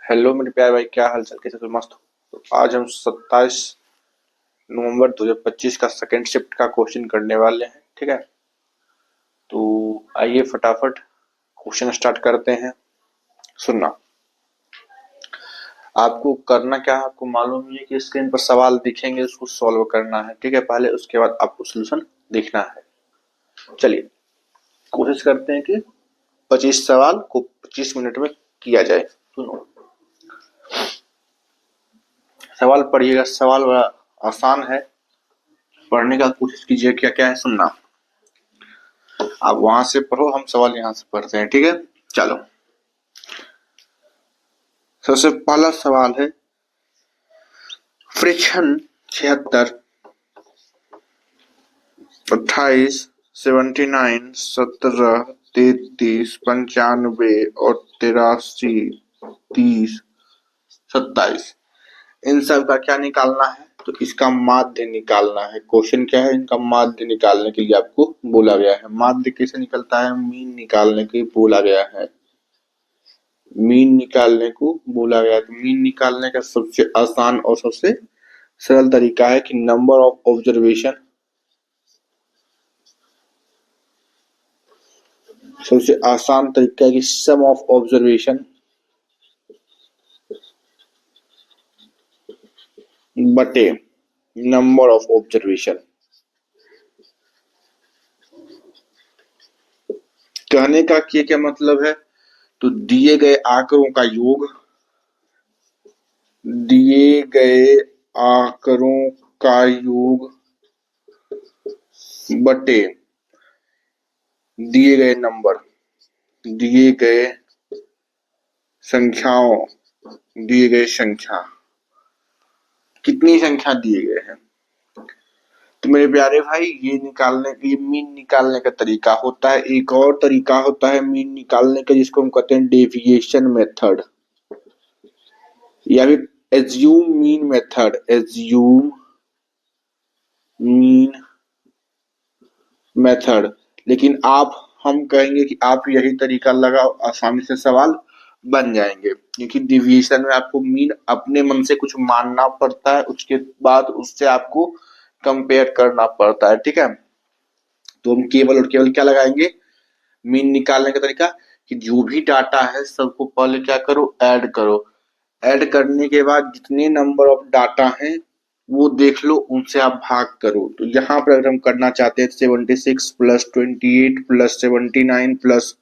Hello मेरे प्यारे भाई, क्या हाल चाल, कैसे? तो मस्त हो? तो आज हम 27 नवंबर 2025 का सेकंड शिफ्ट का क्वेश्चन करने वाले हैं। ठीक है, तो आइए फटाफट क्वेश्चन स्टार्ट करते हैं। सुनना, आपको करना क्या है, आपको मालूम ही है कि स्क्रीन पर सवाल दिखेंगे, उसको सॉल्व करना है। ठीक है, पहले उसके बाद आपको सोल्यूशन देखना है। चलिए कोशिश करते हैं कि 25 सवाल को 25 मिनट में किया जाए। सुनो, सवाल पढ़िएगा। सवाल बड़ा आसान है, पढ़ने का कोशिश कीजिए। क्या क्या है सुनना, आप वहां से पढ़ो, हम सवाल यहाँ से पढ़ते हैं। ठीक है, चलो सबसे पहला सवाल है फ्रिक्शन 76, 28, 79, 17, 33, 95 और 83, 30, 27, इन सब का क्या निकालना है? तो इसका माध्य निकालना है। क्वेश्चन क्या है, इनका माध्य निकालने के लिए आपको बोला गया है। माध्य कैसे निकलता है? मीन निकालने के लिए बोला गया है। मीन निकालने को बोला गया है। तो मीन निकालने का सबसे आसान और सबसे सरल तरीका है कि नंबर ऑफ ऑब्जर्वेशन, सबसे आसान तरीका है कि सम ऑफ ऑब्जर्वेशन बटे नंबर ऑफ ऑब्जर्वेशन। कहने का क्या क्या मतलब है? तो दिए गए आंकड़ों का योग, दिए गए आंकड़ों का योग बटे दिए गए नंबर, दिए गए संख्याओं, दिए गए संख्या, कितनी संख्या दिए गए हैं। तो मेरे प्यारे भाई, ये निकालने, ये मीन निकालने का तरीका होता है। एक और तरीका होता है मीन निकालने का, जिसको हम कहते हैं डेविएशन मेथड, या फिर assume mean method. Assume mean method. लेकिन आप, हम कहेंगे कि आप यही तरीका लगाओ, आसानी से सवाल बन जाएंगे। क्योंकि डिविएशन में आपको मीन अपने मन से कुछ मानना पड़ता है, उसके बाद उससे आपको कंपेयर करना पड़ता है। ठीक है, तो हम केवल और केवल क्या लगाएंगे? मीन निकालने का तरीका कि जो भी डाटा है सबको पहले क्या करो, ऐड करो। ऐड करने के बाद जितने नंबर ऑफ डाटा हैं वो देख लो, उनसे आप भाग करो। तो यहाँ पर अगर हम करना चाहते हैं 76 plus 28 plus 79 plus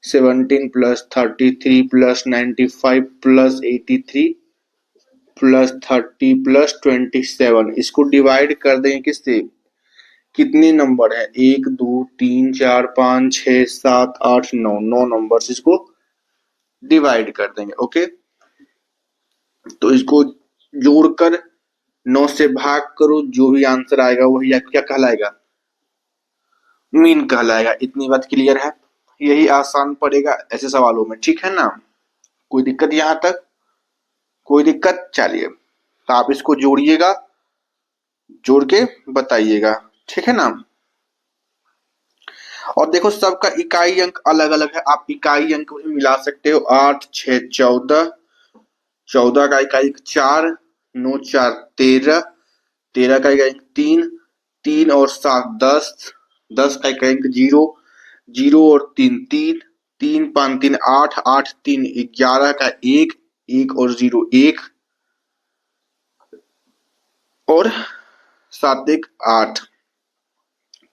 17 plus 33 plus 95 plus 83 plus 30 plus 27, इसको डिवाइड कर देंगे किससे? कितने नंबर है? 1 2 3 4 5 6 7 8 9, 9 नंबर, इसको डिवाइड कर देंगे। ओके, तो इसको जोड़कर 9 से भाग करो, जो भी आंसर आएगा वही क्या कहलाएगा? मीन कहलाएगा। इतनी बात क्लियर है? यही आसान पड़ेगा ऐसे सवालों में। ठीक है ना? कोई दिक्कत यहाँ तक? कोई दिक्कत? चलिए, तो आप इसको जोड़िएगा, जोड़ के बताइएगा। ठीक है ना? और देखो, सबका इकाई अंक अलग अलग है, आप इकाई अंक भी मिला सकते हो। 8 6 14, 14 का इकाई अंक 4, 9 4 13, 13 का इकाई अंक 3, 3 और 7 10, 10 का इकाई अंक 0, 0 और 3 3, 3 5 3 8, 8 3 11 का 1, 1 और 0 1, और 7 1 8।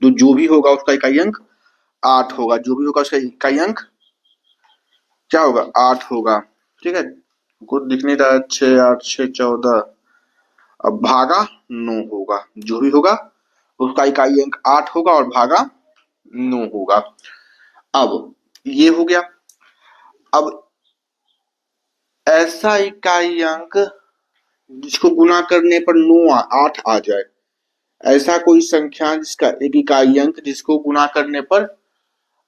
तो जो भी होगा उसका इकाई अंक 8 होगा, जो भी होगा उसका इकाई अंक क्या होगा? 8 होगा। ठीक है, कुछ दिख नहीं रहा है। 6 8 6 14, अब भागा 9 होगा। जो भी होगा उसका इकाई अंक 8 होगा और भागा 9 होगा। अब ये हो गया। अब ऐसा इकाई अंक जिसको गुना करने पर 9 8 आ जाए, ऐसा कोई संख्या जिसका एक इकाई अंक जिसको गुना करने पर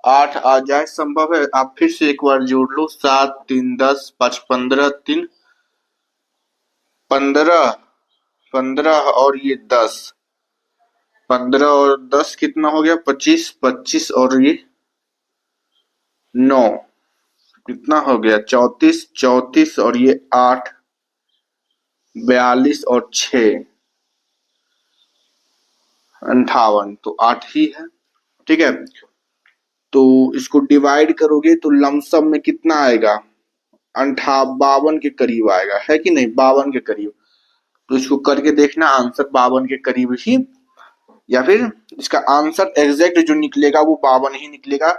8 आ जाए, संभव है? आप फिर से एक बार जोड़ लो। 7 3 10 5 15 3 15, 15 और ये 10, 15 और 10 कितना हो गया? 25, 25 और ये 9, कितना हो गया, 34 34 और ये 8, 42 और 6 58, तो 8 ही है। ठीक है, तो इसको डिवाइड करोगे तो लमसम में कितना आएगा, 52 के करीब आएगा, है कि नहीं, 52 के करीब। तो इसको करके देखना, आंसर 52 के करीब ही, या फिर इसका आंसर एग्जैक्ट जो निकलेगा वो 52 ही निकलेगा,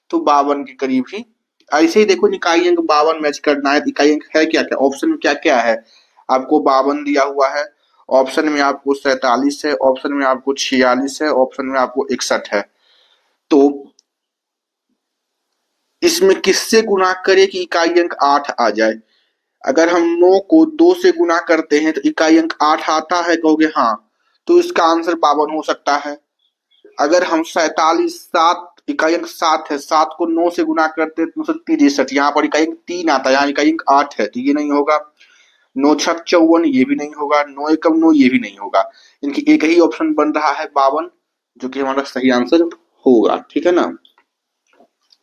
तो 52 के करीब ही। ऐसे ही देखो, इकाई अंक 52 मैच करना है, इकाई अंक है क्या क्या, ऑप्शन में क्या क्या है, आपको 52 दिया हुआ है, ऑप्शन में आपको 47 है, ऑप्शन में आपको 46 है, ऑप्शन में आपको 61 है। तो इसमें किससे गुणा करें कि इकाई अंक 8 आ जाए। अगर हम 9 को 2 से गुणा करते हैं तो इकाई अंक 8 आता है, कहोगे हाँ, तो इसका आंसर 52 हो सकता है। अगर हम 47 7 इकाई अंक 7 है, 7 को 9 से गुणा करते हैं तो 63, यहाँ पर इकाई अंक 3 आता है, यहाँ इकाई अंक 8 है, तो ये नहीं होगा। 9 छक 54, ये भी नहीं होगा। 9 एकम 9, ये भी नहीं होगा। इनकी एक ही ऑप्शन बन रहा है 52, जो कि हमारा सही आंसर होगा। ठीक है ना,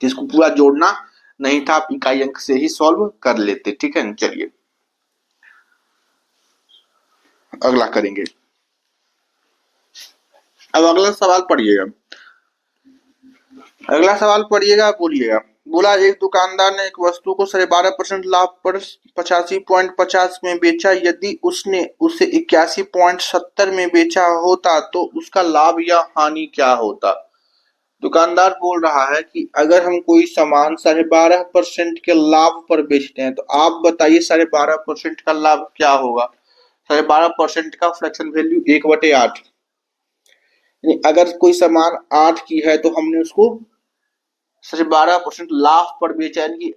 इसको पूरा जोड़ना नहीं था, आप इकाई अंक से ही सॉल्व कर लेते। ठीक है, चलिए अगला करेंगे। अब अगला सवाल पढ़िएगा, अगला सवाल पढ़िएगा, बोलिएगा। बोला, एक दुकानदार ने एक वस्तु को 12.5% लाभ पर 85.50 में बेचा, यदि उसने उसे 81.70 में बेचा होता तो उसका लाभ या हानि क्या होता। दुकानदार बोल रहा है कि अगर हम कोई सामान 12.5% के लाभ पर बेचते हैं तो आप बताइए 12.5% का लाभ क्या होगा। 12.5% का फ्रैक्शन वैल्यू 1/8, अगर कोई सामान 8 की है तो हमने उसको 12% लाभ पर बेचा, यानी कि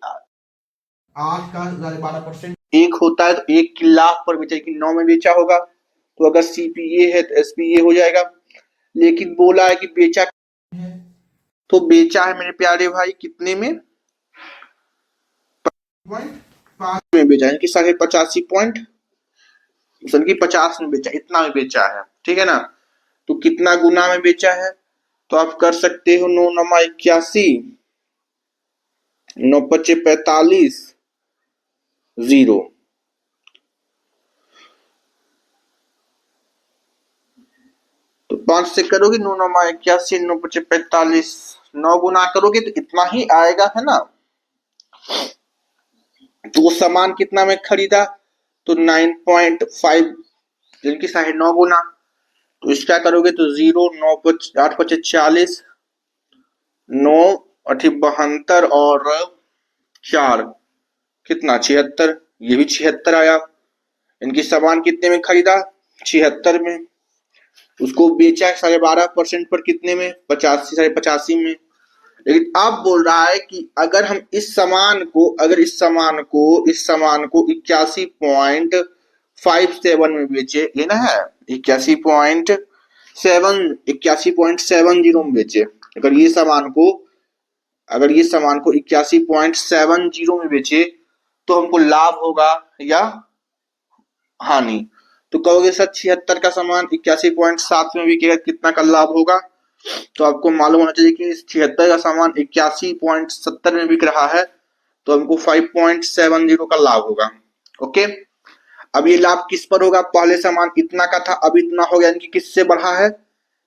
8 का 12% 1 होता है, तो 1 की लाभ पर बेचा कि 9 में बेचा होगा, तो अगर सीपीए है तो एसपीए हो जाएगा। लेकिन बोला है कि बेचा है, तो बेचा है मेरे प्यारे भाई कितने में, 5 में बेचा, यानी कि 85.50 में बेचा, इतना में बेचा है। ठीक है ना, तो कितना गुना में बेचा है, तो आप कर सकते हो 9 नमा 81, 9 पचे 45, 0। तो 5 से करोगे 9 नमा 81, 9 पचे 45, 9 गुना करोगे तो इतना ही आएगा, है ना। तो वो सामान कितना में खरीदा, तो 9.5, जिनकी 9.5 गुना, तो इसका करोगे तो 0, 9 8 पचे 40, 9 अठी 72 और 4 कितना 76, ये भी 76 आया। इनकी सामान कितने में खरीदा, 76 में, उसको बेचा 12.5% पर कितने में, 85 85 में। लेकिन अब बोल रहा है कि अगर हम इस सामान को, अगर इस सामान को 81.57 में बेचे, ये ना है 81.70 में बेचे, अगर ये सामान को, अगर ये सामान को 81.70 में बेचे तो हमको लाभ होगा या हानि। तो कहोगे सर 76 का सामान 81.7 में बिकेगा, कितना का लाभ होगा। तो आपको मालूम होना चाहिए कि 76 का सामान 81.70 में बिक रहा है, तो हमको 5.70 का लाभ होगा। ओके, अब ये लाभ किस पर होगा, पहले सामान इतना का था, अब इतना हो गया, यानी कि किससे बढ़ा है,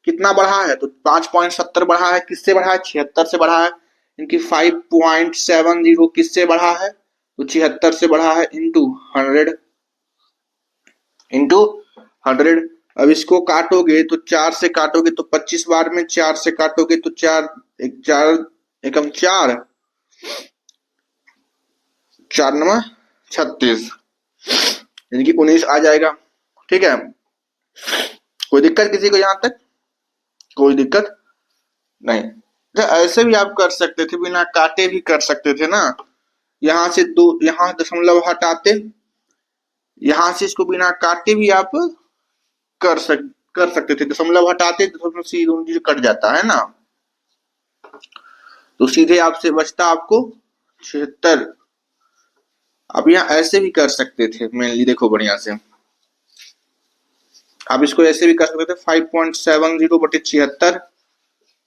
कितना बढ़ा है, तो 5.70 बढ़ा है, किससे बढ़ा है, 76 से बढ़ा है, इनकी 5.70 किससे बढ़ा है, तो 76 से बढ़ा है, इंटू 100। अब इसको काटोगे तो 4 से काटोगे तो 25 बार में, 4 से काटोगे तो 4 एकम 4, 4 नमा 36, यानी कि 19 आ जाएगा। ठीक है, कोई दिक्कत किसी को, यहां तक कोई दिक्कत नहीं। तो ऐसे भी आप कर सकते थे, बिना काटे भी कर सकते थे ना, यहां से 2, यहां दशमलव हटाते, यहां से इसको बिना काटे भी आप कर सकते थे, दशमलव हटाते तो सीधे कट जाता है ना, तो सीधे आपसे बचता आपको 76। अब यहाँ ऐसे भी कर सकते थे, मेनली देखो बढ़िया से, आप इसको ऐसे भी कर सकते थे, 5.70 बटे 76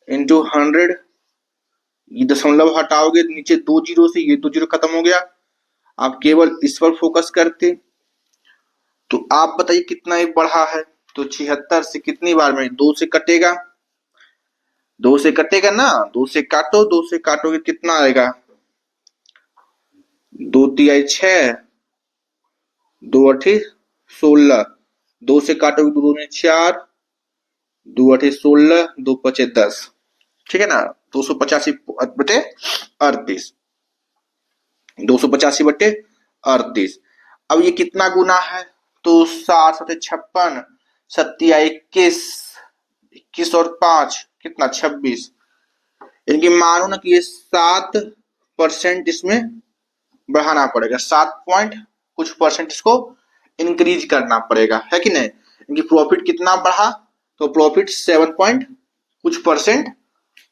इंटू 100 ये दशमलव हटाओगे नीचे 2 जीरो से, ये 2 जीरो खत्म हो गया। आप केवल इस पर फोकस करते तो आप बताइए कितना ये बढ़ा है। तो 76 से कितनी बार में 2 से कटेगा, 2 से कटेगा ना, 2 से काटो, 2 से काटोगे कितना आएगा, 2 तिहाई 6, 2 अठी 16, 2 से काटोगे 2 दूनी 4, 2 अठी 16, 2 पचे 10, ठीक है ना। 285 बटे 38, 285 बटे 38। अब ये कितना गुना है, तो 60 सते 56, 21, 21 और 5 कितना 26, यानी मानो ना कि ये 7% इसमें बढ़ाना पड़ेगा, 7 पॉइंट कुछ परसेंट इसको इंक्रीज करना पड़ेगा, है कि नहीं। इनकी प्रॉफिट कितना बढ़ा, तो प्रॉफिट 7 पॉइंट कुछ परसेंट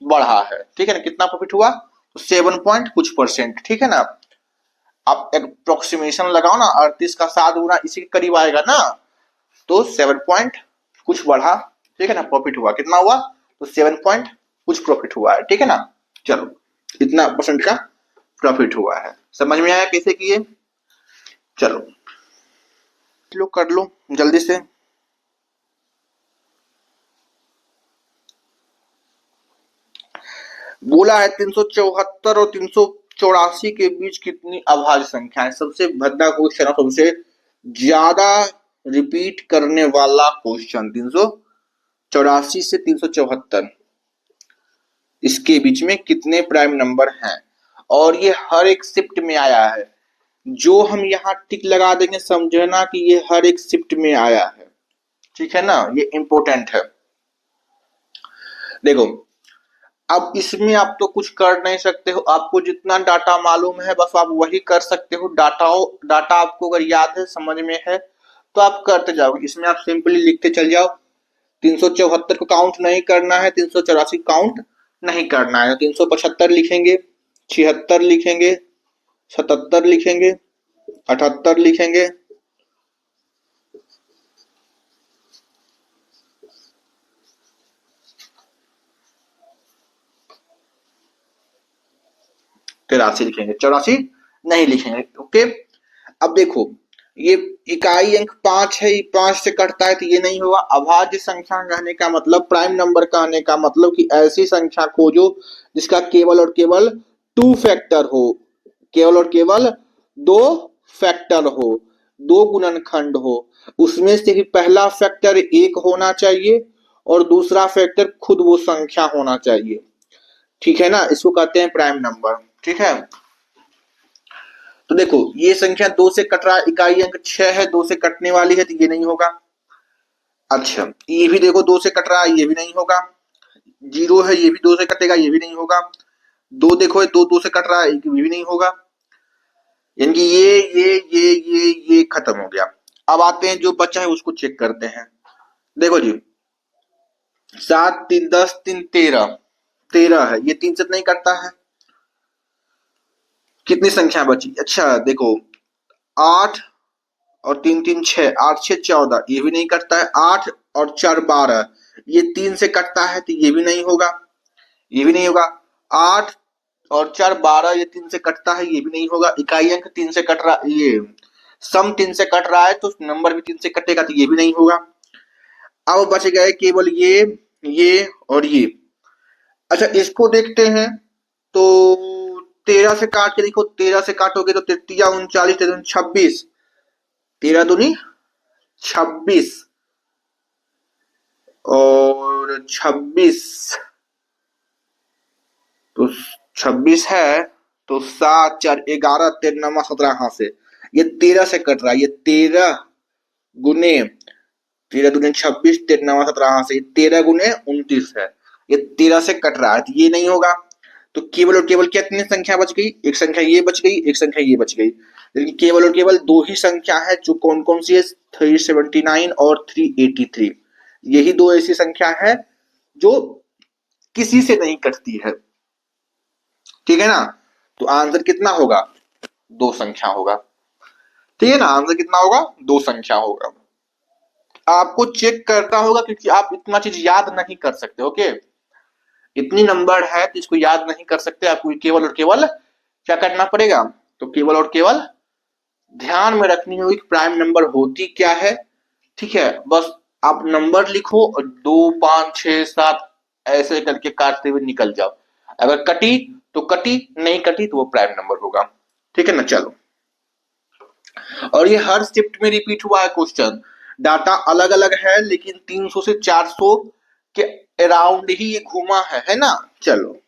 बढ़ा है, ठीक है ना। कितना प्रॉफिट हुआ, तो 7 पॉइंट कुछ परसेंट, ठीक है ना। आप अप्रोक्सीमेशन लगाओ ना, 38 का 7 गुना इसी के करीब आएगा ना, तो 7 पॉइंट कुछ बढ़ा, ठीक है ना। प्रॉफिट हुआ कितना हुआ, तो 7 पॉइंट कुछ प्रॉफिट हुआ है, ठीक है ना। चलो इतना परसेंट का प्रॉफिट हुआ है, समझ में आया कैसे किए। चलो लो कर लो जल्दी से। बोला है 374 और 384 के बीच कितनी अभाज्य संख्या है। सबसे भद्दा क्वेश्चन, सबसे ज्यादा रिपीट करने वाला क्वेश्चन। 384 से 374 इसके बीच में कितने प्राइम नंबर हैं, और ये हर एक शिफ्ट में आया है। जो हम यहाँ टिक लगा देंगे समझना कि ये हर एक शिफ्ट में आया है, ठीक है ना, ये इंपॉर्टेंट है। देखो अब इसमें आप तो कुछ कर नहीं सकते हो, आपको जितना डाटा मालूम है बस आप वही कर सकते हो। डाटा आपको अगर याद है, समझ में है, तो आप करते जाओ। इसमें आप सिंपली लिखते चल जाओ। 374 को काउंट नहीं करना है, 384 काउंट नहीं करना है। 375 लिखेंगे, 76 लिखेंगे, 77 लिखेंगे, 78 लिखेंगे, 83 लिखेंगे, 84 नहीं लिखेंगे, ओके। अब देखो ये इकाई अंक 5 है, ये 5 से कटता है तो ये नहीं होगा। अभाज्य संख्या कहने का मतलब, प्राइम नंबर कहने का मतलब कि ऐसी संख्या खोजो जिसका केवल और केवल 2 फैक्टर हो, केवल और केवल 2 फैक्टर हो, 2 गुणनखंड हो। उसमें से भी पहला फैक्टर 1 होना चाहिए और दूसरा फैक्टर खुद वो संख्या होना चाहिए, ठीक है ना। इसको कहते हैं प्राइम नंबर, ठीक है। तो देखो ये संख्या 2 से कट रहा है, इकाई अंक 6 है, 2 से कटने वाली है तो ये नहीं होगा। अच्छा ये भी देखो 2 से कट रहा है, ये भी नहीं होगा। 0 है, ये भी 2 से कटेगा, ये भी नहीं होगा। 2 देखो, 2 से कट रहा है, ये भी नहीं होगा। यानी कि ये खत्म हो गया। अब आते हैं जो बचा है उसको चेक करते हैं। देखो जी 7 3 10 3 13, 13 है, ये 3 से नहीं कटता है। कितनी संख्या बची, अच्छा देखो 8 और 3 3 6, 8 6 14, ये भी नहीं कटता है। 8 और 4 12, ये 3 से कटता है तो ये भी नहीं होगा, ये भी नहीं होगा। 8 और 4 12, ये 3 से कटता है, ये भी नहीं होगा। इकाई अंक 3 से कट रहा, ये सम 3 से कट रहा है तो नंबर भी 3 से कटेगा तो ये भी नहीं होगा। अब बच गए केवल ये और ये। अच्छा इसको देखते हैं, तो 13 से काट के देखो, 13 से काटोगे तो 33 39 26, 13 दूनी 26 और 26, तो 26 है तो 7 4 11 13 17 कहां से, ये 13 से कट रहा है। ये 13 गुने 13 दूनी 26, 13 17 से 13 गुने 29 है, ये 13 से कट रहा है तो ये नहीं होगा। तो केवल और केवल कितनी संख्या बच गई, एक संख्या ये बच गई, एक संख्या ये बच गई। लेकिन केवल और केवल 2 ही संख्या है, जो कौन कौन सी है, 379 और 383। यही 2 ऐसी संख्या है जो किसी से नहीं कटती है, ठीक है ना। तो आंसर कितना होगा, 2 संख्या होगा, ठीक है ना। आंसर कितना होगा, 2 संख्या होगा। आपको चेक करना होगा क्योंकि आप इतना चीज याद नहीं कर सकते, ओके। इतनी नंबर है तो इसको याद नहीं कर सकते, आपको केवल और केवल क्या करना पड़ेगा, तो केवल और केवल ध्यान में रखनी होगी कि प्राइम नंबर होती क्या है। ठीक है, बस आप नंबर लिखो और 2 5 6 7 ऐसे करके काटते हुए निकल जाओ। अगर कटी तो कटी, नहीं कटी तो वो प्राइम नंबर होगा। ठीक है ना, चलो। और ये हर शिफ्ट में रिपीट हुआ है क्वेश्चन, डाटा अलग अलग है लेकिन 300 से 400 के अराउंड ही ये घूमा है ना। चलो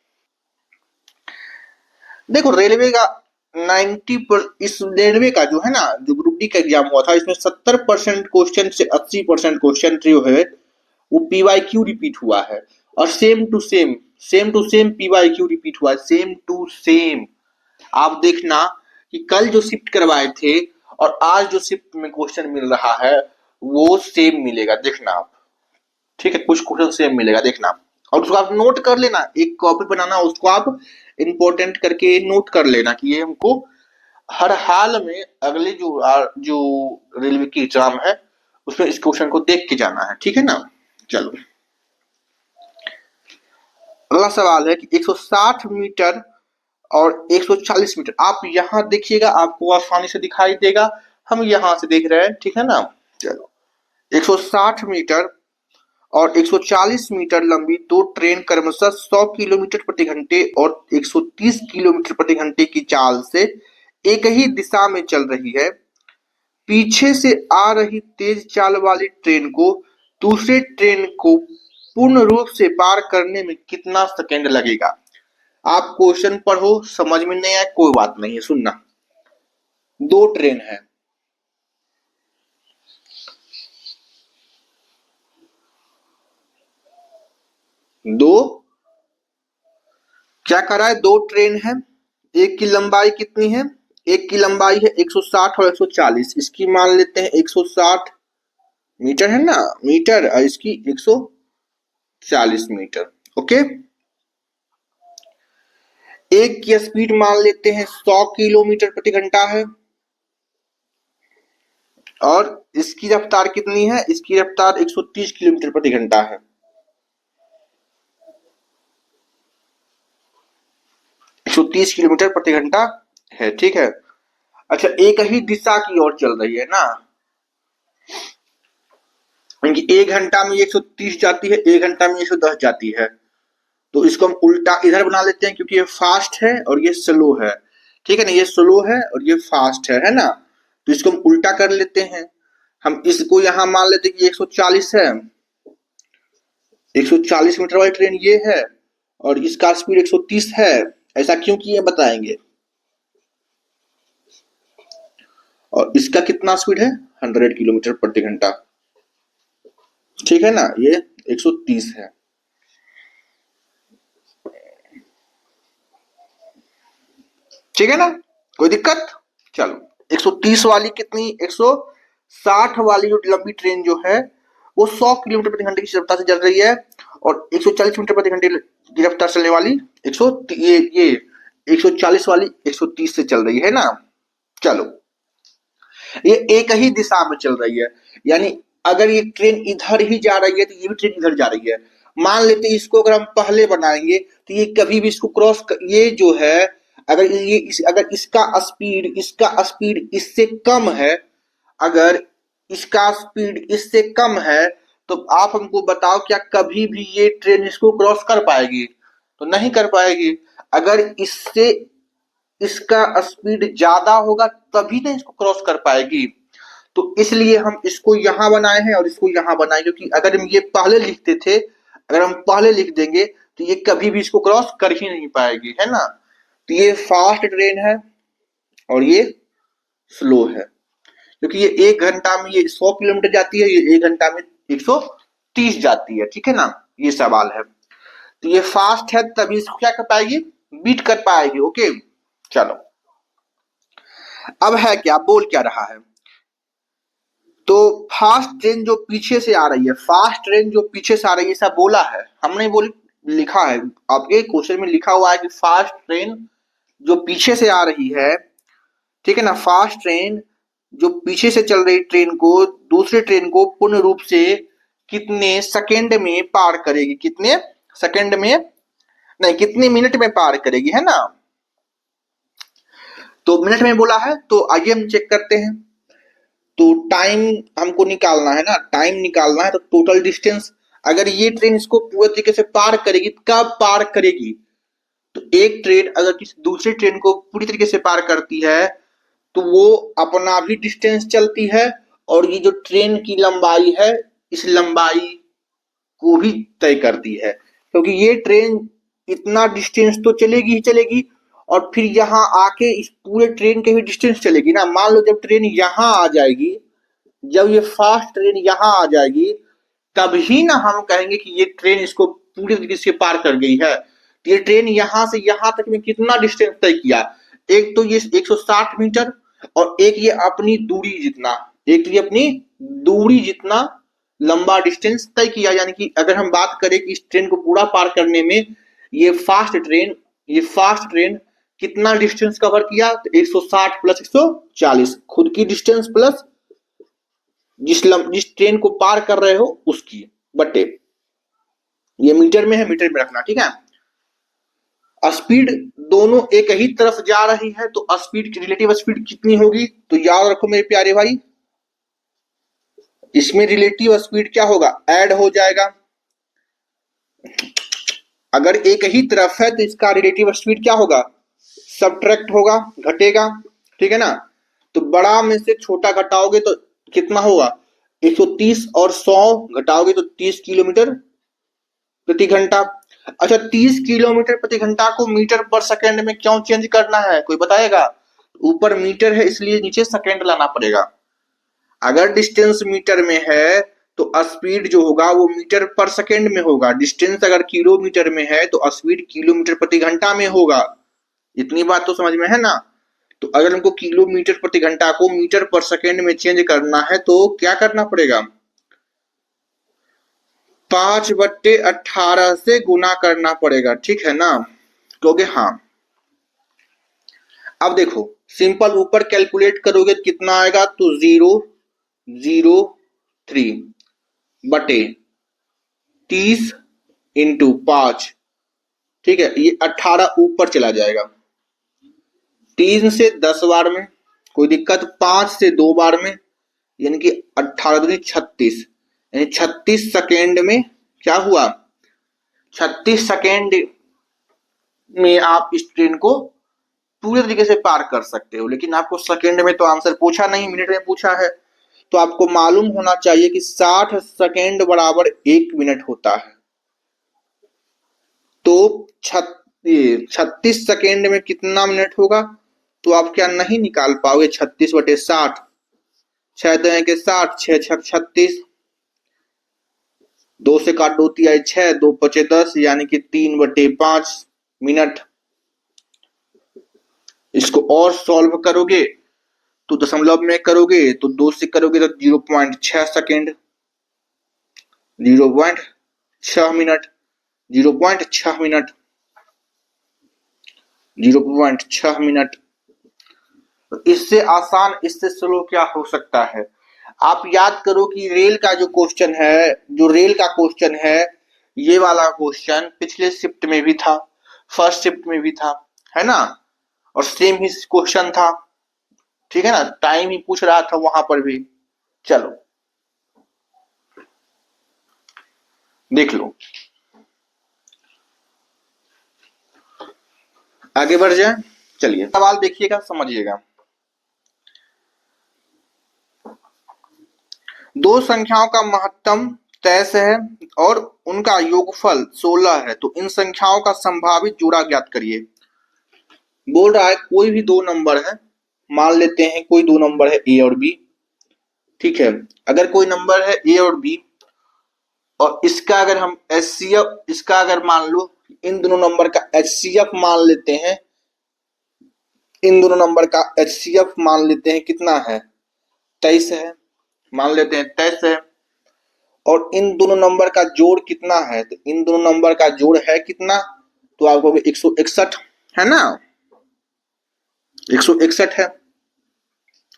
देखो, रेलवे का 90 पर इस रेलवे का जो है ना, जो ग्रुप डी का एग्जाम हुआ था, इसमें 70% क्वेश्चन से 80% क्वेश्चन जो है वो पीवाईक्यू रिपीट हुआ है। और same to same PYQ repeat हुआ है, सेम टू सेम। आप देखना कि कल जो शिफ्ट करवाए थे और आज जो शिफ्ट में क्वेश्चन मिल रहा है वो सेम मिलेगा, देखना आप। ठीक है, कुछ क्वेश्चन सेम मिलेगा, देखना। और उसको आप नोट कर लेना, एक कॉपी बनाना, उसको आप इंपॉर्टेंट करके नोट कर लेना कि ये हमको हर हाल में अगले जो रेलवे की एग्जाम है उसमें इस क्वेश्चन को देख के जाना है। ठीक है ना, चलो। अगला सवाल है कि 160 मीटर और 140 मीटर, आप यहां देखिएगा, आपको आसानी से दिखाई देगा, हम यहां से देख रहे हैं। ठीक है ना, चलो। 160 मीटर और 140 मीटर लंबी दो ट्रेन क्रमशः 100 किलोमीटर प्रति घंटे और 130 किलोमीटर प्रति घंटे की चाल से एक ही दिशा में चल रही है। पीछे से आ रही तेज चाल वाली ट्रेन को दूसरे ट्रेन को पूर्ण रूप से पार करने में कितना सेकेंड लगेगा। आप क्वेश्चन पढ़ो, समझ में नहीं आए कोई बात नहीं है, सुनना। दो ट्रेन है, दो क्या कर रहा है, दो ट्रेन है। एक की लंबाई कितनी है, एक की लंबाई है 160 और 140। इसकी मान लेते हैं 160 मीटर है ना, मीटर, और इसकी 140 मीटर। ओके, एक की स्पीड मान लेते हैं 100 किलोमीटर प्रति घंटा है और इसकी रफ्तार कितनी है, इसकी रफ्तार 130 किलोमीटर प्रति घंटा है। 130 किलोमीटर प्रति घंटा है, ठीक है। अच्छा, एक ही दिशा की ओर चल रही है ना, एक घंटा में 130 जाती है, एक घंटा में 110 जाती है। तो इसको हम उल्टा इधर बना लेते हैं क्योंकि ये फास्ट है और ये स्लो है। ठीक है ना, ये स्लो है और ये फास्ट है ना। तो इसको हम उल्टा कर लेते हैं। हम इसको यहां मान लेते हैं कि 140 है, 140 मीटर वाली ट्रेन ये है और इसका स्पीड 130 है। ऐसा क्यों किए बताएंगे। और इसका कितना स्पीड है, 100 किलोमीटर प्रति घंटा। ठीक है ना, ये 130 है। ठीक है ना, कोई दिक्कत। चलो, 130 वाली कितनी, 160 वाली जो लंबी ट्रेन जो है वो 100 किलोमीटर प्रति घंटे की रफ्तार से चल रही है और 140 मीटर प्रति घंटे की रफ्तार चलने वाली 140 वाली 130 से चल रही है ना। चलो, ये एक ही दिशा में चल रही है, यानी अगर ये ट्रेन इधर ही जा रही है तो ये भी ट्रेन इधर जा रही है। मान लेते हैं इसको अगर हम पहले बनाएंगे तो ये कभी भी इसको ये जो है, अगर इसका स्पीड इससे कम है, अगर इसका स्पीड इससे कम है तो आप हमको बताओ क्या कभी भी ये ट्रेन इसको क्रॉस कर पाएगी, तो नहीं कर पाएगी। अगर इससे इसका स्पीड ज्यादा होगा तभी तो इसको क्रॉस कर पाएगी। तो इसलिए हम इसको यहां बनाए हैं और इसको यहां बनाए, क्योंकि अगर हम ये पहले लिखते थे, अगर हम पहले लिख देंगे तो ये कभी भी इसको क्रॉस कर ही नहीं पाएगी, है ना। तो ये फास्ट ट्रेन है और ये स्लो है, क्योंकि ये एक घंटा में ये 100 किलोमीटर जाती है, ये एक घंटा में 130 जाती है। ठीक है ना, ये सवाल है। तो ये फास्ट है तभी इसको क्या कर पाएगी, बीट कर पाएगी। ओके, चलो। अब है क्या, बोल क्या रहा है, तो फास्ट ट्रेन जो पीछे से आ रही है, फास्ट ट्रेन जो पीछे से आ रही है, ऐसा बोला है, हमने बोल लिखा है, आपके क्वेश्चन में लिखा हुआ है कि फास्ट ट्रेन जो पीछे से आ रही है, ठीक है ना, फास्ट ट्रेन जो पीछे से चल रही ट्रेन को दूसरे ट्रेन को पूर्ण रूप से कितने सेकंड में पार करेगी, कितने सेकंड में नहीं, कितने मिनट में पार करेगी, है ना। तो मिनट में बोला है, तो आइए हम चेक करते हैं। तो टाइम हमको निकालना है ना, टाइम निकालना है। तो टोटल डिस्टेंस, अगर ये ट्रेन इसको पूरे तरीके से पार करेगी, कब पार करेगी। तो एक ट्रेन अगर किसी दूसरी ट्रेन को पूरी तरीके से पार करती है तो वो अपना भी डिस्टेंस चलती है, और ये जो ट्रेन की लंबाई है इस लंबाई को भी तय करती है, क्योंकि ये ट्रेन इतना डिस्टेंस तो चलेगी ही चलेगी, और फिर यहाँ आके इस पूरे ट्रेन के भी डिस्टेंस चलेगी ना। मान लो जब ट्रेन यहाँ आ जाएगी, जब ये फास्ट ट्रेन यहाँ आ जाएगी, तभी ना हम कहेंगे कि ये ट्रेन इसको पूरी तरीके से पार कर गई है। तो ये ट्रेन यहाँ से यहाँ तक में कितना डिस्टेंस तय किया, एक तो ये 160 मीटर, और एक ये अपनी दूरी जितना, एक ये अपनी दूरी जितना लंबा डिस्टेंस तय किया। यानी कि अगर हम बात करें कि इस ट्रेन को पूरा पार करने में ये फास्ट ट्रेन कितना डिस्टेंस कवर किया, तो 160 प्लस 140, खुद की डिस्टेंस प्लस जिस ट्रेन को पार कर रहे हो उसकी बटे, ये मीटर में है, मीटर में रखना, ठीक है। स्पीड दोनों एक ही तरफ जा रही है, तो स्पीड की रिलेटिव स्पीड कितनी होगी, तो याद रखो मेरे प्यारे भाई, इसमें रिलेटिव स्पीड क्या होगा, ऐड हो जाएगा। अगर एक ही तरफ है तो इसका रिलेटिव स्पीड क्या होगा, सबट्रैक्ट होगा, घटेगा, ठीक है ना। तो बड़ा में से छोटा घटाओगे तो कितना होगा, 130, और 100 घटाओगे तो 30 किलोमीटर प्रति घंटा। अच्छा, 30 किलोमीटर प्रति घंटा को मीटर पर सेकंड में क्यों चेंज करना है, कोई बताएगा। ऊपर मीटर है इसलिए नीचे सेकंड लाना पड़ेगा। अगर डिस्टेंस मीटर में है तो स्पीड जो होगा वो मीटर पर सेकंड में होगा, डिस्टेंस अगर किलोमीटर में है तो स्पीड किलोमीटर प्रति घंटा में होगा। इतनी बात तो समझ में है ना। तो अगर हमको किलोमीटर प्रति घंटा को मीटर पर सेकंड में चेंज करना है तो क्या करना पड़ेगा, 5/18 से गुना करना पड़ेगा, ठीक है ना। क्योंकि हाँ, अब देखो सिंपल ऊपर कैलकुलेट करोगे तो कितना आएगा, तो 0.003 बटे 30 इंटू 5, ठीक है। ये 18 ऊपर चला जाएगा, 3 से 10 बार में कोई दिक्कत, 5 से 2 बार में, यानी कि 18 दूनी 36, यानी 36 सेकेंड में क्या हुआ, 36 सेकेंड में आप इस ट्रेन को पूरे तरीके से पार कर सकते हो। लेकिन आपको सेकेंड में तो आंसर पूछा नहीं, मिनट में पूछा है। तो आपको मालूम होना चाहिए कि 60 सेकेंड बराबर 1 मिनट होता है। तो 36 सेकेंड में कितना मिनट होगा, तो आप क्या नहीं निकाल पाओगे, 36/60, 6 2 के 60, 6 6 36, 2 से काट 2 3 6, 2 5 10, यानी कि 3/5 मिनट। इसको और सॉल्व करोगे तो दशमलव में करोगे तो 2 से करोगे तो 0.6 सेकेंड, 0.6 मिनट, 0.6 मिनट, 0.6 मिनट। इससे आसान, इससे स्लो क्या हो सकता है। आप याद करो कि रेल का जो क्वेश्चन है, जो रेल का क्वेश्चन है, ये वाला क्वेश्चन पिछले शिफ्ट में भी था, फर्स्ट शिफ्ट में भी था, है ना, और सेम ही क्वेश्चन था, ठीक है ना। टाइम ही पूछ रहा था वहां पर भी। चलो देख लो, आगे बढ़ जाए। चलिए सवाल देखिएगा, समझिएगा। दो संख्याओं का महत्तम 23 है और उनका योगफल 16 है, तो इन संख्याओं का संभावित जोड़ा ज्ञात करिए। बोल रहा है कोई भी दो नंबर है, मान लेते हैं कोई दो नंबर है ए और बी, ठीक है। अगर कोई नंबर है ए और बी, और इसका अगर हम एचसीएफ, इसका अगर मान लो इन दोनों नंबर का एचसीएफ मान लेते हैं, इन दोनों नंबर का एचसीएफ मान लेते हैं, कितना है, 23 है, मान लेते हैं 23 है। और इन दोनों नंबर का जोड़ कितना है, तो इन दोनों नंबर का जोड़ है कितना, तो आप कहोगे 161, है ना, 161 है।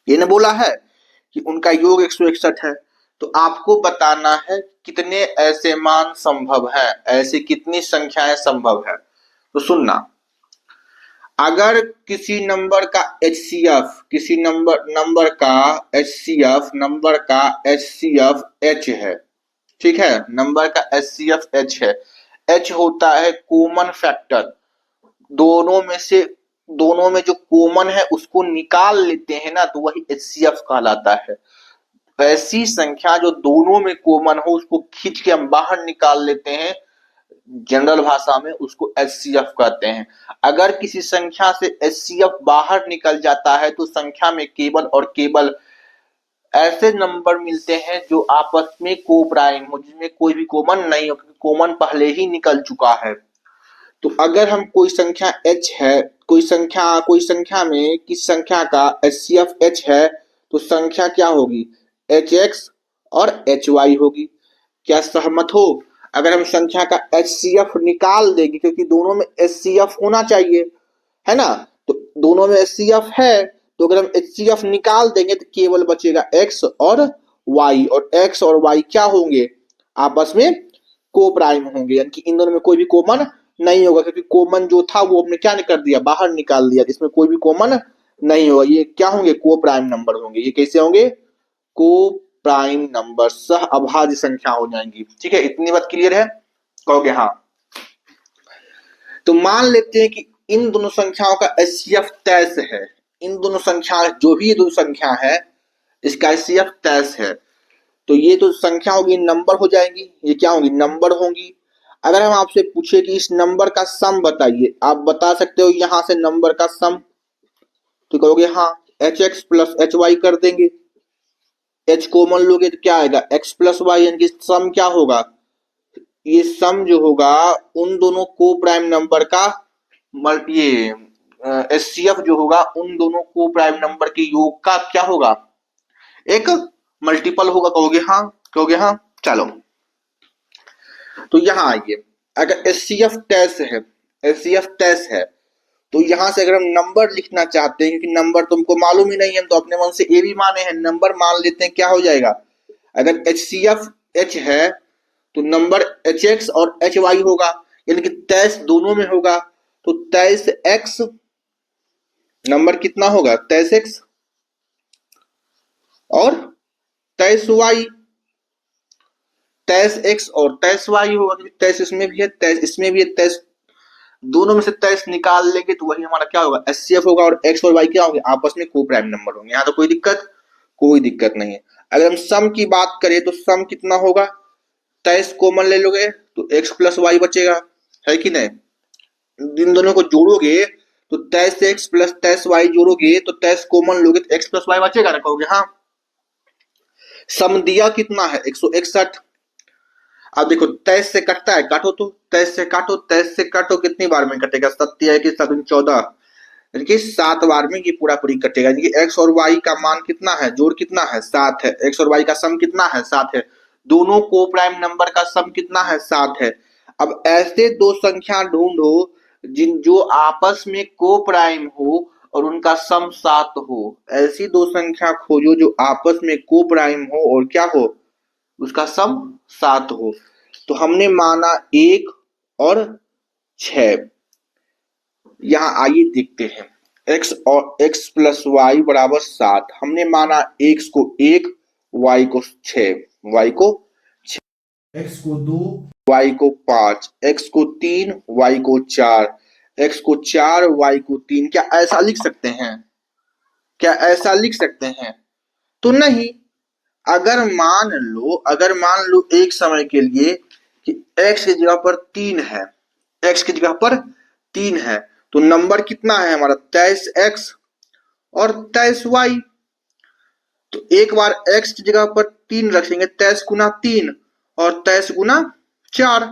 ये ने बोला है कि उनका योग 161 है। तो आपको बताना है कितने ऐसे मान संभव है, ऐसी कितनी संख्याएं संभव है। तो सुनना, अगर किसी नंबर का एचसीएफ, किसी नंबर का एचसीएफ, नंबर का एचसीएफ एच है, ठीक है, नंबर का एचसीएफ एच है, एच होता है कॉमन फैक्टर, दोनों में से, दोनों में जो कॉमन है उसको निकाल लेते हैं ना, तो वही एचसीएफ कहलाता है। ऐसी संख्या जो दोनों में कॉमन हो उसको खींच के हम बाहर निकाल लेते हैं, जनरल भाषा में उसको एचसीएफ कहते हैं। अगर किसी संख्या से एचसीएफ बाहर निकल जाता है तो संख्या में केवल और केवल ऐसे नंबर मिलते हैं जो आपस में को प्राइम हो, जिसमें कोई भी कॉमन नहीं हो, क्योंकि कॉमन पहले ही निकल चुका है। तो अगर हम कोई संख्या h है, कोई संख्या में किस संख्या का एचसीएफ h है, तो संख्या क्या होगी, hx और hy होगी। क्या सहमत हो? अगर हम संख्या का एचसीएफ निकाल देंगे, क्योंकि दोनों में एचसीएफ होना चाहिए, है ना, तो दोनों में एचसीएफ है, तो अगर हम एचसीएफ निकाल देंगे तो केवल बचेगा x और y, और x और y क्या होंगे, आपस में को प्राइम होंगे, यानी कि इन दोनों में कोई भी कॉमन नहीं होगा, क्योंकि कॉमन जो था वो हमने क्या कर दिया, बाहर निकाल दिया, इसमें कोई भी कॉमन नहीं होगा। ये क्या होंगे, को प्राइम नंबर होंगे। ये कैसे होंगे, को प्राइम नंबर, सह अभाज्य संख्या हो जाएंगी। ठीक है, इतनी बात क्लियर है, कहोगे हाँ। तो मान लेते हैं कि इन दोनों संख्याओं का एचसीएफ 23 है, इन दोनों संख्या, जो भी ये दो संख्या है इसका एचसीएफ 23 है, तो ये तो संख्या होगी, नंबर हो जाएंगी, ये क्या होंगी, नंबर होंगी। अगर हम आपसे पूछे कि इस नंबर का सम बताइए, आप बता सकते हो यहां से नंबर का सम, तो कहोगे हाँ, H X plus H Y कर देंगे, एच कॉमन लोगे तो क्या आएगा, एक्स प्लस वाई, यानी कि सम क्या होगा, ये सम जो होगा उन दोनों को प्राइम नंबर का ये एचसीएफ जो होगा उन दोनों को प्राइम नंबर के योग का क्या होगा, एक मल्टीपल होगा। कहोगे हाँ, कहोगे हाँ। चलो, तो यहां आइए, अगर एचसीएफ 23 है, एचसीएफ 23 है, तो यहां से अगर हम नंबर लिखना चाहते हैं, क्योंकि नंबर तुमको मालूम ही नहीं है, तो अपने मन से ए भी माने हैं, नंबर मान लेते हैं, क्या हो जाएगा, अगर एचसीएफ एच है तो नंबर एच एक्स और एच वाई होगा, यानी कि 23 दोनों में होगा, तो 23 एक्स नंबर कितना होगा, 23 एक्स और 23 वाई, 23 एक्स और 23 वाई होगा, क्योंकि 23 इसमें भी है, 23 इसमें भी है, 23 दोनों में से 23 निकाल लेंगे तो वही हमारा क्या होगा, एचसीएफ होगा, और एक्स और वाई क्या होंगे, आपस में को प्राइम नंबर होंगे। यहाँ तो कोई दिक्कत नहीं है। अगर हम सम की बात करें तो सम कितना होगा, 23 कॉमन ले लोगे तो एक्स प्लस वाई बचेगा, है कि नहीं, इन दोनों को जोड़ोगे तो 23 एक्स प्लस 23 वाई जोड़ोगे तो 23 कॉमन लोगे तो एक्स प्लस वाई बचेगा ना, कहोगे हाँ। सम दिया कितना है, 161। अब देखो 23 से कटता है, काटो तो, 23 से काटो, 23 से काटो, कितनी बार में कटेगा, 7 की 7 14, यानी कि 7 बार में ये पूरा पूरी कटेगा। यानी कि एक्स और वाई का मान कितना है, जोड़ कितना है, 7 है, एक्स और वाई का सम कितना है, 7 है, दोनों को प्राइम नंबर का सम कितना है, 7 है। अब ऐसे दो संख्या ढूंढो जो आपस में को प्राइम हो और उनका सम 7 हो, ऐसी दो संख्या खोजो जो आपस में को प्राइम हो और क्या हो, उसका सम 7 हो। तो हमने माना 1 और 6, यहां आइए देखते हैं, x और x प्लस वाई बराबर 7, हमने माना x को 1, y को 6, y को 6, x को 2, y को 5, x को 3, y को 4, x को 4, y को 3। क्या ऐसा लिख सकते हैं, क्या ऐसा लिख सकते हैं, तो नहीं। अगर मान लो एक समय के लिए कि x की जगह पर 3 है, x की जगह पर 3 है, तो नंबर कितना है हमारा, 23x और 23y। तो एक बार x की जगह पर 3 रखेंगे, 23 गुना 3 और 23 गुना 4,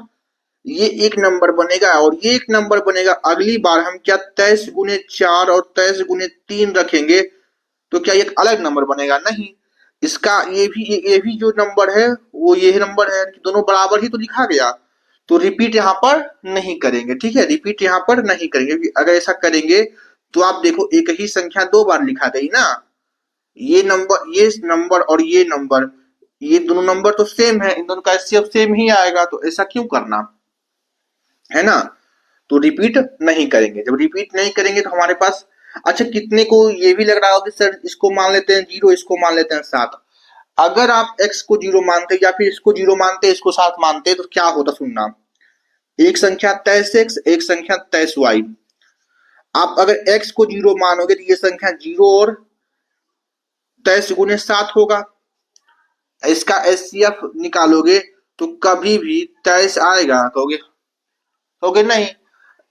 ये एक नंबर बनेगा, और ये एक नंबर बनेगा। अगली बार हम क्या 23 गुने 4 और 23 गुने 3 रखेंगे, तो क्या एक अलग नंबर बनेगा, नहीं। इसका ये भी जो नंबर है वो ये नंबर है, दोनों बराबर ही तो लिखा गया, तो रिपीट यहाँ पर नहीं करेंगे, ठीक है, रिपीट यहाँ पर नहीं करेंगे। अगर ऐसा करेंगे तो आप देखो एक ही संख्या 2 बार लिखा गई ना, ये नंबर और ये नंबर, ये दोनों नंबर तो सेम है, इन दोनों का एचसीएफ सेम ही आएगा, तो ऐसा क्यों करना, है ना। तो रिपीट नहीं करेंगे। जब रिपीट नहीं करेंगे तो हमारे पास, अच्छा कितने को ये भी लग रहा होगा कि सर इसको मान लेते हैं 0, इसको मान लेते हैं 7। अगर आप x को 0 मानते या फिर इसको 0 मानते इसको 7 मानते तो क्या होता सुनना। एक संख्या 23x, एक संख्या 23y। आप अगर x को 0 मानोगे तो ये संख्या 0 और 23 गुने 7 होगा। इसका एचसीएफ निकालोगे तो कभी भी 23 आएगा कहोगे, कहोगे नहीं।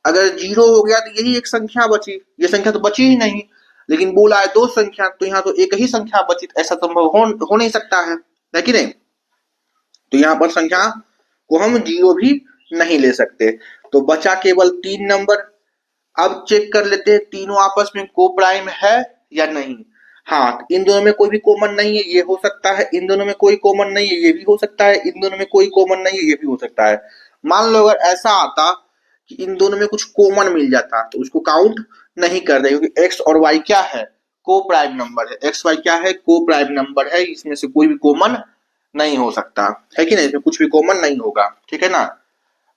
अगर 0 हो गया तो यही एक संख्या बची, ये संख्या तो बची ही नहीं। लेकिन बोला है 2 संख्या, तो यहाँ तो एक ही संख्या बची, ऐसा संभव हो नहीं सकता है कि नहीं। तो यहाँ पर संख्या को हम 0 भी नहीं ले सकते। तो बचा केवल 3 नंबर। अब चेक कर लेते हैं तीनों आपस में को प्राइम है या नहीं। हाँ, इन दोनों में कोई भी कॉमन नहीं है, ये हो सकता है। इन दोनों में कोई कॉमन नहीं है, ये भी हो सकता है। इन दोनों में कोई कॉमन नहीं है, ये भी हो सकता है। मान लो अगर ऐसा आता कि इन दोनों में कुछ कॉमन मिल जाता तो उसको काउंट नहीं कर दे, क्योंकि एक्स और वाई क्या है, को प्राइम नंबर है। एक्स वाई क्या है, को प्राइम नंबर है। इसमें से कोई भी कॉमन नहीं हो सकता है कि नहीं, इसमें कुछ भी कॉमन नहीं होगा, ठीक है ना।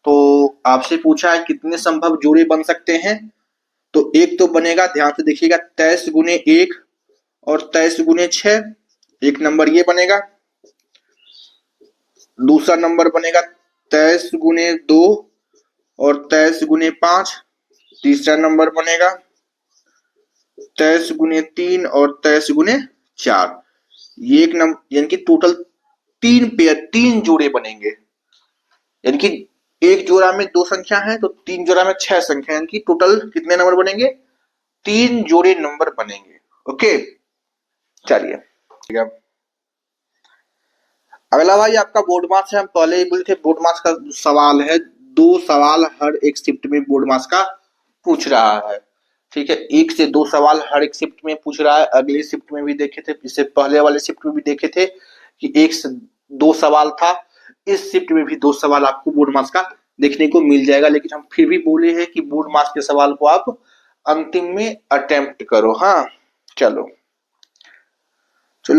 तो आपसे पूछा है कितने संभव जोड़े बन सकते हैं, तो एक तो बनेगा, ध्यान से देखिएगा, 23 गुने 1 और 23 गुने 6, एक नंबर ये बनेगा। दूसरा नंबर बनेगा 23 गुने 2 और 23 गुने 5। तीसरा नंबर बनेगा 23 गुने 3 और 23 गुने 4। ये एक नंबर, यानी कि टोटल 3 जोड़े बनेंगे। यानी कि एक जोड़ा में 2 संख्या है तो 3 जोड़ा में 6 संख्या, यानी कि टोटल कितने नंबर बनेंगे, 3 जोड़े नंबर बनेंगे। ओके, चलिए ठीक है। अगला भाई आपका बोर्ड मार्क्स है। हम पहले ही बोले थे बोर्ड मार्क्स का सवाल है, 2 सवाल हर एक शिफ्ट में बोर्ड मार्क्स का पूछ रहा है, ठीक है। 1 से 2 सवाल हर एक शिफ्ट में पूछ रहा है। अगले शिफ्ट में भी देखे थे, इससे पहले वाले शिफ्ट में भी देखे थे कि 1 से 2 सवाल था। इस शिफ्ट में भी 2 सवाल आपको बोर्ड मार्क्स का देखने को मिल जाएगा। लेकिन हम फिर भी बोले हैं कि बोर्ड मार्क्स के सवाल को आप अंतिम में अटेम्प्ट करो। हाँ, चलो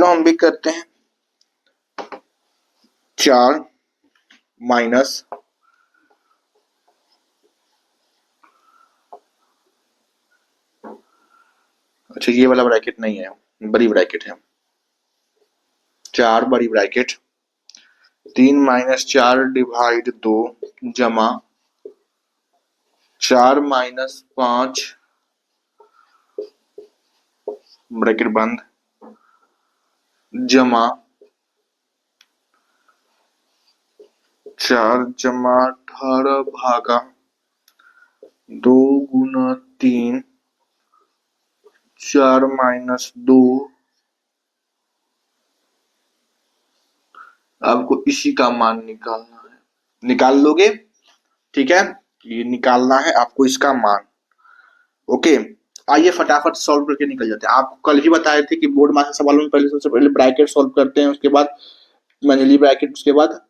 हम भी करते हैं। 4 माइनस अच्छा ये वाला ब्रैकेट नहीं है, बड़ी ब्रैकेट है। 4 बड़ी ब्रैकेट 3 माइनस 4 डिवाइड 2 जमा 4 माइनस 5 ब्रैकेट बंद जमा 4 जमा 18 भागा 2 गुना 3 4 माइनस 2। आपको इसी का मान निकालना है, निकाल लोगे, ठीक है। ये निकालना है आपको इसका मान। ओके, आइए फटाफट सॉल्व करके निकल जाते हैं। आपको कल ही बताए थे कि बोर्ड मार्क्स सवालों में पहले सबसे पहले ब्रैकेट सॉल्व करते हैं, उसके बाद मैनुअली ब्रैकेट, उसके बाद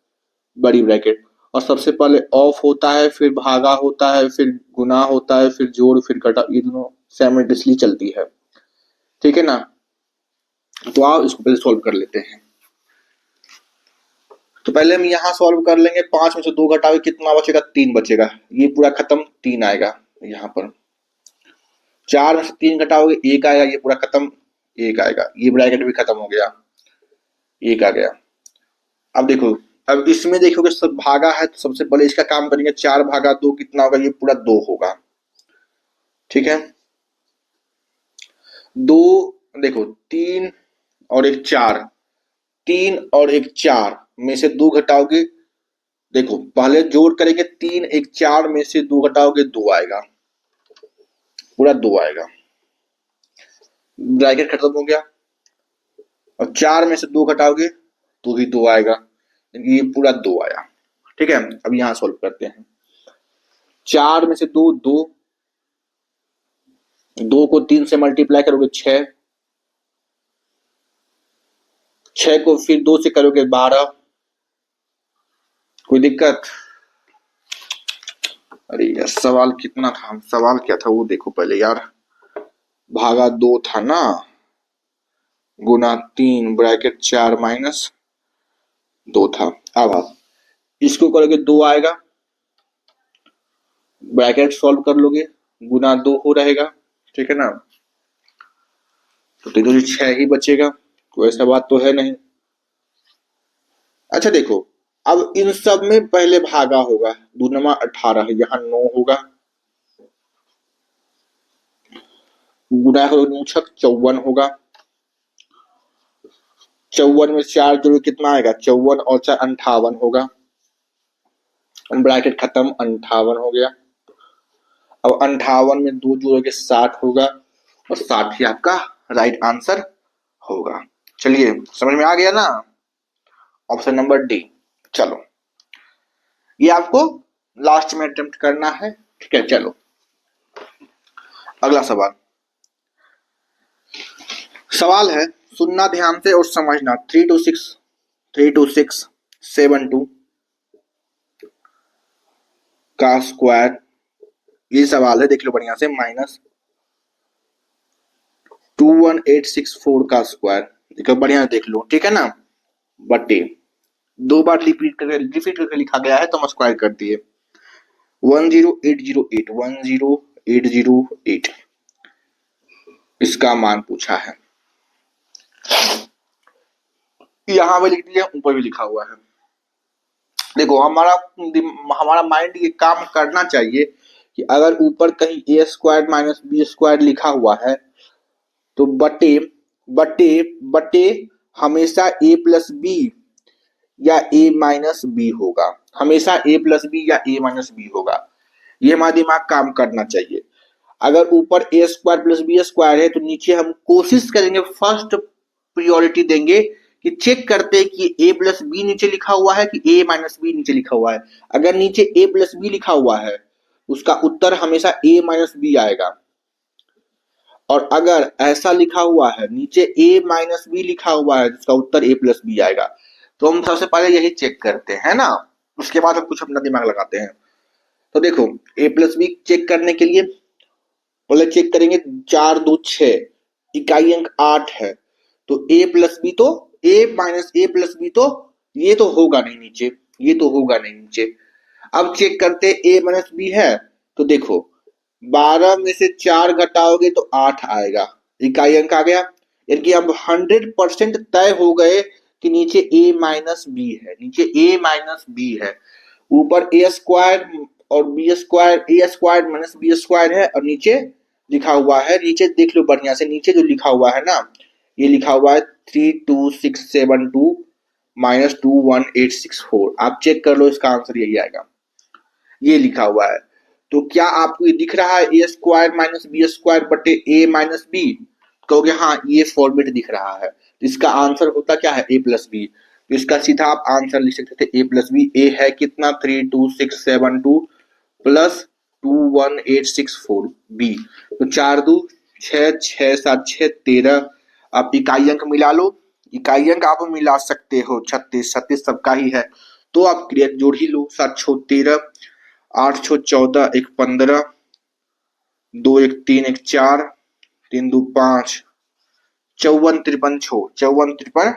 बड़ी ब्रैकेट, और सबसे पहले ऑफ होता है, फिर भागा होता है, फिर गुना होता है, फिर जोड़, फिर घटा, ये दोनों साइमल्टेनियसली चलती है, ठीक है ना। तो आप इसको पहले सॉल्व कर लेते हैं। तो पहले हम यहाँ सॉल्व कर लेंगे। 5 में से 2 घटाओगे कितना बचेगा, 3 बचेगा। ये पूरा खत्म, 3 आएगा यहाँ पर। 4 में से 3 घटाओगे 1 आएगा, ये पूरा खत्म, 1 आएगा। ये ब्रैकेट भी खत्म हो गया, 1 आ गया। अब देखो, अब इसमें देखोगे सब भागा है, तो सबसे पहले इसका काम करेंगे। 4 भागा 2 कितना होगा, ये पूरा 2 होगा, ठीक है। 2 देखो, 3 और 1 4, 3 और 1 4 में से 2 घटाओगे, देखो पहले जोड़ करेंगे, 3 1 4 में से 2 घटाओगे 2 आएगा, पूरा 2 आएगा। ब्रैकेट खत्म हो गया। और 4 में से 2 घटाओगे तो भी 2 आएगा, ये पूरा 2 आया, ठीक है। अब यहां सॉल्व करते हैं। 4 में से 2 2, 2 को 3 से मल्टीप्लाई करोगे 6, 6 को फिर 2 से करोगे 12। कोई दिक्कत? अरे यार सवाल कितना था, सवाल क्या था वो देखो पहले यार। भागा 2 था ना, गुना 3 ब्रैकेट 4 माइनस 2 था। अब आप इसको करोगे 2 आएगा, ब्रैकेट सॉल्व कर लोगे, गुना 2 हो रहेगा, ठीक है ना। तो 3 6 ही बचेगा, कोई ऐसा बात तो है नहीं। अच्छा देखो, अब इन सब में पहले भागा होगा, 2 18, यहाँ 9 होगा, गुना 54 होगा, 54 में 4 जोड़ कितना आएगा, 54 और 4 58 होगा, ब्रैकेट खत्म, 58 हो गया। अब 58 में 2 जोड़ोगे 60 होगा, और 60 ही आपका राइट आंसर होगा। चलिए समझ में आ गया ना, ऑप्शन नंबर डी। चलो ये आपको लास्ट में अटेम्प्ट करना है, ठीक है। चलो अगला सवाल, सवाल है, सुनना ध्यान से और समझना। 326 का स्क्वायर, ये सवाल है, देख लो बढ़िया से, माइनस 21864 का स्क्वायर, देखो बढ़िया देख लो, ठीक है ना, बटे 2 बार रिपीट करके लिखा गया है तो हम स्क्वायर कर दिए, 10808 इसका मान पूछा है। यहां भी लिख दिया, ऊपर भी लिखा हुआ है। देखो हमारा माइंड ये काम करना चाहिए कि अगर ऊपर कहीं ए स्क्वायर माइनस बी स्क्वायर लिखा हुआ है तो बटे बटे बटे हमेशा ए प्लस बी या ए माइनस बी होगा, हमेशा ए प्लस बी या ए माइनस बी होगा, ये हमारा दिमाग काम करना चाहिए। अगर ऊपर ए स्क्वायर प्लस बी स्क्वायर है तो नीचे हम कोशिश करेंगे, फर्स्ट प्रियोरिटी देंगे कि चेक करते हैं कि ए प्लस बी नीचे लिखा हुआ है कि ए माइनस बी नीचे लिखा हुआ है। अगर नीचे ए प्लस बी लिखा हुआ है उसका उत्तर हमेशा ए माइनस बी आएगा, और अगर ऐसा लिखा हुआ है नीचे ए माइनस बी लिखा हुआ है जिसका उत्तर ए प्लस बी आएगा। तो हम सबसे पहले यही चेक करते हैं ना, उसके बाद हम कुछ अपना दिमाग लगाते हैं। तो देखो ए प्लस बी चेक करने के लिए पहले चेक करेंगे, 4 2 6, इकाई अंक 8 है, तो ए प्लस बी तो ए माइनस ए प्लस बी तो ये तो होगा नहीं नीचे, ये तो होगा नहीं नीचे। अब चेक करते ए माइनस बी है, तो देखो 12 में से 4 घटाओगे तो 8 आएगा, इकाई अंक आ गया। यानी कि अब 100% तय हो गए कि नीचे ए माइनस बी है, नीचे ए माइनस बी है। ऊपर ए स्क्वायर और बी स्क्वायर, ए स्क्वायर माइनस बी स्क्वायर है, और नीचे लिखा हुआ है, नीचे देख लो बढ़िया से, नीचे जो लिखा हुआ है ना, ये लिखा हुआ है 32672 माइनस 21864। आप चेक कर लो, इसका आंसर यही आएगा, ये लिखा हुआ है। तो क्या आपको ये दिख रहा है ए स्क्वायर माइनस बी स्क्वायर बटे ए माइनस बी, कहोगे हाँ ये फॉर्मेट दिख रहा है। तो इसका आंसर होता क्या है, ए प्लस बी। तो इसका सीधा आप आंसर लिख सकते थे ए प्लस बी। ए है कितना, 32672 प्लस 21864 बी, तो 4 2 6 6 7 6 13। आप इकाई अंक मिला लो, इकाई अंक आप मिला सकते हो, 36 36 सबका ही है, तो आप क्रिया जोड़ ही लो, 7 6 13, 8 6 14, 1 15, 2 1 3 1 4, 3 2 5, 54 53 छो, 54 53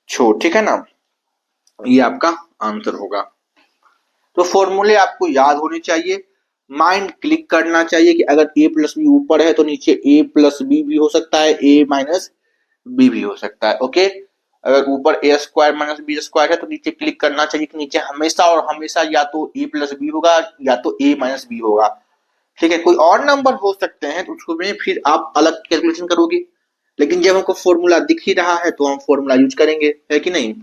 छो, ठीक है ना, ये आपका आंसर होगा। तो फॉर्मूले आपको याद होने चाहिए, माइंड क्लिक करना चाहिए कि अगर ए प्लस बी ऊपर है तो नीचे ए प्लस बी भी हो सकता है, ए माइनस बी भी हो सकता है, ओके। अगर ऊपर ए स्क्वायर माइनस बी स्क्वायर है तो नीचे क्लिक करना चाहिए कि नीचे हमेशा और हमेशा या तो ए प्लस बी होगा या तो ए माइनस बी होगा, ठीक है। कोई और नंबर हो सकते हैं तो उसको में फिर आप अलग कैलकुलेशन करोगे, लेकिन जब हमको फॉर्मूला दिख ही रहा है तो हम फॉर्मूला यूज करेंगे, है कि नहीं।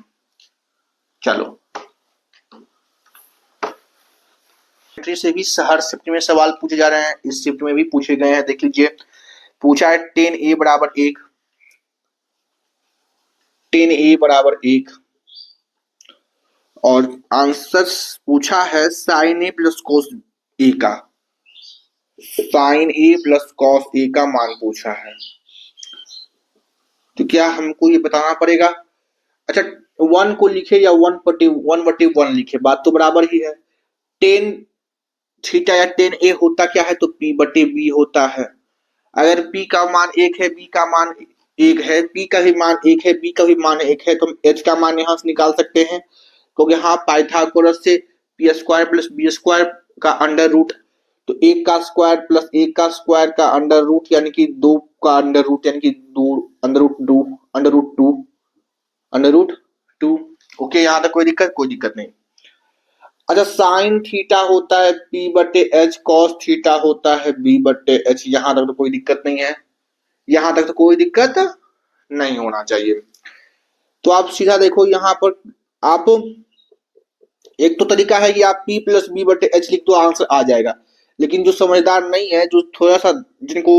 चलो से भी हर शिफ्ट में सवाल पूछे जा रहे हैं, इस शिफ्ट में भी पूछे गए हैं, देख लीजिए। पूछा है 10a बराबर 1, 10a बराबर 1, और आंसर पूछा है sign A plus cos A का, sign A plus cos A का मान पूछा है। तो क्या हमको ये बताना पड़ेगा, अच्छा 1 को लिखे या 1/1 लिखे, बात तो बराबर ही है। 10 थीटा या 10a होता क्या है, तो p/b होता है। अगर p का मान 1 है, b का मान 1 है, p का भी मान 1 है, b का भी मान 1 है, तो हम h का मान यहां से निकाल सकते हैं, क्योंकि हाँ पाइथागोरस से p² + b² का अंडर रूट तो 1 का स्क्वायर प्लस 1 का स्क्वायर का अंडर रूट यानी कि 2 का अंडर रूट यानी कि 2 under root 2 under root 2 under root 2। Okay, यहां तक कोई दिक्कत नहीं। अच्छा, साइन थीटा होता है पी बटे एच, कॉस थीटा होता है बी बटे एच, यहां तक तो कोई दिक्कत नहीं है, यहां तक तो कोई दिक्कत नहीं होना चाहिए। तो आप सीधा देखो यहाँ पर, आप एक तो तरीका है कि आप p प्लस बी बटे एच लिख दो, आंसर आ जाएगा। लेकिन जो समझदार नहीं है, जो थोड़ा सा जिनको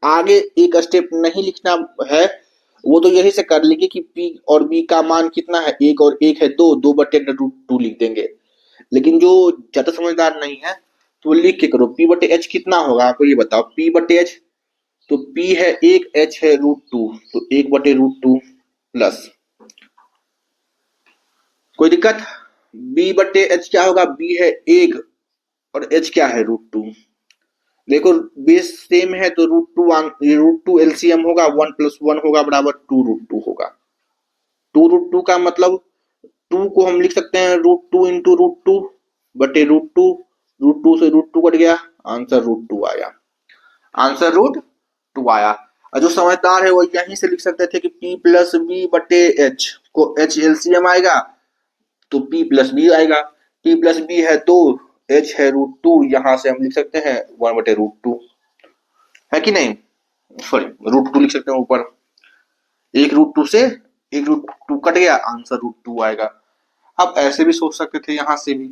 आगे एक स्टेप नहीं लिखना है, वो तो यही से कर लेंगे कि p और b का मान कितना है, 1 और 1 है 2, 2 बटे अंडर रूट 2 लिख देंगे। लेकिन जो ज्यादा समझदार नहीं है तो वो लिख के करो, p बटे एच कितना होगा आपको ये बताओ। p बटे एच, तो p है 1, h है रूट 2, तो 1 बटे रूट 2 प्लस, कोई दिक्कत। b बटे एच क्या होगा, b है 1 और h क्या है रूट 2। देखो बेस सेम है तो रूट टू एलसीएम होगा, 1 प्लस 1 होगा बराबर 2 रूट 2 होगा। 2 रूट 2 का मतलब 2 को हम लिख सकते हैं रूट 2 इंटू रूट 2 बटे रूट 2 से रूट 2 कट गया, आंसर रूट 2 आया, आंसर रूट 2 आया। और जो समझदार है वो यहीं से लिख सकते थे कि p प्लस बी बटे एच को h एलसीएम आएगा तो p प्लस बी आएगा। p प्लस बी है 2, h है रूट 2, यहां से हम लिख सकते हैं 1 बटे रूट 2, है कि नहीं, सॉरी रूट 2 लिख सकते हैं ऊपर, एक रूट 2 से एक रूट 2 कट गया, आंसर रूट 2 आएगा। आप ऐसे भी सोच सकते थे यहां से भी,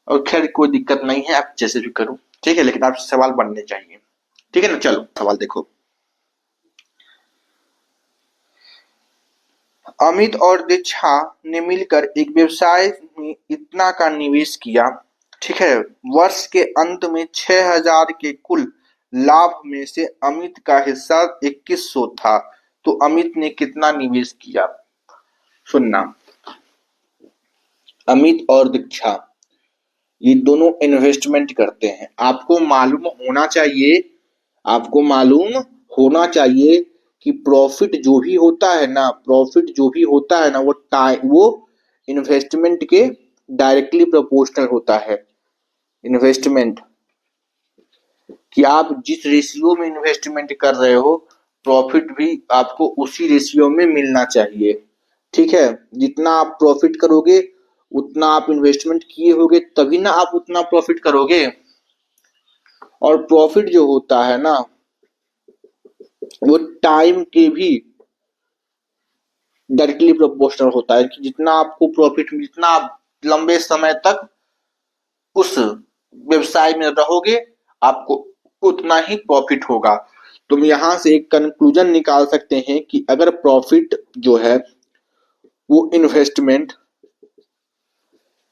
और खैर कोई दिक्कत नहीं है, आप जैसे भी करो ठीक है, लेकिन आप सवाल बनने चाहिए, ठीक है ना। चलो सवाल देखो, अमित और दीक्षा ने मिलकर एक व्यवसाय में इतना का निवेश किया, ठीक है। वर्ष के अंत में 6,000 के कुल लाभ में से अमित का हिस्सा 2100 था, तो अमित ने कितना निवेश किया। सुनना, अमित और दीक्षा ये दोनों इन्वेस्टमेंट करते हैं। आपको मालूम होना चाहिए, आपको मालूम होना चाहिए कि प्रॉफिट जो भी होता है ना, प्रॉफिट जो भी होता है ना, वो इन्वेस्टमेंट के डायरेक्टली प्रोपोर्शनल होता है। इन्वेस्टमेंट कि आप जिस रेशियो में इन्वेस्टमेंट कर रहे हो, प्रॉफिट भी आपको उसी रेशियो में मिलना चाहिए, ठीक है। जितना आप प्रॉफिट करोगे उतना आप इन्वेस्टमेंट किए होगे, तभी ना आप उतना प्रॉफिट करोगे। और प्रॉफिट जो होता है ना, वो टाइम के भी डायरेक्टली प्रोपोर्शनल होता है कि जितना आपको प्रॉफिट, जितना आप लंबे समय तक उस व्यवसाय में रहोगे, आपको उतना ही प्रॉफिट होगा। तुम यहां से एक कंक्लूजन निकाल सकते हैं कि अगर प्रॉफिट जो है वो इन्वेस्टमेंट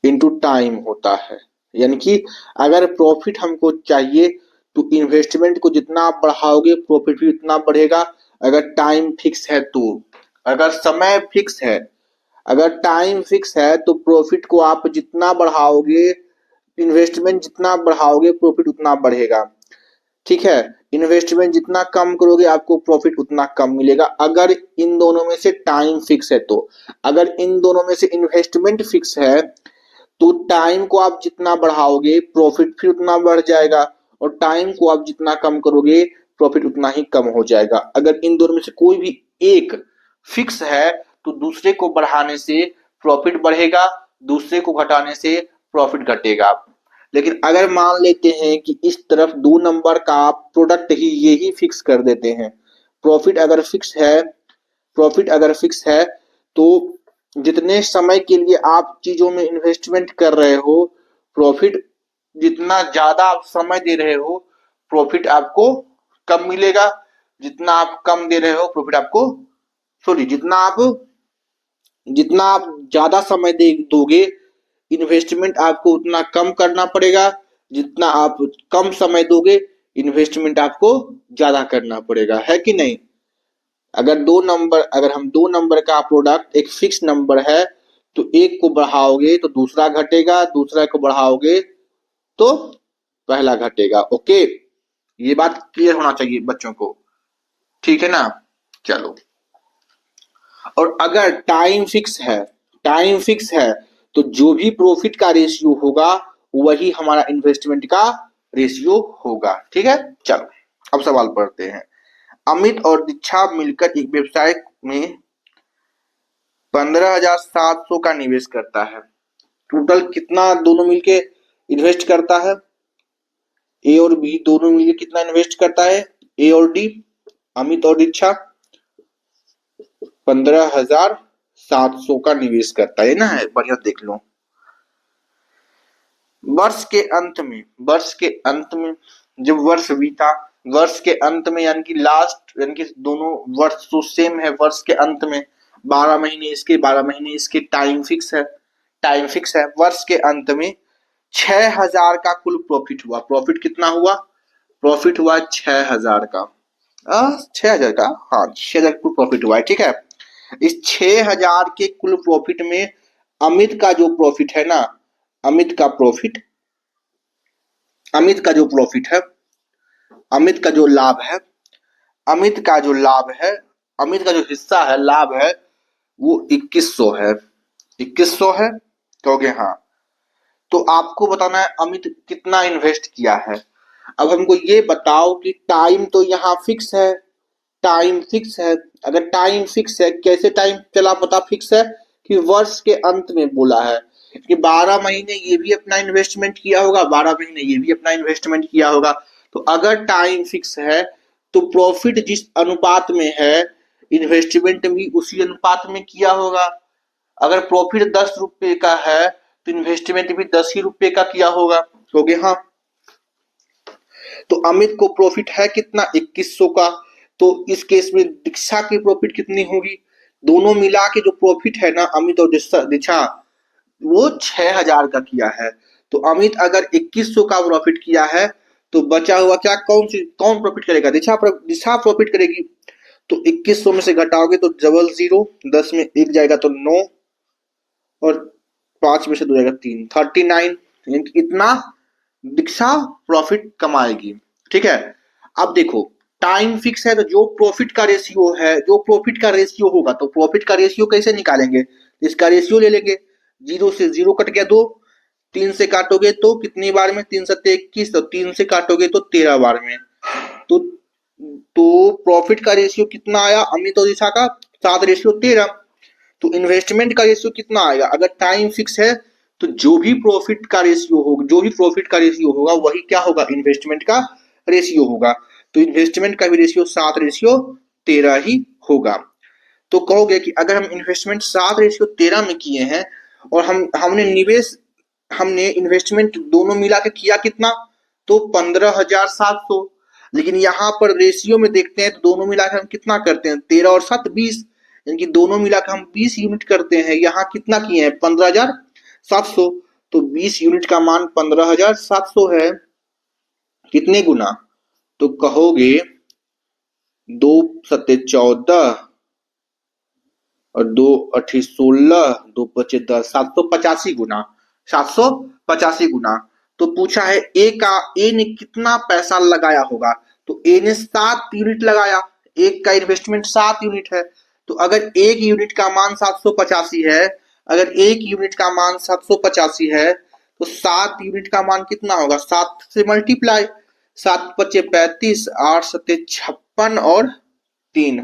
इनटू टाइम होता है, यानी कि अगर प्रॉफिट हमको चाहिए तो इन्वेस्टमेंट को जितना आप बढ़ाओगे प्रॉफिट भी उतना बढ़ेगा। अगर टाइम फिक्स है तो, अगर समय फिक्स है, अगर टाइम फिक्स है तो प्रॉफिट को आप जितना बढ़ाओगे, इन्वेस्टमेंट जितना बढ़ाओगे प्रॉफिट उतना बढ़ेगा, ठीक है। इन्वेस्टमेंट जितना कम करोगे आपको प्रॉफिट उतना कम मिलेगा, अगर इन दोनों में से टाइम फिक्स है तो। अगर इन दोनों में से इन्वेस्टमेंट फिक्स है तो टाइम को आप जितना बढ़ाओगे प्रॉफिट फिर उतना बढ़ जाएगा, और टाइम को आप जितना कम करोगे प्रॉफिट उतना ही कम हो जाएगा। अगर इन दोनों में से कोई भी एक फिक्स है तो दूसरे को बढ़ाने से प्रॉफिट बढ़ेगा, दूसरे को घटाने से प्रॉफिट घटेगा। लेकिन अगर मान लेते हैं कि इस तरफ 2 नंबर का प्रोडक्ट ही यही फिक्स कर देते हैं, प्रॉफिट अगर फिक्स है, प्रॉफिट अगर फिक्स है तो जितने समय के लिए आप चीजों में इन्वेस्टमेंट कर रहे हो, प्रॉफिट जितना ज्यादा आप समय दे रहे हो प्रॉफिट आपको कम मिलेगा, जितना आप कम दे रहे हो प्रॉफिट आपको, सॉरी जितना आप ज्यादा समय दे दोगे इन्वेस्टमेंट आपको उतना कम करना पड़ेगा, जितना आप कम समय दोगे इन्वेस्टमेंट आपको ज्यादा करना पड़ेगा, है कि नहीं। अगर हम 2 नंबर का प्रोडक्ट एक फिक्स नंबर है तो एक को बढ़ाओगे तो दूसरा घटेगा, दूसरा को बढ़ाओगे तो पहला घटेगा। ओके, ये बात क्लियर होना चाहिए बच्चों को, ठीक है ना। चलो, और अगर टाइम फिक्स है, टाइम फिक्स है तो जो भी प्रॉफिट का रेशियो होगा वही हमारा इन्वेस्टमेंट का रेशियो होगा। ठीक है, चलो अब सवाल पढ़ते हैं। अमित और दीक्षा मिलकर एक व्यवसाय में 15,700 का निवेश करता है। टोटल कितना दोनों मिलके इन्वेस्ट करता है? ए और बी दोनों मिलके कितना इन्वेस्ट करता है? ए और डी, अमित और दीक्षा 15,700 का निवेश करता है ना। है बढ़िया, देख लो। वर्ष के अंत में जब वर्ष बीता, वर्ष के अंत में यानी कि लास्ट, यानी कि दोनों वर्ष तो सेम है, वर्ष के अंत में 12 महीने इसके 12 महीने इसके, टाइम फिक्स है, टाइम फिक्स है। वर्ष के अंत में 6,000 का कुल प्रॉफिट हुआ। प्रॉफिट कितना हुआ? प्रॉफिट हुआ 6,000 का। 6,000 का, हाँ 6,000 कुल प्रॉफिट हुआ है। ठीक है, इस 6,000 के कुल प्रॉफिट में अमित का जो प्रॉफिट है ना, अमित का प्रॉफिट, अमित का जो प्रॉफिट है, अमित का जो लाभ है, अमित का जो लाभ है, अमित का जो हिस्सा है, लाभ है, वो 2100 है। 2100 है, कहोगे हाँ। तो आपको बताना है अमित कितना इन्वेस्ट किया है। अब हमको ये बताओ कि टाइम तो यहाँ फिक्स है, टाइम फिक्स है। अगर टाइम फिक्स है, कैसे टाइम चला पता फिक्स है? कि वर्ष के अंत में बोला है कि 12 महीने ये भी अपना इन्वेस्टमेंट किया होगा, 12 महीने ये भी अपना इन्वेस्टमेंट किया होगा। तो अगर टाइम फिक्स है तो प्रॉफिट जिस अनुपात में है, इन्वेस्टमेंट भी उसी अनुपात में किया होगा। अगर प्रॉफिट 10 रुपए का है तो इन्वेस्टमेंट भी 10 ही रुपए का किया होगा। हो गया हाँ। तो अमित को प्रॉफिट है कितना? 2100 का। तो इस केस में दीक्षा की प्रॉफिट कितनी होगी? दोनों मिला के जो प्रॉफिट है ना, अमित और दीक्षा, वो 6,000 का किया है। तो अमित अगर 2100 का प्रॉफिट किया है तो बचा हुआ क्या, कौन प्रॉफिट करेगा? दीक्षा प्रॉफिट करेगी। तो 2100 में से घटाओगे तो डबल जीरो, 10 में 1 जाएगा तो 9, और 5 में से 2 जाएगा 3, 39। इतना दीक्षा प्रॉफिट कमाएगी। ठीक है, अब देखो टाइम फिक्स है तो जो प्रॉफिट का रेशियो है, जो प्रॉफिट का रेशियो होगा, तो प्रॉफिट का रेशियो कैसे निकालेंगे? इसका रेशियो ले लेंगे। 0 से 0 कट गया 2, 3 से काटोगे तो कितनी बार में? 3 7 21, तो 3 से काटोगे तो 13 बार में। तो प्रॉफिट का रेशियो कितना आया अमित और दिशा का? 7:13। तो इन्वेस्टमेंट का रेशियो कितना आएगा? अगर टाइम फिक्स है तो जो भी प्रॉफिट का रेशियो होगा, जो भी प्रॉफिट का रेशियो होगा वही क्या होगा? इन्वेस्टमेंट का रेशियो होगा। तो इन्वेस्टमेंट का भी रेशियो 7:13 ही होगा। तो कहोगे कि अगर हम इन्वेस्टमेंट 7:13 में किए हैं और हमने इन्वेस्टमेंट दोनों मिला के किया कितना? तो 15,700। लेकिन यहाँ पर रेशियो में देखते हैं तो दोनों मिलाकर हम कितना करते हैं? 13 और 7 20, यानी कि दोनों मिलाकर हम 20 यूनिट करते हैं। यहाँ कितना किए हैं? 15,700। तो 20 यूनिट का मान 15,700 है। कितने गुना? तो कहोगे 2 7 14 और 2 8 16, 2 5 10, 785 गुना, 785 गुना। तो पूछा है ए ने कितना पैसा लगाया होगा? तो ए ने 7 यूनिट लगाया। एक का इन्वेस्टमेंट 7 यूनिट है। तो अगर एक यूनिट का मान 785 है, अगर एक यूनिट का मान 785 है तो 7 यूनिट का मान कितना होगा? 7 से मल्टीप्लाई, 7 5 35, 8 7 56 और 3।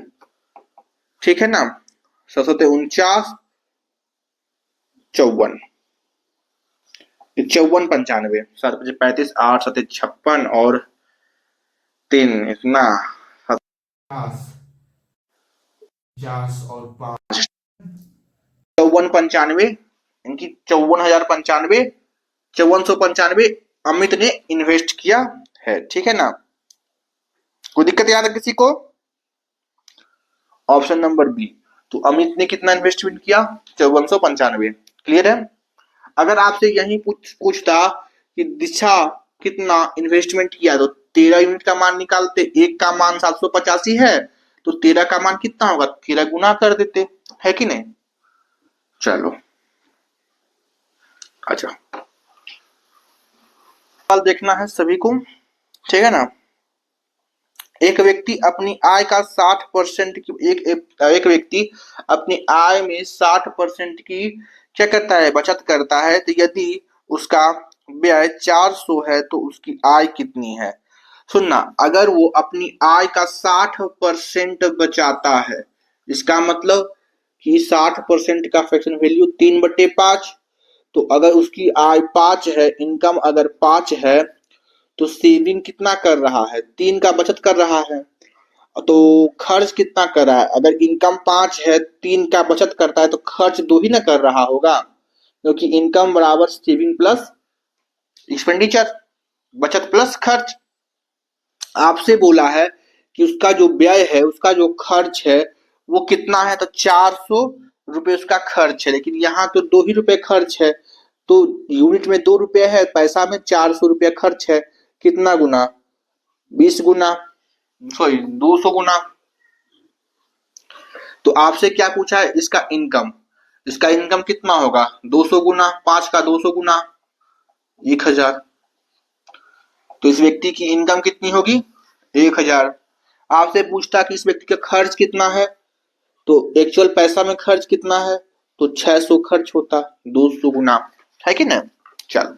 ठीक है ना, 7 49, 54, 54 95, 7 5 35, 8 7 56 और 3, इतना 50 और 5, 5495, इनकी 54,095, 5495 अमित ने इन्वेस्ट किया है। ठीक है ना, कोई दिक्कत याद है किसी को? Option number B. तो अमित ने कितना इन्वेस्टमेंट किया? 5495। क्लियर है? अगर आपसे यही पूछता कि दिशा कितना इन्वेस्टमेंट किया तो 13 यूनिट का मान निकालते। एक का मान 785 है तो 13 का मान कितना होगा? 13 गुना कर देते, है कि नहीं? चलो अच्छा, सवाल देखना है सभी को। ठीक है ना, एक व्यक्ति अपनी आय का 60% की एक व्यक्ति अपनी आय में 60% की क्या करता है? बचत करता है। तो यदि उसका व्यय 400 है तो उसकी आय कितनी है। सुनना, अगर वो अपनी आय का 60% बचाता है, इसका मतलब कि 60% का फ्रैक्शन वैल्यू 3/5, तो अगर उसकी आय 5 है, इनकम अगर 5 है, तो सेविंग कितना कर रहा है, 3 का बचत कर रहा है। तो खर्च कितना कर रहा है, अगर इनकम 5 है, 3 का बचत करता है, तो खर्च 2 ही ना कर रहा होगा, क्योंकि इनकम बराबर सेविंग प्लस एक्सपेंडिचर, बचत प्लस खर्च। आपसे बोला है कि उसका जो व्यय है, उसका जो खर्च है वो कितना है, तो 400 रुपये उसका खर्च है, लेकिन यहाँ तो 2 ही रुपए खर्च है, तो यूनिट में 2 रुपये है, पैसा में 400 रुपया खर्च है, कितना गुना, 20 गुना, सॉरी 200 गुना। तो आपसे क्या पूछा है, इसका इनकम, इसका इनकम कितना होगा, 200 गुना 5 का 200 गुना 1000। तो इस व्यक्ति की इनकम कितनी होगी, 1000। आपसे पूछता कि इस व्यक्ति का खर्च कितना है, तो एक्चुअल पैसा में खर्च कितना है, तो 600 खर्च होता, 200 गुना, है कि नहीं। चलो,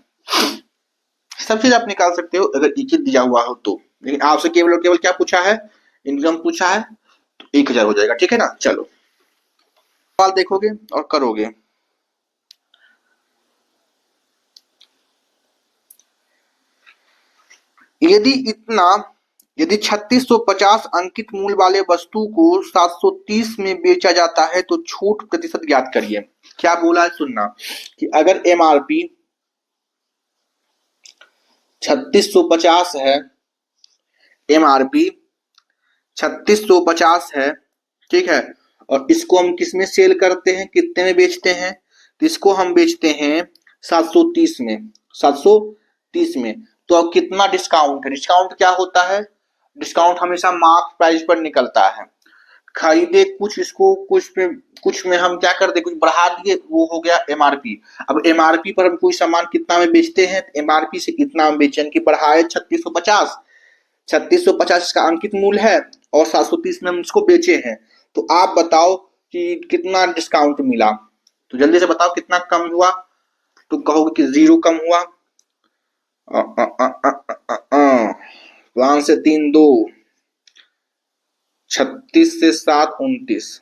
सब चीज आप निकाल सकते हो अगर एक ही दिया हुआ हो तो, लेकिन आपसे केवल और केवल क्या पूछा है, इनकम पूछा है, तो 1000 हो जाएगा, ठीक है ना। चलो, सवाल देखोगे और करोगे। यदि 3650 अंकित मूल्य वाले वस्तु को 730 में बेचा जाता है तो छूट प्रतिशत ज्ञात करिए। क्या बोला है, सुनना, कि अगर एमआरपी 3650 है, एमआरपी 3650 है, ठीक है, और इसको हम किस में सेल करते हैं, कितने में बेचते हैं, तो इसको हम बेचते हैं 730 में, 730 में। तो अब कितना डिस्काउंट है, डिस्काउंट क्या होता है, डिस्काउंट हमेशा मार्क प्राइस पर निकलता है। खरीदे कुछ, इसको कुछ में हम क्या कर दे, कुछ बढ़ा दिए, वो हो गया एमआरपी। अब एमआरपी पर हम कोई सामान कितना में बेचते हैं, एमआरपी से कितना में बेचें, कि बढ़ाए 3650, 3650 इसका अंकित मूल्य है और 730 में हम इसको बेचे हैं। तो आप बताओ कि कितना डिस्काउंट मिला, तो जल्दी से बताओ कितना कम हुआ, तो कहोगे कि 0 कम हुआ। 5 से 3 2, 36 से 7 29,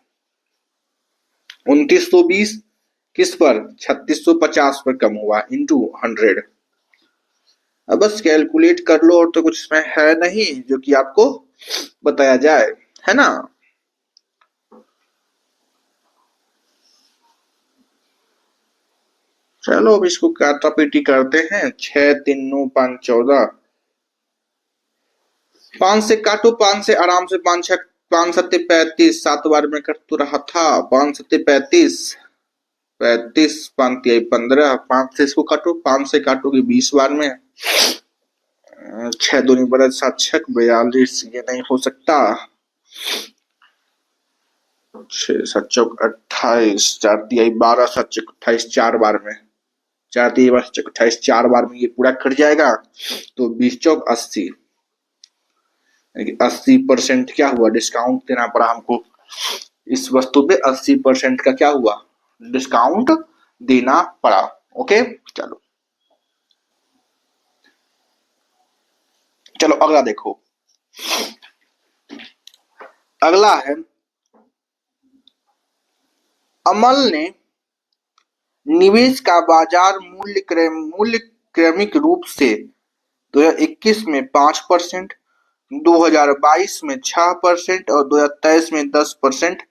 2920 किस पर, 3650 पर कम हुआ, इंटू 100। अब बस कैलकुलेट कर लो, और तो कुछ इसमें है नहीं जो कि आपको बताया जाए, है ना। चलो अब इसको काटा पीटी करते हैं। 6 3 9 5 14, 5 से काटो, 5 से आराम से, 5 6 5 7 35, 7 बार में कट तो रहा था, 5 7 35, 35 5 3 15, 5 से इसको काटो, 5 से काटोगे 20 बार में, 6 दूनी 12 7 6 42, ये नहीं हो सकता, 6 7 चौक 28, 4 3 12, 7 चौक 28, 4 बार में, 4 3 12 चौक 28, 4 बार में ये पूरा कट जाएगा, तो 20 चौक 80, 80% क्या हुआ, डिस्काउंट देना पड़ा हमको, इस वस्तु पे 80% का क्या हुआ, डिस्काउंट देना पड़ा। ओके, चलो चलो अगला देखो। अगला है, अमल ने निवेश का बाजार मूल्य क्रमिक रूप से 2021 में 5%, 2022 में 6% और 2023 में 10%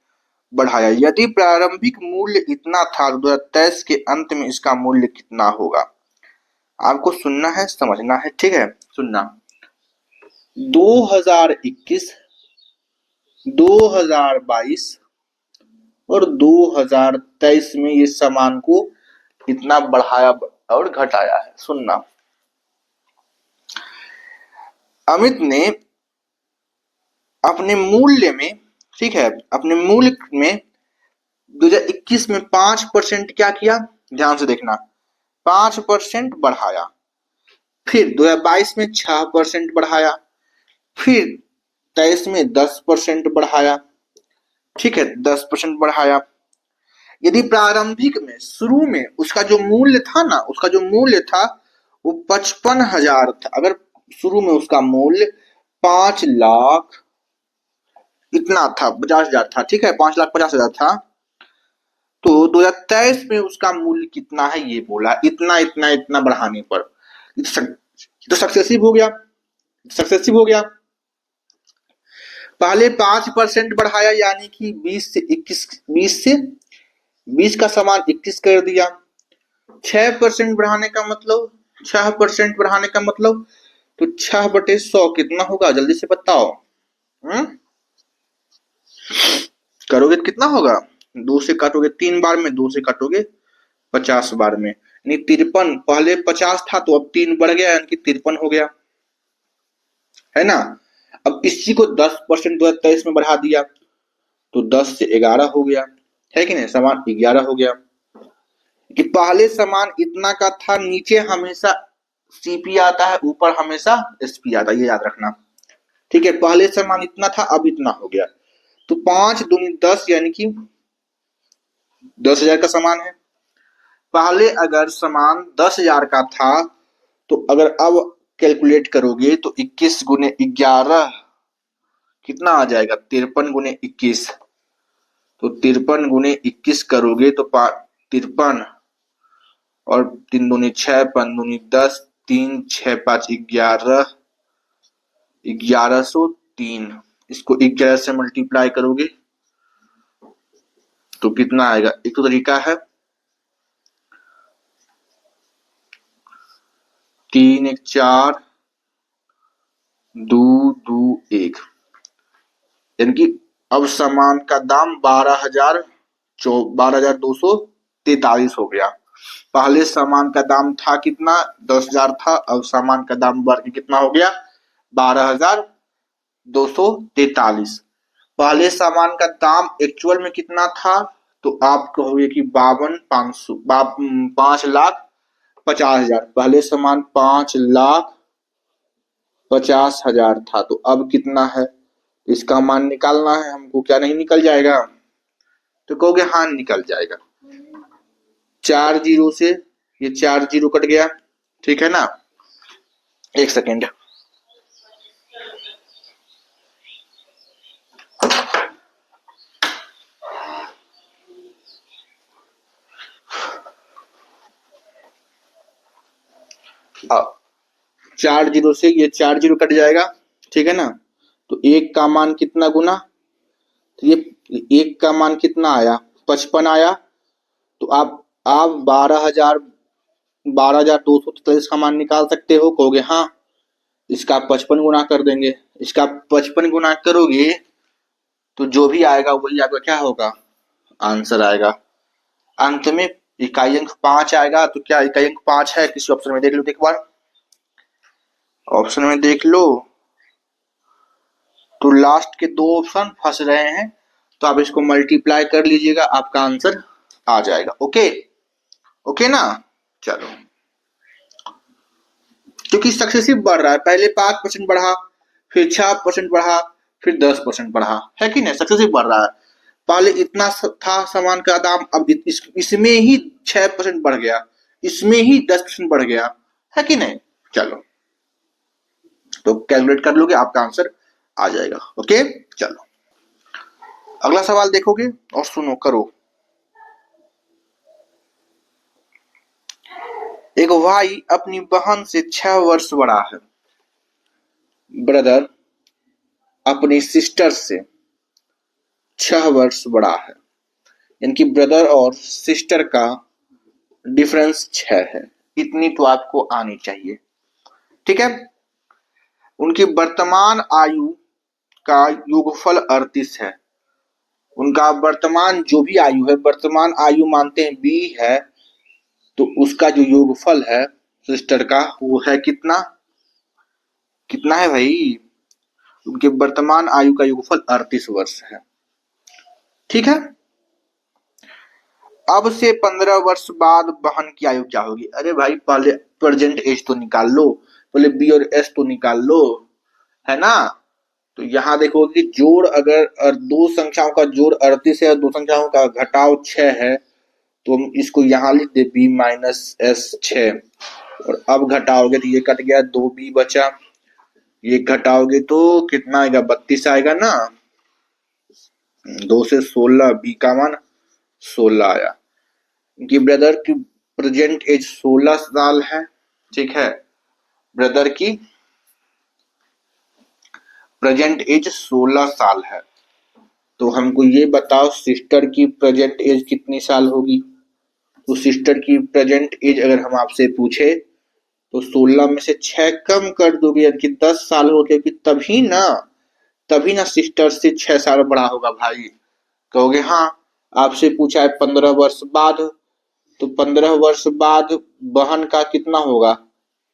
बढ़ाया। यदि प्रारंभिक मूल्य इतना था तो 2023 के अंत में इसका मूल्य कितना होगा। आपको सुनना है, समझना है, ठीक है, सुनना। 2021, 2022 और 2023 में ये सामान को कितना बढ़ाया और घटाया है, सुनना। अमित ने अपने मूल्य में, ठीक है, अपने मूल्य में 2021 में 5% क्या किया, ध्यान से देखना, 5% बढ़ाया, फिर 2022 में 6% बढ़ाया, फिर 23 में 10% बढ़ाया, ठीक है, 10% बढ़ाया। यदि प्रारंभिक में, शुरू में उसका जो मूल्य था ना, उसका जो मूल्य था वो 55,000 था। अगर शुरू में उसका मूल्य 5,00,000 इतना था, 50,000 था, ठीक है, 5,50,000 था, तो 2023 में उसका मूल्य कितना है ये बोला, इतना इतना इतना बढ़ाने पर। तो सक्सेसिव हो गया, सक्सेसिव हो गया। पहले 5% बढ़ाया, यानी कि 20 से 21, 20 का समान 21 कर दिया। 6% बढ़ाने का मतलब, 6% बढ़ाने का मतलब, तो 6/100 कितना होगा, जल्दी से बताओ। करोगे तो कितना होगा, 2 से काटोगे 3 बार में, 2 से काटोगे 50 बार में, यानी 53। पहले 50 था तो अब 3 बढ़ गया, यानी कि 53 हो गया, है ना। अब इसी को 10% 2023 में बढ़ा दिया, तो 10 से 11 हो गया, है कि नहीं, समान 11 हो गया। कि पहले समान इतना का था, नीचे हमेशा सीपी आता है, ऊपर हमेशा एसपी आता है, ये याद रखना, ठीक है। पहले समान इतना था, अब इतना हो गया, तो 5 दूनी 10, यानी कि 10,000 का समान है। पहले अगर समान 10,000 का था, तो अगर अब कैलकुलेट करोगे तो 21 गुने 11 कितना आ जाएगा, 53 गुने 21। तो 53 गुने 21 करोगे तो 53, और 3 दूनी 6, 5 दूनी 10, 3 6 5 11, 1103। इसको 11 से मल्टीप्लाई करोगे तो कितना आएगा। एक तो तरीका है, 3 1 4 2 2 1, यानी कि अब सामान का दाम 12,243 हो गया। पहले सामान का दाम था कितना, 10,000 था, अब सामान का दाम बढ़ के कितना हो गया, 12,243। पहले सामान का दाम एक्चुअल में कितना था, तो आप कहोगे कि 5,50,000। पहले सामान 5,50,000 था, तो अब कितना है, इसका मान निकालना है हमको। क्या नहीं निकल जाएगा, तो कहोगे हाँ निकल जाएगा। 4 जीरो से ये 4 जीरो कट गया, ठीक है ना। एक सेकेंड, अब 4 जीरो से ये 4 जीरो कट जाएगा, ठीक है ना। तो 1 का मान कितना गुना, तो ये 1 का मान कितना आया, 55 आया। तो आप 12,243 का मान निकाल सकते हो, कहोगे हाँ। इसका 55 गुना कर देंगे, इसका 55 गुना करोगे तो जो भी आएगा वही आपका क्या होगा, आंसर आएगा। अंत में इकाई अंक 5 आएगा। तो क्या इकाई अंक 5 है, किसी ऑप्शन में देख लो, एक बार ऑप्शन में देख लो। तो लास्ट के 2 ऑप्शन फंस रहे हैं, तो आप इसको मल्टीप्लाई कर लीजिएगा, आपका आंसर आ जाएगा। ओके, ओके ना। चलो, क्योंकि सक्सेसिव बढ़ रहा है, पहले 5% बढ़ा, फिर 6% बढ़ा, फिर 10% बढ़ा, है कि नहीं, सक्सेसिव बढ़ रहा है। पहले इतना था सामान का दाम, अब इसमें ही 6% बढ़ गया, इसमें ही 10% बढ़ गया, है कि नहीं। चलो, तो कैलकुलेट कर लोगे, आपका आंसर आ जाएगा। ओके, चलो अगला सवाल देखोगे और सुनो, करो। एक भाई अपनी बहन से 6 वर्ष बड़ा है। ब्रदर अपनी सिस्टर से 6 वर्ष बड़ा है, यानी कि ब्रदर और सिस्टर का डिफरेंस 6 है। इतनी तो आपको आनी चाहिए, ठीक है। उनकी वर्तमान आयु का योगफल 38 है। उनका वर्तमान जो भी आयु है, वर्तमान आयु मानते हैं बी है, तो उसका जो योगफल है सिस्टर का, वो है कितना, कितना है भाई, उनके वर्तमान आयु का योगफल 38 वर्ष है, ठीक है। अब से 15 वर्ष बाद बहन की आयु क्या होगी। अरे भाई पहले प्रेजेंट एज तो निकाल लो, पहले बी और एस तो निकाल लो, है ना। तो यहाँ देखो कि जोड़, अगर 2 संख्याओं का जोड़ 38 है और 2 संख्याओं का घटाव 6 है, तो हम इसको यहाँ लिख दे बी माइनस एस 6। और अब घटाओगे तो ये कट गया, 2b बचा, ये घटाओगे तो कितना आएगा, 32 आएगा ना। 2 से 16, बी का मान 16 आया। कि ब्रदर की प्रेजेंट एज 16 साल है, ठीक है, ब्रदर की प्रेजेंट एज 16 साल है। तो हमको ये बताओ सिस्टर की प्रेजेंट एज कितनी साल होगी। तो सिस्टर की प्रेजेंट एज अगर हम आपसे पूछे तो 16 में से 6 कम कर दोगे, यानी कि 10 साल हो गए, कि तभी ना सिस्टर से 6 साल बड़ा होगा भाई। कहोगे हाँ, आपसे पूछा है 15 वर्ष बाद, तो 15 वर्ष बाद बहन का कितना होगा,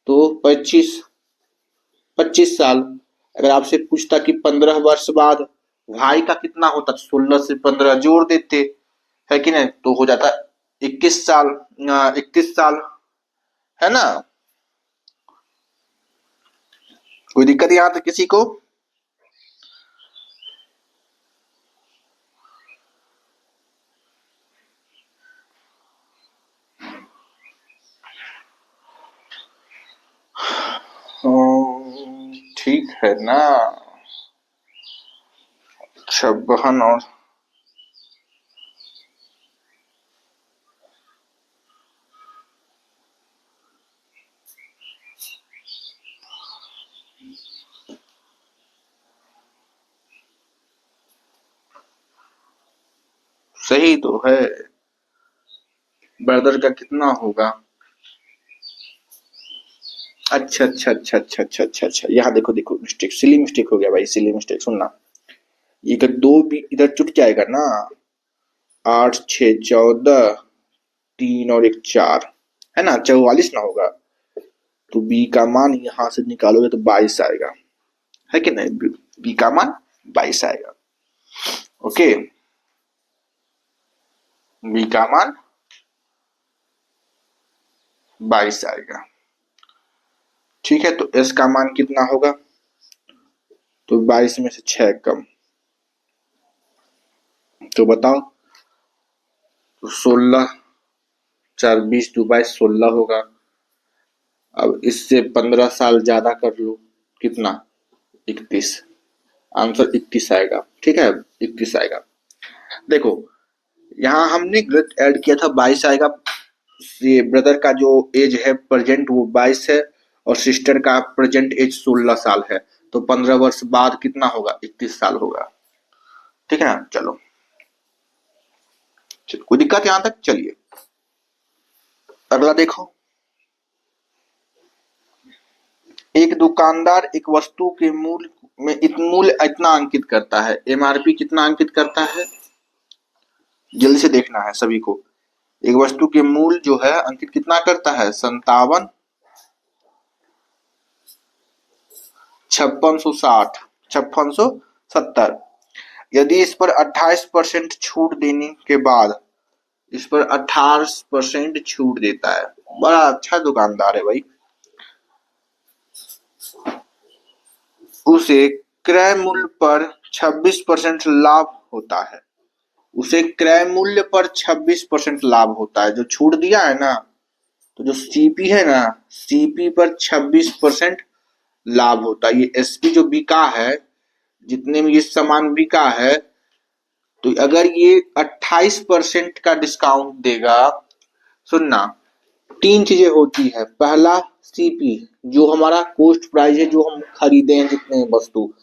तो 25 साल। अगर आपसे पूछता कि 15 वर्ष बाद भाई का कितना होता, 16 से 15 जोड़ देते, है कि नहीं, तो हो जाता 21 साल। 21 साल है ना। कोई दिक्कत यहाँ तक किसी को। ठीक है ना। अच्छा, बहन और सही तो है, ब्रदर का कितना होगा। अच्छा अच्छा अच्छा अच्छा अच्छा अच्छा अच्छा, यहाँ देखो देखो, मिस्टेक, सिली मिस्टेक हो गया भाई, सिली मिस्टेक। सुनना, ये अगर 2 भी इधर जुट जाएगा ना, 8 6 14, 3 और 1 4, है ना, 44 ना होगा। तो बी का मान यहां से निकालोगे तो 22 आएगा, है कि नहीं। बी का मान 22 आएगा। ओके, बी का मान 22 आएगा। ठीक है, तो एस का मान कितना होगा, तो 22 में से 6 कम, तो बताओ। तो 16 4 20 2 22, 16 होगा। अब इससे 15 साल ज्यादा कर लो, कितना, 31। आंसर 31 आएगा, ठीक है, 31 आएगा। देखो, यहाँ हमने गलत ऐड किया था, 22 आएगा। ये ब्रदर का जो एज है प्रेजेंट वो 22 है, और सिस्टर का प्रेजेंट एज 16 साल है। तो 15 वर्ष बाद कितना होगा, 31 साल होगा। ठीक है ना, चलो कोई दिक्कत यहां तक। चलिए अगला देखो। एक दुकानदार एक वस्तु के मूल्य इतना अंकित करता है, एमआरपी कितना अंकित करता है, जल्दी से देखना है सभी को। एक वस्तु के मूल्य जो है अंकित कितना करता है, 57 5660 5670। यदि इस पर 28% छूट देने के बाद, इस पर 18% छूट देता है, बड़ा अच्छा दुकानदार है भाई, उसे क्रय मूल्य पर 26% लाभ होता है। उसे क्रय मूल्य पर 26% लाभ होता है। जो छूट दिया है ना, तो जो सीपी है ना, सीपी पर 26% लाभ होता है। ये एसपी जो बिका है, जितने में ये सामान बिका है, तो अगर ये 28% का डिस्काउंट देगा, सुनना, 3 चीजें होती है। पहला सीपी, जो हमारा कॉस्ट प्राइस है, जो हम खरीदे हैं जितने वस्तु,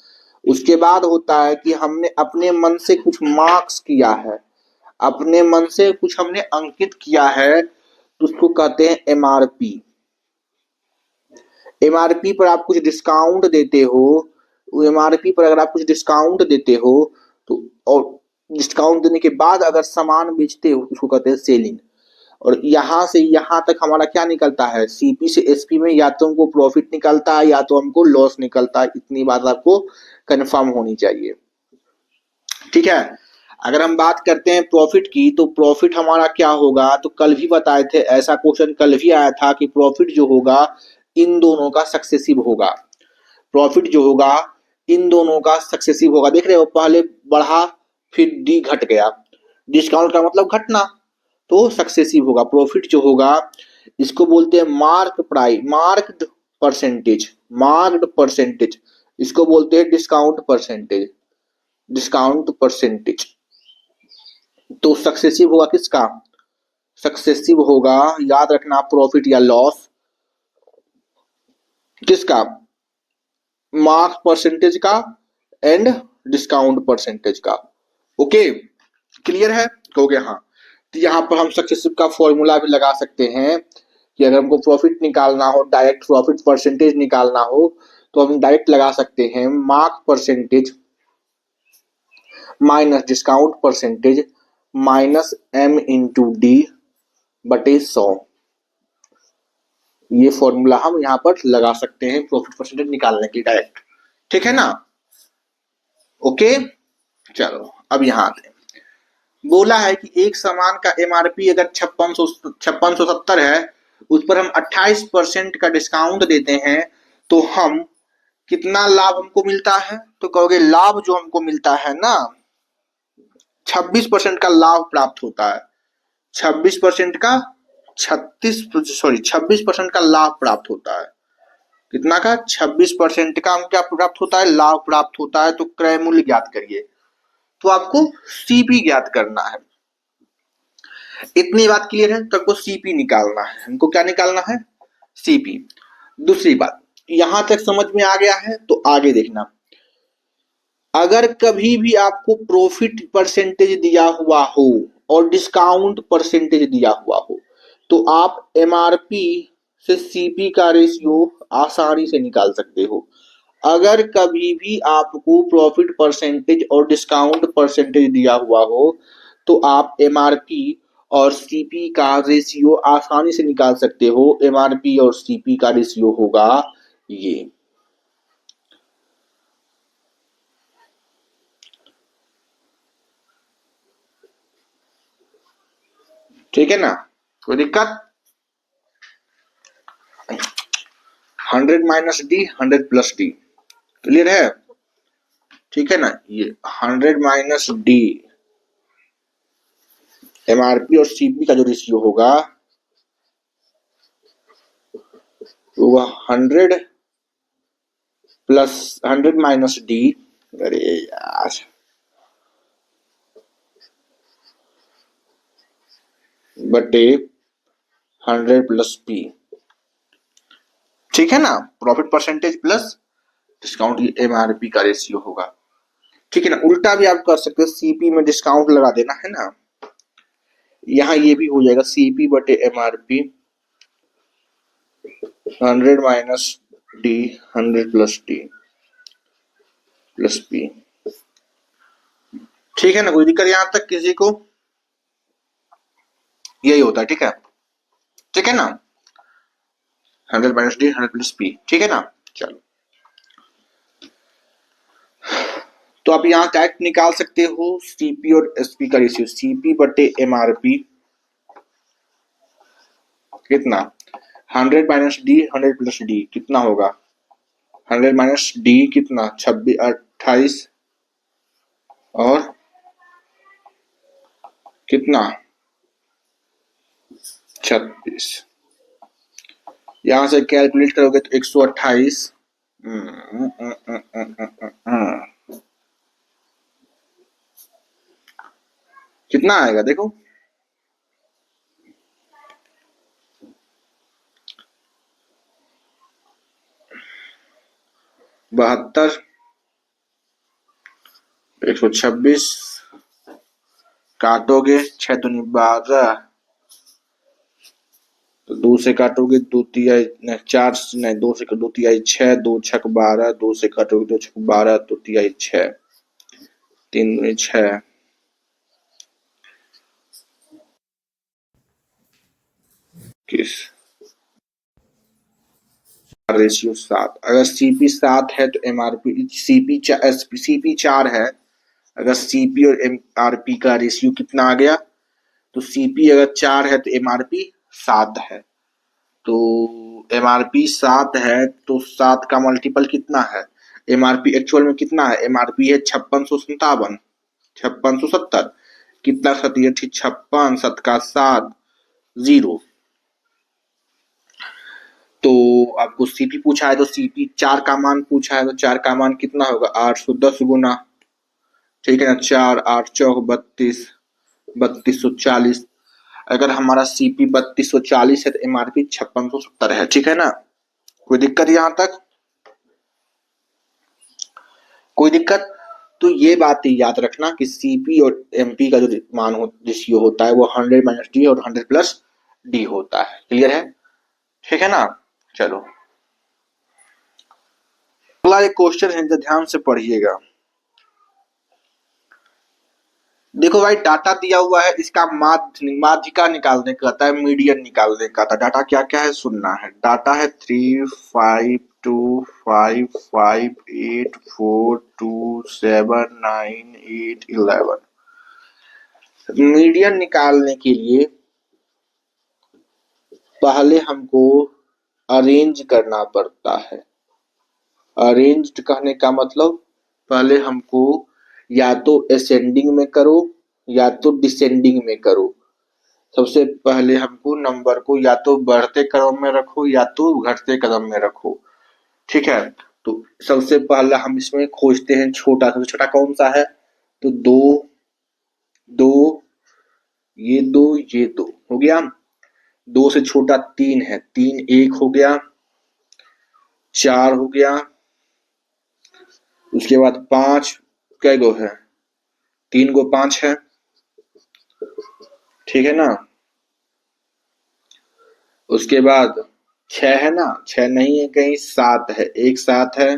उसके बाद होता है कि हमने अपने मन से कुछ मार्क्स किया है, अपने मन से कुछ हमने अंकित किया है, तो उसको कहते हैं एमआरपी। एमआरपी पर आप कुछ डिस्काउंट देते हो, एमआरपी पर अगर आप कुछ डिस्काउंट देते हो, तो और डिस्काउंट देने के बाद अगर सामान बेचते हो, उसको कहते हैं सेलिंग। और यहां से यहां तक हमारा क्या निकलता है, सीपी से एसपी में या तो हमको प्रॉफिट निकलता है या तो हमको लॉस निकलता है। इतनी बात आपको कंफर्म होनी चाहिए, ठीक है। अगर हम बात करते हैं प्रॉफिट की, तो प्रॉफिट हमारा क्या होगा, तो कल भी बताए थे, ऐसा क्वेश्चन कल भी आया था कि प्रॉफिट जो होगा इन दोनों का सक्सेसिव होगा। प्रॉफिट जो होगा इन दोनों का सक्सेसिव होगा। देख रहे हो, पहले बढ़ा फिर डी घट गया, डिस्काउंट का मतलब घटना, तो सक्सेसिव होगा। प्रॉफिट जो होगा इसको बोलते हैं mark price, marked percentage, marked percentage. इसको बोलते हैं डिस्काउंट परसेंटेज, डिस्काउंट परसेंटेज। तो सक्सेसिव होगा किसका? सक्सेसिव होगा, याद रखना, प्रॉफिट या लॉस किसका? मार्क्स परसेंटेज का एंड डिस्काउंट परसेंटेज का। ओके, क्लियर है? कहोगे हाँ। तो यहाँ पर हम सक्सेसिव का फॉर्मूला भी लगा सकते हैं कि अगर हमको प्रॉफिट निकालना हो, डायरेक्ट प्रॉफिट परसेंटेज निकालना हो, तो हम डायरेक्ट लगा सकते हैं mark percentage minus discount percentage minus M into D बटे 100। ये फॉर्मूला हम यहाँ पर लगा सकते हैं प्रॉफिट परसेंटेज निकालने के डायरेक्ट। ठीक है ना? ओके, चलो अब यहाँ आते हैं। बोला है कि एक सामान का एमआरपी अगर 5670 है, उस पर हम 28% का डिस्काउंट देते हैं, तो हम कितना लाभ हमको मिलता है? तो कहोगे लाभ जो हमको मिलता है ना, 26% का लाभ प्राप्त होता है। 26% का 26% का लाभ प्राप्त होता है। कितना का? 26% का हम क्या प्राप्त होता है? लाभ प्राप्त होता है। तो क्रय मूल्य ज्ञात करिए। तो आपको सीपी ज्ञात करना है। इतनी बात क्लियर है? तो आपको सीपी निकालना है। हमको क्या निकालना है? सीपी। दूसरी बात, यहां तक समझ में आ गया है? तो आगे देखना, अगर कभी भी आपको प्रॉफिट परसेंटेज दिया हुआ हो और डिस्काउंट परसेंटेज दिया हुआ हो, तो आप एमआरपी से सीपी का रेशियो आसानी से निकाल सकते हो। अगर कभी भी आपको प्रॉफिट परसेंटेज और डिस्काउंट परसेंटेज दिया हुआ हो, तो आप एमआरपी और सीपी का रेशियो आसानी से निकाल सकते हो। एमआरपी और सीपी का रेशियो होगा ये। ठीक है ना? कोई दिक्कत? 100 minus D 100 plus D. Clear है? ठीक है ना? ये 100 माइनस डी एमआरपी और सीपी का जो रेशियो होगा वो 100 प्लस 100 माइनस डी, अरे यार, बटे 100 प्लस पी। ठीक है ना? प्रॉफिट परसेंटेज प्लस डिस्काउंट, ये एमआरपी का रेशियो होगा। ठीक है ना? उल्टा भी आप कर सकते हो, सीपी में डिस्काउंट लगा देना है ना, यहाँ ये भी हो जाएगा सीपी बटे MRP 100 minus D 100 plus D plus P. ठीक है ना? कोई दिक्कत यहां तक किसी को? यही होता है। ठीक है? ठीक है ना? 100 माइनस डी 100 प्लस पी। ठीक है ना? चलो, तो आप यहाँ डायरेक्ट निकाल सकते हो सीपी और एसपी का रेशियो। सीपी बटे एमआरपी कितना? 100 माइनस डी 100 प्लस डी कितना होगा? 100 माइनस डी कितना? 26 28 और कितना? 36। यहां से कैलकुलेट करोगे तो 128 कितना आएगा देखो? 72, 126 काटोगे 6 दूनी 12, तो 2 से काटोगे 2 तिहाई 4 नहीं, 2 से 2 तिहाई 6, 2 छक 12, 2 से काटोगे 2 छक 12, तो तिहाई 6, 3 दूनी 6, किस रेशियो 7। अगर सीपी 7 है तो एमआरपी सीपी 4 है। अगर सीपी और एमआरपी का रेशियो कितना आ गया? तो सीपी अगर 4 है तो एमआरपी 7 है। तो एमआरपी 7 है तो 7 का मल्टीपल कितना है? एमआरपी एक्चुअल में कितना है? एमआरपी है 5657, 5670। कितना 7 56, 7 का 7 0। तो आपको सीपी पूछा है तो सीपी 4 का मान पूछा है तो 4 का मान कितना होगा 810 गुना, ठीक है ना, 4 8 चौक 32, 3240। अगर हमारा सीपी 3240 है तो एमआरपी 5670 है, ठीक है ना। कोई दिक्कत यहां तक? कोई दिक्कत? तो ये बात याद रखना कि सीपी और एमपी का जो मान रेशियो होता है वो 100 माइनस डी और 100 प्लस डी होता है। क्लियर है? ठीक है ना। चलो अगला एक क्वेश्चन है, ध्यान से पढ़िएगा। देखो भाई डाटा दिया हुआ है, इसका माध्यिका निकालने का आता है, मीडियन निकालने का आता है। डाटा क्या क्या है सुनना है। डाटा है 3 5 2 5 5 8 4 2 7 9 8 11। मीडियन निकालने के लिए पहले हमको अरेंज करना पड़ता है। अरेंज्ड कहने का मतलब पहले हमको या तो असेंडिंग में करो या तो डिसेंडिंग में करो। सबसे पहले हमको नंबर को या तो बढ़ते क्रम में रखो या तो घटते क्रम में रखो, ठीक है। तो सबसे पहला हम इसमें खोजते हैं छोटा, सबसे छोटा कौन सा है, तो 2 2 ये 2 ये 2 हो गया। 2 से छोटा 3 है, 3 1 हो गया, 4 हो गया। उसके बाद 5 कै गो है, 3 गो 5 है, ठीक है ना। उसके बाद 6 है ना, 6 नहीं है कहीं, 7 है, एक 7 है,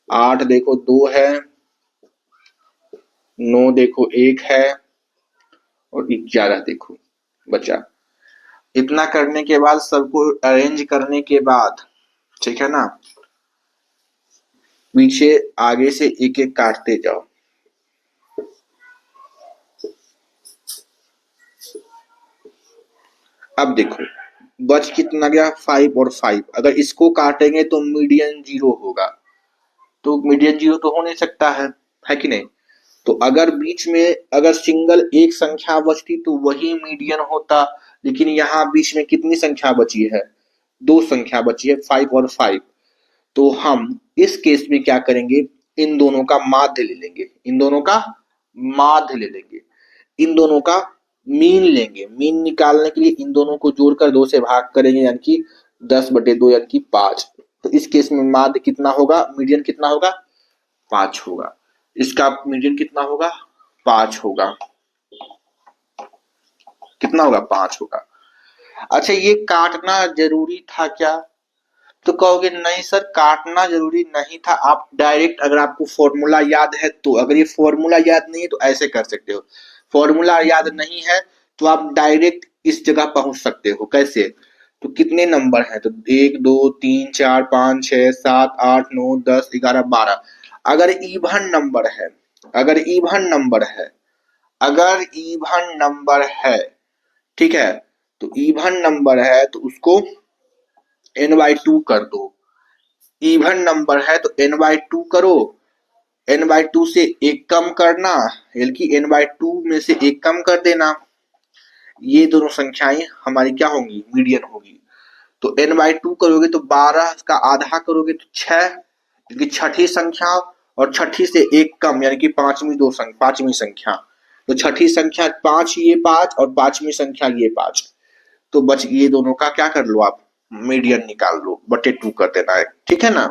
8 देखो 2 है, 9 देखो 1 है और 11 देखो बचा। इतना करने के बाद सबको अरेंज करने के बाद, ठीक है ना, पीछे आगे से एक एक काटते जाओ। अब देखो बच कितना गया 5 और 5। अगर इसको काटेंगे तो मीडियन 0 होगा, तो मीडियन 0 तो हो नहीं सकता है कि नहीं। तो अगर बीच में अगर सिंगल एक संख्या बचती तो वही मीडियन होता, लेकिन यहाँ बीच में कितनी संख्या बची है, 2 संख्या बची है, 5 और 5। तो हम इस केस में क्या करेंगे, इन दोनों का माध्य ले लेंगे, इन दोनों का माध्य ले लेंगे, इन दोनों का मीन लेंगे। मीन निकालने के लिए इन दोनों को जोड़कर 2 से भाग करेंगे, यानी कि 10/2 यानी कि 5। तो इस केस में माध्य कितना होगा, मीडियन कितना होगा, 5 होगा। इसका मीडियन कितना होगा, 5 होगा। कितना होगा, 5 होगा। अच्छा ये काटना जरूरी था क्या, तो कहोगे नहीं सर काटना जरूरी नहीं था, आप डायरेक्ट अगर आपको फॉर्मूला याद है तो, अगर ये फॉर्मूला याद नहीं है तो ऐसे कर सकते हो। फॉर्मूला याद नहीं है तो आप डायरेक्ट इस जगह पहुंच सकते हो। कैसे, तो कितने नंबर हैं, तो 1 2 3 4 5 6 7 8 9 10 11 12। अगर इवन नंबर है, अगर इवन नंबर है, अगर इवन नंबर है, ठीक है, तो इवन नंबर है तो उसको n/2 कर दो। इवन नंबर है तो n/2 करो, n/2 से एक कम करना, बल्कि n/2 में से एक कम कर देना। ये दोनों संख्याएं हमारी क्या होंगी, मीडियन होगी। तो n/2 करोगे तो 12 का आधा करोगे तो 6, क्योंकि छठी संख्या और छठी से एक कम यानी कि पांचवी संख्या। तो छठी संख्या 5 ये 5 और पांचवी संख्या ये 5। तो बच ये दोनों का क्या कर लो आप, मीडियन निकाल लो, बटे 2 कर देना है, ठीक है ना।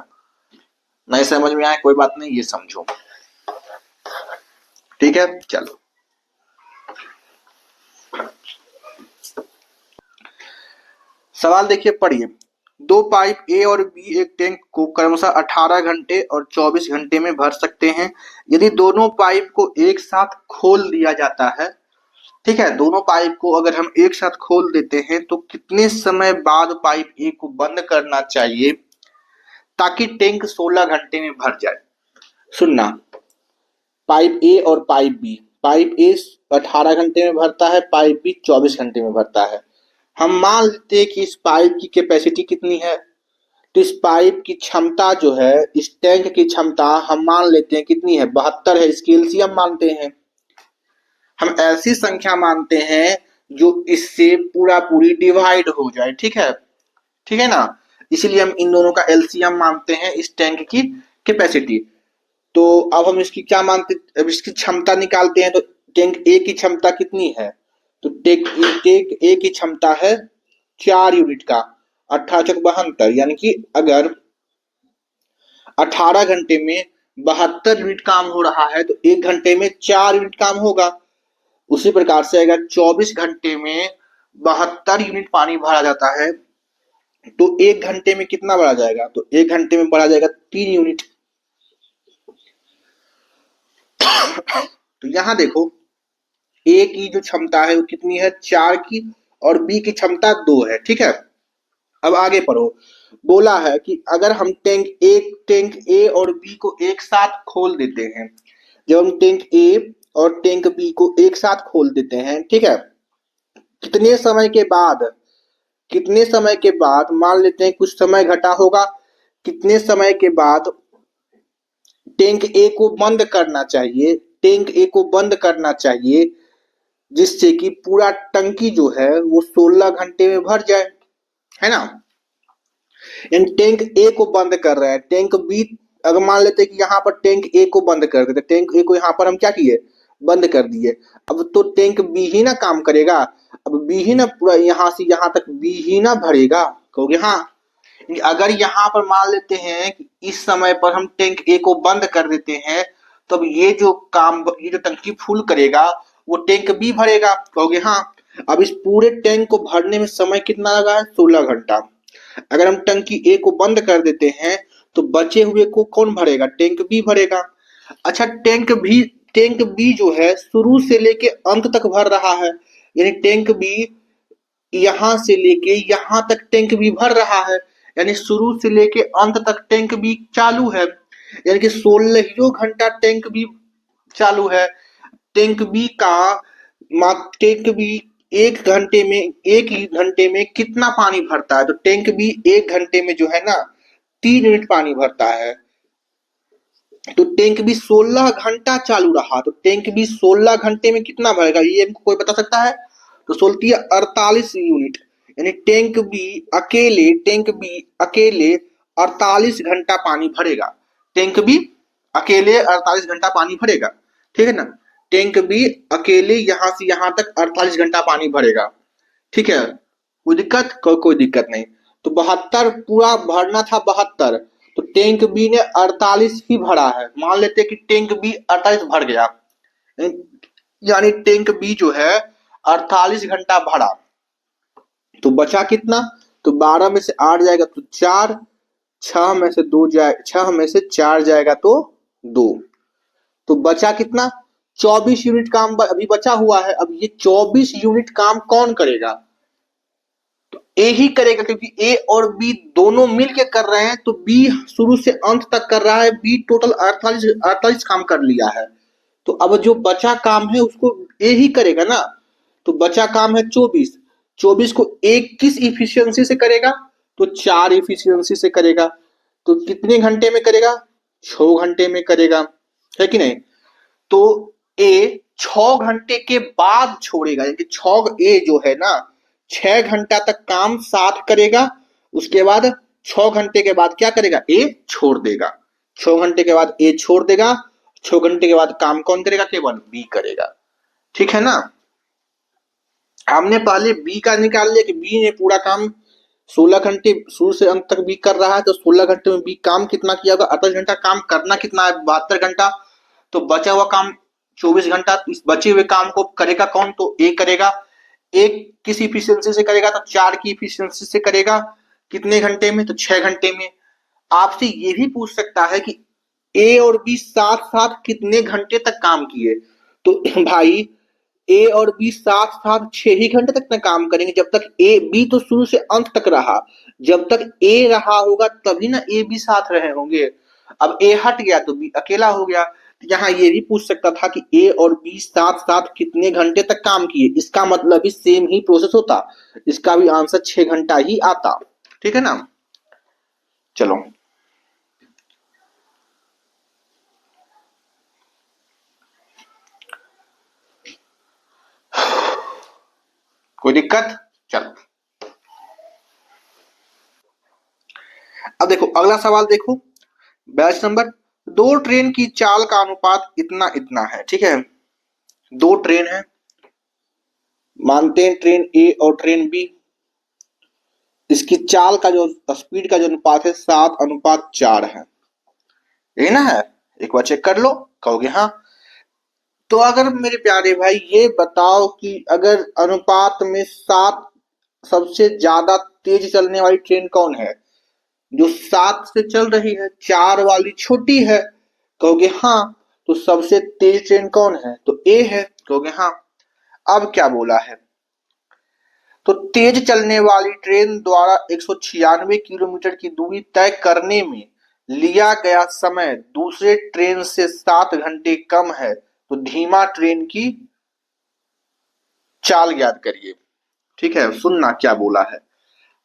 नहीं समझ में आए कोई बात नहीं, ये समझो, ठीक है। चलो सवाल देखिए, पढ़िए। 2 पाइप ए और बी एक टैंक को क्रमशः 18 घंटे और 24 घंटे में भर सकते हैं। यदि दोनों पाइप को एक साथ खोल दिया जाता है, ठीक है, दोनों पाइप को अगर हम एक साथ खोल देते हैं तो कितने समय बाद पाइप ए को बंद करना चाहिए ताकि टैंक 16 घंटे में भर जाए। सुनना, पाइप ए और पाइप बी, पाइप ए 18 घंटे में भरता है, पाइप बी 24 घंटे में भरता है। हम मान लेते हैं कि इस पाइप की कैपेसिटी कितनी है, तो इस पाइप की क्षमता जो है, इस टैंक की क्षमता हम मान लेते हैं कितनी है, 72 है। इसकी एलसीएम मानते हैं, हम ऐसी संख्या मानते हैं जो इससे पूरा पूरी डिवाइड हो जाए, ठीक है। ठीक है ना। इसीलिए हम इन दोनों का एलसीएम मानते हैं इस टैंक की कैपेसिटी। तो अब हम इसकी क्या मानते, अब इसकी क्षमता निकालते हैं। तो टैंक ए की क्षमता कितनी है, तो टैंक ए की क्षमता है 4 यूनिट का, 18 यानी कि अगर 18 घंटे में 72 यूनिट काम हो रहा है तो 1 घंटे में 4 यूनिट काम होगा। उसी प्रकार से अगर 24 घंटे में 72 यूनिट पानी भरा जाता है तो 1 घंटे में कितना भरा जाएगा, तो 1 घंटे में भरा जाएगा 3 यूनिट। तो यहां देखो ए की जो क्षमता है वो कितनी है, 4 की, और बी की क्षमता 2 है। ठीक है, अब आगे पढ़ो। बोला है कि अगर हम टैंक ए और बी को एक साथ खोल देते हैं, जब हम टैंक ए और टैंक बी को एक साथ खोल देते हैं, ठीक है, कितने समय के बाद, कितने समय के बाद, मान लेते हैं कुछ समय घटा होगा, कितने समय के बाद टैंक ए को बंद करना चाहिए, टैंक ए को बंद करना चाहिए जिससे कि पूरा टंकी जो है वो 16 घंटे में भर जाए, है ना। इन टैंक ए को बंद कर रहे हैं, टैंक बी, अगर मान लेते हैं कि यहाँ पर टैंक ए को बंद कर देते, टैंक ए को यहाँ पर हम क्या किए, बंद कर दिए। अब तो टैंक बी ही ना काम करेगा, अब बी ही ना पूरा यहाँ से यहाँ तक बी ही ना भरेगा, कहोगे हाँ। अगर यहाँ पर मान लेते हैं कि इस समय पर हम टैंक ए को बंद कर देते हैं, तब ये जो काम, ये जो टंकी फुल करेगा वो टैंक बी भरेगा, कहोगे हाँ। अब इस पूरे टैंक को भरने में समय कितना लगा है, 16 घंटा। अगर हम टंकी ए को बंद कर देते हैं तो बचे हुए को कौन भरेगा, टैंक बी भरेगा। अच्छा, टैंक बी जो है शुरू से लेके अंत तक भर रहा है, यानी टैंक बी यहां से लेके यहां तक टैंक बी भर रहा है, यानी शुरू से लेके अंत तक टैंक बी चालू है, यानी कि 16 घंटा टैंक बी चालू है। टैंक बी का टैंक बी 1 घंटे में कितना पानी भरता है, तो टैंक बी 1 घंटे में जो है ना 3 यूनिट पानी भरता है। तो टैंक बी 16 घंटा चालू रहा, तो टैंक बी 16 घंटे में कितना भरेगा, ये हमको कोई बता सकता है, तो 16 48 यूनिट, यानी टैंक बी अकेले 48 घंटा पानी भरेगा, टैंक बी अकेले 48 घंटा पानी भरेगा, ठीक है ना। टैंक बी अकेले यहां से यहां तक 48 घंटा पानी भरेगा, ठीक है। कोई दिक्कत, कोई दिक्कत नहीं। तो 72 पूरा भरना था, 72, तो टैंक बी ने 48 ही भरा है, मान लेते हैं कि टैंक बी 48 भर गया, यानी टैंक बी जो है 48 घंटा भरा, तो बचा कितना, तो 12 में से 8 जाएगा तो 4, 6 में से 2 जाए, 6 में से 4 जाएगा तो 2, तो बचा कितना, 24 यूनिट काम अभी बचा हुआ है। अब ये 24 यूनिट काम कौन करेगा, तो ए ही करेगा, क्योंकि ए और बी दोनों मिलके कर रहे हैं, तो बी शुरू से अंत तक कर रहा है, बी टोटल 48 काम कर लिया है। तो अब जो बचा काम है उसको ए ही करेगा ना, तो बचा काम है 24, 24 को एक किस इफिशियंसी से करेगा, तो 4 इफिशियंसी से करेगा। तो कितने घंटे में करेगा, 6 घंटे में करेगा, है कि नहीं। तो ए 6 घंटे के बाद छोड़ेगा, यानी 6 ए जो है ना 6 घंटा तक काम साथ करेगा, उसके बाद 6 घंटे के बाद क्या करेगा, ए छोड़ देगा, 6 घंटे के बाद ए छोड़ देगा, 6 घंटे के बाद काम कौन करेगा, केवल बी करेगा, ठीक है ना। हमने पहले बी का निकाल लिया कि बी ने पूरा काम 16 घंटे शुरू से अंत तक बी कर रहा है, तो 16 घंटे में बी काम कितना किया होगा, 48 घंटा, काम करना कितना है, 72 घंटा, तो बचा हुआ काम 24 घंटा, इस बचे हुए काम को करेगा कौन, तो ए करेगा। एक किस इफिशियंसी से करेगा, तो 4 की इफिशियंसी से करेगा, कितने घंटे में, तो 6 घंटे में। आपसे ये भी पूछ सकता है कि ए और बी साथ साथ कितने घंटे तक काम किए, तो भाई ए और बी साथ साथ 6 ही घंटे तक ना काम करेंगे, जब तक ए बी तो शुरू से अंत तक रहा, जब तक ए रहा होगा तभी ना ए बी साथ रहे होंगे। अब ए हट गया तो बी अकेला हो गया। यहाँ ये भी पूछ सकता था कि ए और बी साथ साथ कितने घंटे तक काम किए, इसका मतलब भी सेम ही प्रोसेस होता, इसका भी आंसर 6 घंटा ही आता, ठीक है ना। चलो, कोई दिक्कत, चलो। अब देखो अगला सवाल देखो, बैच नंबर, दो ट्रेन की चाल का अनुपात इतना इतना है, ठीक है। दो ट्रेन है, मानते हैं ट्रेन ए और ट्रेन बी, इसकी चाल का जो स्पीड का जो अनुपात है 7:4 है, यही ना है। एक बार चेक कर लो, कहोगे हाँ। तो अगर मेरे प्यारे भाई ये बताओ कि अगर अनुपात में 7 सबसे ज्यादा तेज चलने वाली ट्रेन कौन है? जो 7 से चल रही है, 4 वाली छोटी है, कहोगे हाँ। तो सबसे तेज ट्रेन कौन है? तो ए है, कहोगे हाँ। अब क्या बोला है? तो तेज चलने वाली ट्रेन द्वारा 196 किलोमीटर की दूरी तय करने में लिया गया समय दूसरे ट्रेन से 7 घंटे कम है, तो धीमा ट्रेन की चाल याद करिए। ठीक है, सुनना क्या बोला है।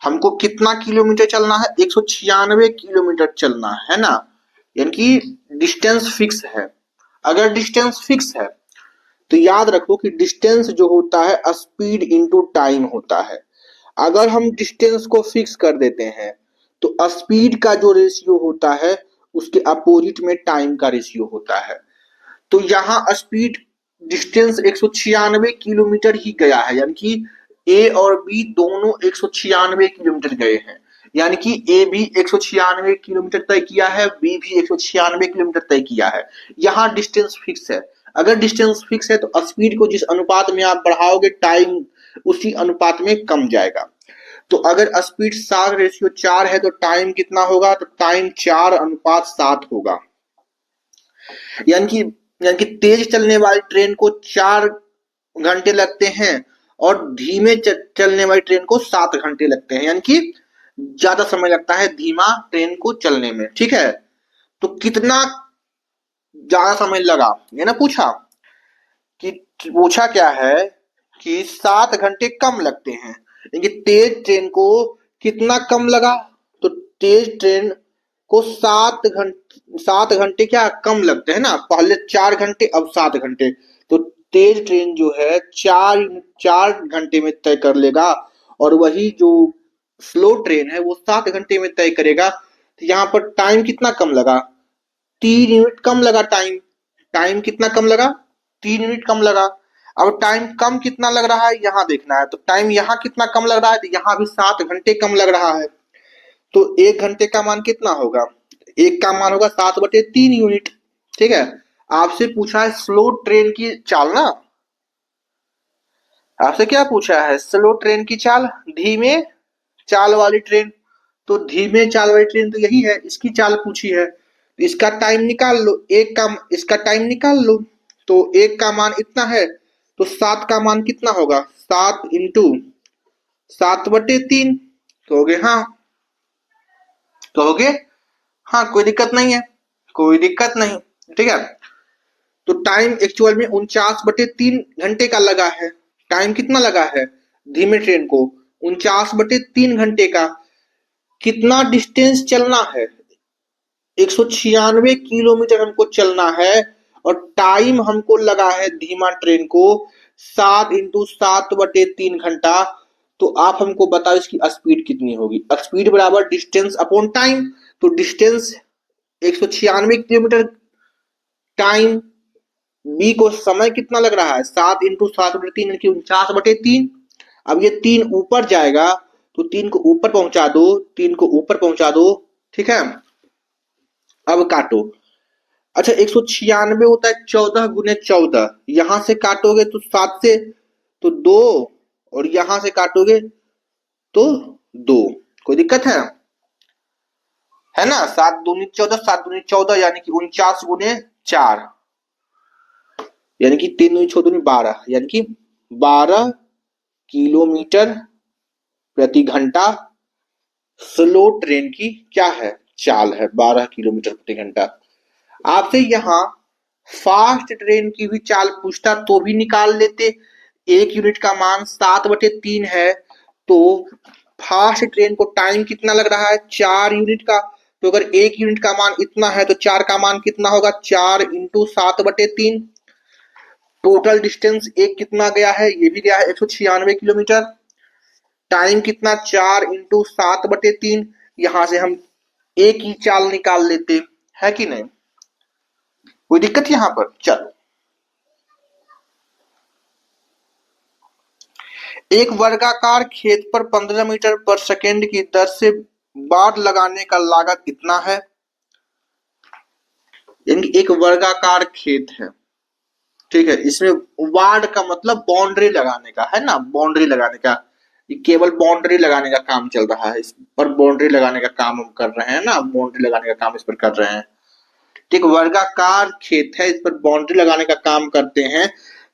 हमको कितना किलोमीटर चलना है? 196 किलोमीटर चलना है ना, यानी कि डिस्टेंस फिक्स है। अगर डिस्टेंस फिक्स है तो याद रखो कि डिस्टेंस जो होता है स्पीड इनटू टाइम होता है। अगर हम डिस्टेंस को फिक्स कर देते हैं तो स्पीड का जो रेशियो होता है उसके अपोजिट में टाइम का रेशियो होता है। तो यहाँ स्पीड डिस्टेंस 196 किलोमीटर ही गया है, यानी कि ए और बी दोनों 196 किलोमीटर गए हैं, यानी कि ए भी 196 किलोमीटर तय किया है, बी भी 196 किलोमीटर तय किया है। यहाँ डिस्टेंस फिक्स है। अगर डिस्टेंस फिक्स है तो स्पीड को जिस अनुपात में आप बढ़ाओगे टाइम उसी अनुपात में कम जाएगा। तो अगर स्पीड 7:4 है तो टाइम कितना होगा? तो टाइम 4:7 होगा। यानी कि तेज चलने वाली ट्रेन को 4 घंटे लगते हैं और धीमे चलने वाली ट्रेन को 7 घंटे लगते हैं, यानी कि ज्यादा समय लगता है धीमा ट्रेन को चलने में। ठीक है, तो कितना ज्यादा समय लगा ये ना पूछा, कि पूछा क्या है कि 7 घंटे कम लगते हैं, यानी कि तेज ट्रेन को कितना कम लगा? तो तेज ट्रेन को 7 घंटे क्या कम लगते हैं ना, पहले 4 घंटे अब 7 घंटे। तो तेज ट्रेन जो है 4 घंटे में तय कर लेगा और वही जो स्लो ट्रेन है वो 7 घंटे में तय करेगा। तो यहाँ पर टाइम कितना कम लगा? 3 यूनिट कम लगा टाइम। टाइम कितना कम लगा? 3 यूनिट कम लगा। अब टाइम कम कितना लग रहा है यहाँ देखना है, तो टाइम यहाँ कितना कम लग रहा है? तो यहाँ भी 7 घंटे कम लग रहा है। तो 1 घंटे का मान कितना होगा? एक का मान होगा 7/3 यूनिट। ठीक है, आपसे पूछा है स्लो ट्रेन की चाल ना, आपसे क्या पूछा है? स्लो ट्रेन की चाल, धीमे चाल वाली ट्रेन। तो धीमे चाल वाली ट्रेन तो यही है, इसकी चाल पूछी है, तो इसका टाइम निकाल लो। एक का इसका टाइम निकाल लो। तो एक का मान इतना है तो 7 का मान कितना होगा? 7 × 7/3। कहोगे हाँ, कहोगे हाँ, कोई दिक्कत नहीं है, कोई दिक्कत नहीं। ठीक है, तो टाइम एक्चुअल में 49/3 घंटे का लगा है। टाइम कितना लगा है धीमे ट्रेन को? 49/3 घंटे का। कितना डिस्टेंस चलना है? 196 किलोमीटर हमको चलना है और टाइम हमको लगा है धीमा ट्रेन को 7 × 7/3 घंटा। तो आप हमको बताओ इसकी स्पीड कितनी होगी? स्पीड बराबर डिस्टेंस अपॉन टाइम। तो डिस्टेंस 196 किलोमीटर, टाइम बी को समय कितना लग रहा है? 7 × 7/3 यानी कि 49/3। अब ये 3 ऊपर जाएगा तो 3 को ऊपर पहुंचा दो, 3 को ऊपर पहुंचा दो। ठीक है, अब काटो। अच्छा, 196 होता है 14 × 14, यहां से काटोगे तो 7 से तो 2, और यहां से काटोगे तो 2। कोई दिक्कत है ना? 7 दूनी 14, 7 दूनी 14, यानी कि 49 × 4, यानी कि 3 दूनी 6 दूनी 12, यानी कि 12 किलोमीटर प्रति घंटा स्लो ट्रेन की क्या है? चाल है, 12 किलोमीटर प्रति घंटा। आपसे यहाँ फास्ट ट्रेन की भी चाल पूछता तो भी निकाल लेते। 1 यूनिट का मान 7/3 है, तो फास्ट ट्रेन को टाइम कितना लग रहा है? 4 यूनिट का। तो अगर 1 यूनिट का मान इतना है तो 4 का मान कितना होगा? 4 × 7/3। टोटल डिस्टेंस एक कितना गया है? ये भी गया है 196 किलोमीटर। टाइम कितना? 4 × 7/3। यहां से हम एक ही चाल निकाल लेते, है कि नहीं? कोई दिक्कत यहाँ पर? चलो, एक वर्गाकार खेत पर 15 मीटर पर सेकेंड की दर से बाड़ लगाने का लागत कितना है? यानी एक वर्गाकार खेत है, ठीक है, इसमें वार्ड का मतलब बाउंड्री लगाने का है ना, बाउंड्री लगाने का, ये केवल बाउंड्री लगाने का काम चल रहा है, इस पर बाउंड्री लगाने का काम हम कर रहे हैं ना, बाउंड्री लगाने का काम इस पर कर रहे हैं। ठीक, वर्गाकार खेत है, इस पर बाउंड्री लगाने का काम करते हैं,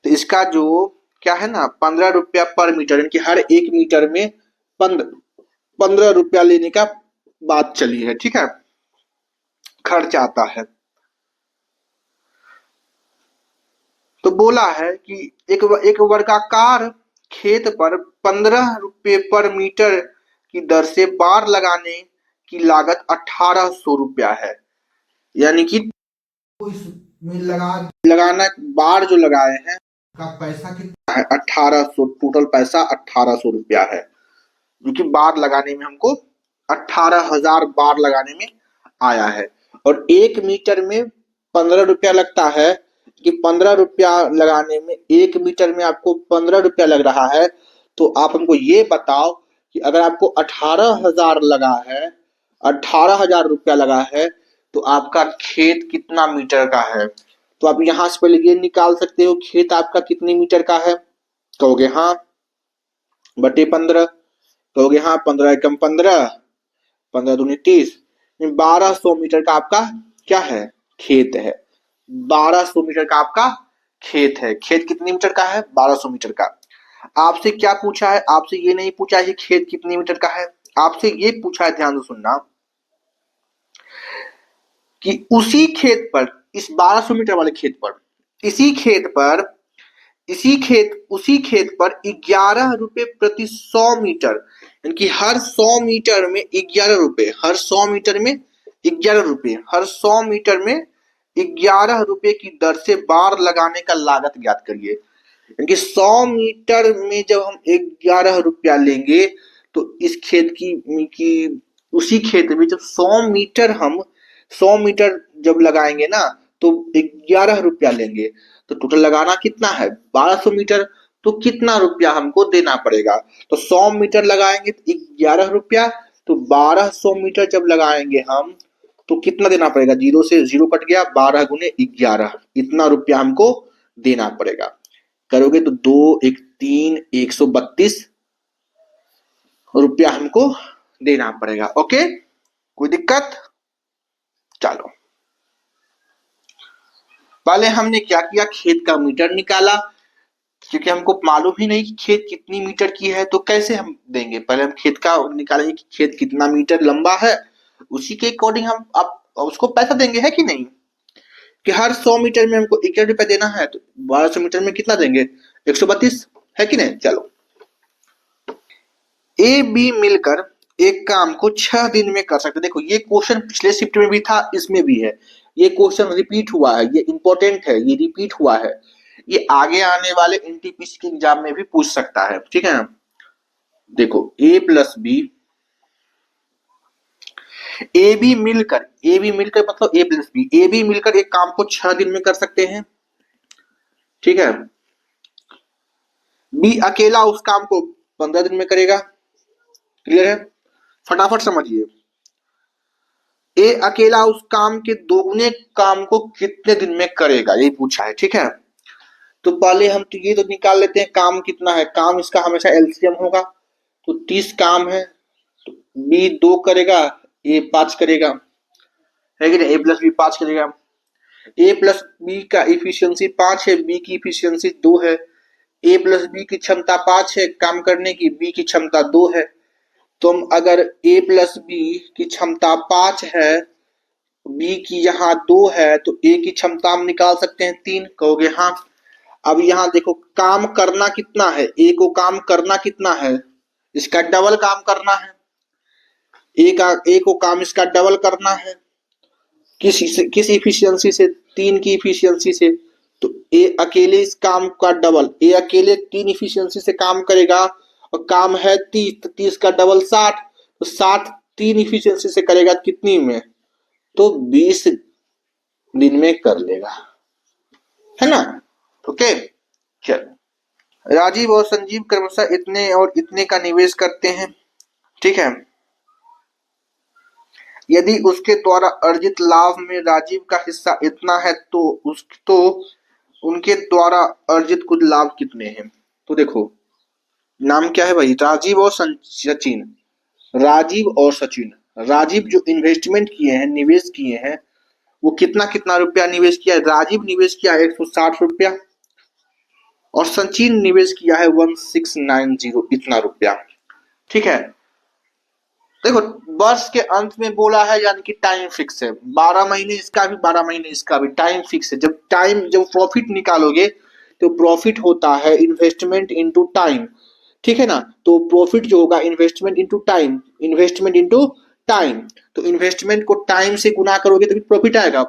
तो इसका जो क्या है ना, 15 रुपया पर मीटर, यानी कि हर एक मीटर में 15 रुपया लेने का बात चली है, ठीक है, खर्च आता है। तो बोला है कि एक वर्गाकार खेत पर 15 रुपये पर मीटर की दर से बाड़ लगाने की लागत 1800 रुपया है, यानी कि इसमें लगाना, बाड़ जो लगाए हैं का पैसा कितना है 1800, टोटल पैसा 1800 रुपया है, जो कि बाड़ लगाने में हमको 18,000 बाड़ लगाने में आया है। और एक मीटर में 15 रुपया लगता है, कि 15 रुपया लगाने में, एक मीटर में आपको 15 रुपया लग रहा है, तो आप हमको ये बताओ कि अगर आपको 18,000 लगा है, 18,000 रुपया लगा है, तो आपका खेत कितना मीटर का है? तो आप यहां से पहले ये निकाल सकते हो, खेत आपका कितने मीटर का है? कहोगे हाँ बटे 15, कहोगे हाँ 15 एकम 15, 15 दूनी 30, 1200 मीटर का आपका क्या है? खेत है। 1200 मीटर का आपका खेत है। खेत कितने मीटर का है? 1200 मीटर का। आपसे क्या पूछा है? आपसे ये नहीं पूछा है कि खेत कितने मीटर का है, आपसे ये पूछा है, ध्यान से सुनना, कि उसी खेत पर, इस 1200 मीटर वाले खेत पर, इसी खेत पर, उसी खेत पर 11 रुपए प्रति 100 मीटर, यानी कि हर 100 मीटर में 11 रुपए, हर 100 मीटर में 11 रुपए, हर 100 मीटर में 11 रुपए की दर से बाड़ लगाने का लागत ज्ञात करिए। यानी कि 100 मीटर में जब हम 11 रुपया लेंगे, तो इस खेत की उसी खेत में जब 100 मीटर जब लगाएंगे ना, तो 11 रुपया लेंगे, तो टोटल लगाना कितना है? 1200 मीटर। तो कितना रुपया हमको देना पड़ेगा? तो 100 मीटर लगाएंगे तो 11 रुपया, तो 1200 मीटर जब लगाएंगे हम, तो कितना देना पड़ेगा? जीरो से जीरो कट गया, 12 गुने 11, इतना रुपया हमको देना पड़ेगा। करोगे तो 2 1 3 132 रुपया हमको देना पड़ेगा। ओके, कोई दिक्कत? चलो, पहले हमने क्या किया? खेत का मीटर निकाला, क्योंकि हमको मालूम ही नहीं कि खेत कितनी मीटर की है, तो कैसे हम देंगे? पहले हम खेत का निकालेंगे कि खेत कितना मीटर लंबा है, उसी के अकॉर्डिंग हम अब उसको पैसा देंगे, है कि नहीं? कि हर 100 मीटर में हमको 11 रुपया देना है, तो 1200 मीटर में कितना देंगे? 132, है कि नहीं? चलो, ए बी मिलकर एक काम को 6 दिन में कर सकते। देखो, ये क्वेश्चन पिछले शिफ्ट में भी था, इसमें भी है, ये क्वेश्चन रिपीट हुआ है, ये इंपॉर्टेंट है, ये रिपीट हुआ है, ये आगे आने वाले एनटीपीसी के एग्जाम में भी पूछ सकता है, ठीक है। देखो, ए बी मिलकर मतलब ए बी मिलकर एक काम को 6 दिन में कर सकते हैं, ठीक है। बी अकेला उस काम को 15 दिन में करेगा, क्लियर है? फटाफट समझिए, ए अकेला उस काम के दोगुने काम को कितने दिन में करेगा, यही पूछा है, ठीक है। तो पहले हम तो ये तो निकाल लेते हैं, काम कितना है, काम इसका हमेशा एलसीएम होगा, तो 30 काम है, तो बी 2 करेगा, ए 5 करेगा, है कि नहीं? ए प्लस बी 5 करेगा, ए प्लस बी का इफिशियंसी 5 है, बी की इफिशियंसी 2 है, ए प्लस बी की क्षमता 5 है काम करने की, बी की क्षमता 2 है। तो हम अगर ए प्लस बी की क्षमता 5 है, बी की यहाँ 2 है, तो ए की क्षमता हम निकाल सकते हैं 3, कहोगे हाँ। अब यहाँ देखो, काम करना कितना है, ए को काम करना कितना है, इसका डबल काम करना है, ए को काम इसका डबल करना है, किस इफिशियंसी से? 3 की इफिशियंसी से। तो ए अकेले इस काम का डबल, ए अकेले 3 इफिशियंसी से काम करेगा, और काम है 30, तो 30 का डबल 60, तो 60 3 इफिशियंसी से करेगा कितनी में, तो 20 दिन में कर लेगा, है ना। ओके, चलो। राजीव और संजीव क्रमशः इतने और इतने का निवेश करते हैं, ठीक है। यदि उसके द्वारा अर्जित लाभ में राजीव का हिस्सा इतना है तो उनके द्वारा अर्जित कुल लाभ कितने हैं। तो देखो, नाम क्या है भाई, राजीव और सचिन। राजीव और सचिन, राजीव जो इन्वेस्टमेंट किए हैं, निवेश किए हैं, वो कितना कितना रुपया निवेश किया है। राजीव निवेश किया है 160 रुपया और सचिन निवेश किया है 1690 इतना रुपया, ठीक है। देखो, वर्ष के अंत में बोला है, यानी कि टाइम फिक्स है, 12 महीने इसका भी 12 महीने इसका भी टाइम फिक्स है। जब प्रॉफिट निकालोगे तो प्रॉफिट होता है इन्वेस्टमेंट इनटू टाइम, ठीक है ना। तो प्रॉफिट जो होगा investment into time, investment into time, तो इन्वेस्टमेंट को टाइम से गुना करोगे तभी प्रॉफिट आएगा।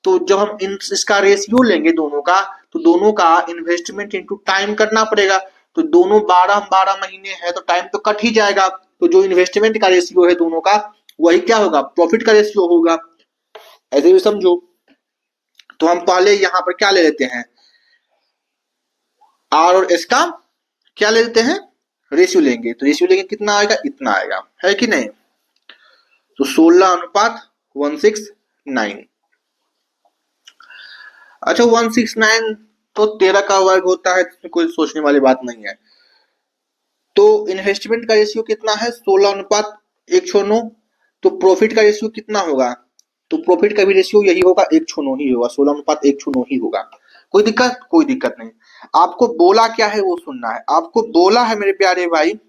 तो जब हम इसका रेशियो लेंगे दोनों का, तो दोनों का इन्वेस्टमेंट इनटू टाइम करना पड़ेगा। तो दोनों 12 12 महीने है तो टाइम तो कट ही जाएगा, तो जो इन्वेस्टमेंट का रेशियो है दोनों का, वही क्या होगा, प्रॉफिट का रेशियो होगा। ऐसे भी समझो। तो हम पहले यहाँ पर क्या ले लेते हैं, आर और एस का क्या ले लेते हैं, रेशियो लेंगे। तो रेशियो लेंगे कितना आएगा, इतना आएगा, है कि नहीं। तो 16:169। अच्छा, 169 तो 13 का वर्ग होता है, इसमें कोई सोचने वाली बात नहीं है। तो इन्वेस्टमेंट का रेशियो कितना है, 16:109। तो प्रॉफिट का रेशियो कितना होगा, तो प्रॉफिट का भी रेशियो यही होगा, 1:9 ही होगा, 16:109 ही होगा। कोई दिक्कत, कोई दिक्कत नहीं। आपको बोला क्या है वो सुनना है। आपको बोला है मेरे प्यारे भाई,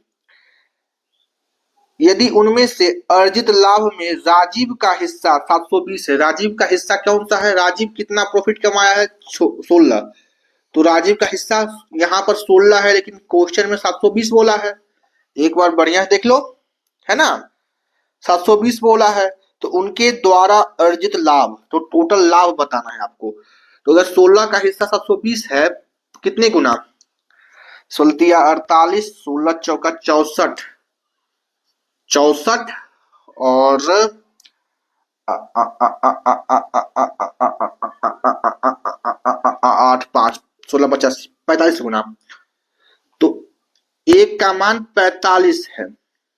यदि उनमें से अर्जित लाभ में राजीव का हिस्सा 720 है। राजीव का हिस्सा कौन सा है, राजीव कितना प्रॉफिट कमाया है, 16। तो राजीव का हिस्सा यहाँ पर 16 है, लेकिन क्वेश्चन में 720 बोला है। एक बार बढ़िया देख लो, है ना, 720 बोला है। तो उनके द्वारा अर्जित लाभ, तो टोटल लाभ बताना है आपको। तो अगर 16 का हिस्सा 720 है, तो कितने गुना, 16×48, 16 × 64, 64 और 8 5 16 50 45 गुना। तो एक का मान 45 है,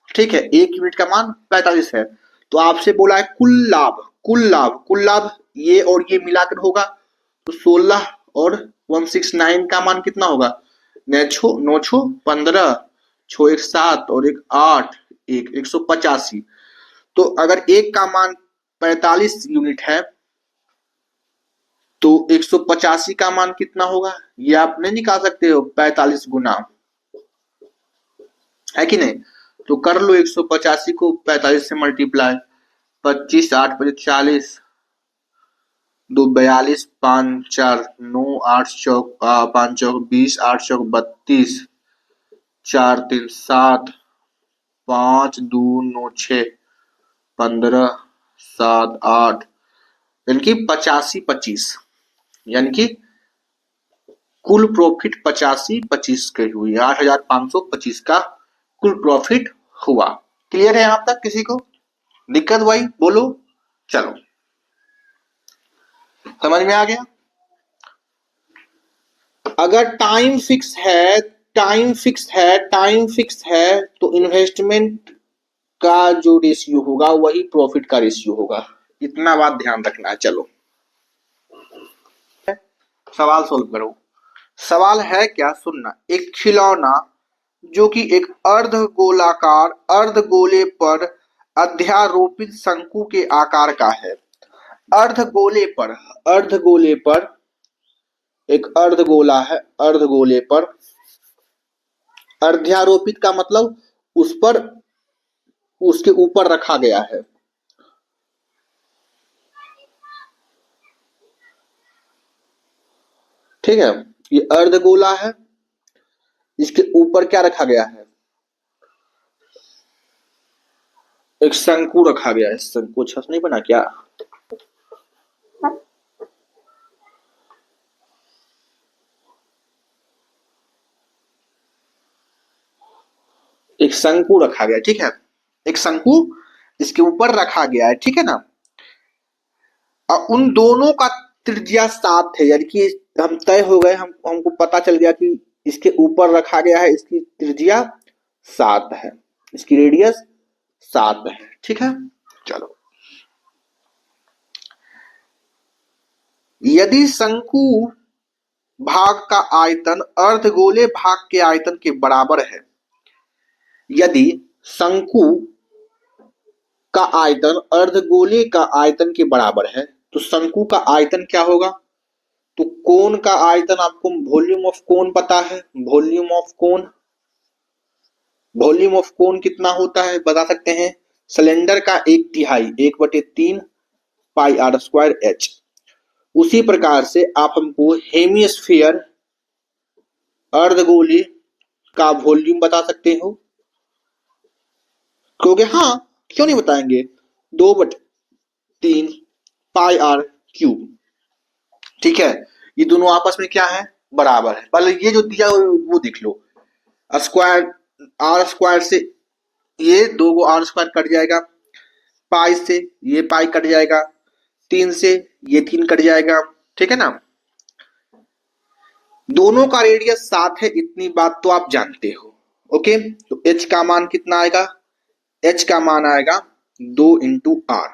ठीक है, 1 यूनिट का मान 45 है। तो आपसे बोला है कुल लाभ, कुल लाभ, कुल लाभ ये और ये मिलाकर होगा। तो 16 और 169 का मान कितना होगा, 9 15 6 1 7 और 1 8 185। तो अगर एक का मान 45 यूनिट है, तो 185 का मान कितना होगा, ये आप नहीं निकाल सकते हो, 45 गुना, है कि नहीं। तो कर लो 185 को 45 से मल्टीप्लाई, 25 8 25 40, 2 42, 5 4 9 8 चौक 5 चौक 20, 8 चौक 32, 4 3 7, 5 2 9 6 15 7 8, यानी कि 85 25, यानी कि कुल प्रॉफिट 85 25 की हुई, 8525 का कुल प्रॉफिट हुआ। क्लियर है यहां तक, किसी को दिक्कत भाई बोलो। चलो, समझ में आ गया। अगर टाइम फिक्स है, टाइम फिक्स है, टाइम फिक्स है, तो इन्वेस्टमेंट का जो रेशियो होगा वही प्रॉफिट का रेशियो होगा। इतना बात ध्यान रखना है। चलो, सवाल सोल्व करो। सवाल है क्या, सुनना। एक खिलौना जो कि एक अर्धगोलाकार अर्धगोले पर अध्यारोपित शंकु के आकार का है। अर्धगोले पर, अर्धगोले पर एक अर्धगोला है, अर्धगोले पर अध्यारोपित का मतलब उस पर, उसके ऊपर रखा गया है। ठीक है, ये अर्धगोला है, इसके ऊपर क्या रखा गया है, एक शंकु रखा गया है। शंकु छस नहीं बना क्या, एक शंकु रखा गया, ठीक है, एक शंकु इसके ऊपर रखा गया है, ठीक है ना। और उन दोनों का त्रिज्या 7 है, यानी कि हम तय हो गए, हमको पता चल गया कि इसके ऊपर रखा गया है, इसकी त्रिज्या 7 है, इसकी रेडियस 7 है, ठीक है। चलो, यदि शंकु भाग का आयतन अर्धगोले भाग के आयतन के बराबर है, यदि शंकु का आयतन अर्धगोले का आयतन के बराबर है, तो शंकु का आयतन क्या होगा? तो कोन का आयतन, आपको वॉल्यूम ऑफ कोन पता है, volume of cone, volume of cone कितना होता है बता सकते हैं? सिलेंडर का 1/3, 1/3 पाई आर स्क्वायर एच। उसी प्रकार से आप हमको हेमिस्फीयर अर्धगोले का वॉल्यूम बता सकते हो? क्योंकि हाँ, क्यों नहीं बताएंगे, 2/3 पाई आर क्यूब, ठीक है। ये दोनों आपस में क्या है? बराबर है। पहले ये जो दिया वो देख लो, स्क्वायर आर स्क्वायर से ये 2 आर स्क्वायर कट जाएगा, पाई से ये पाई कट जाएगा, 3 से ये 3 कट जाएगा, ठीक है ना। दोनों का रेडियस 7 है, इतनी बात तो आप जानते हो। ओके, तो h का मान कितना आएगा? h का मान आएगा 2 इंटू आर।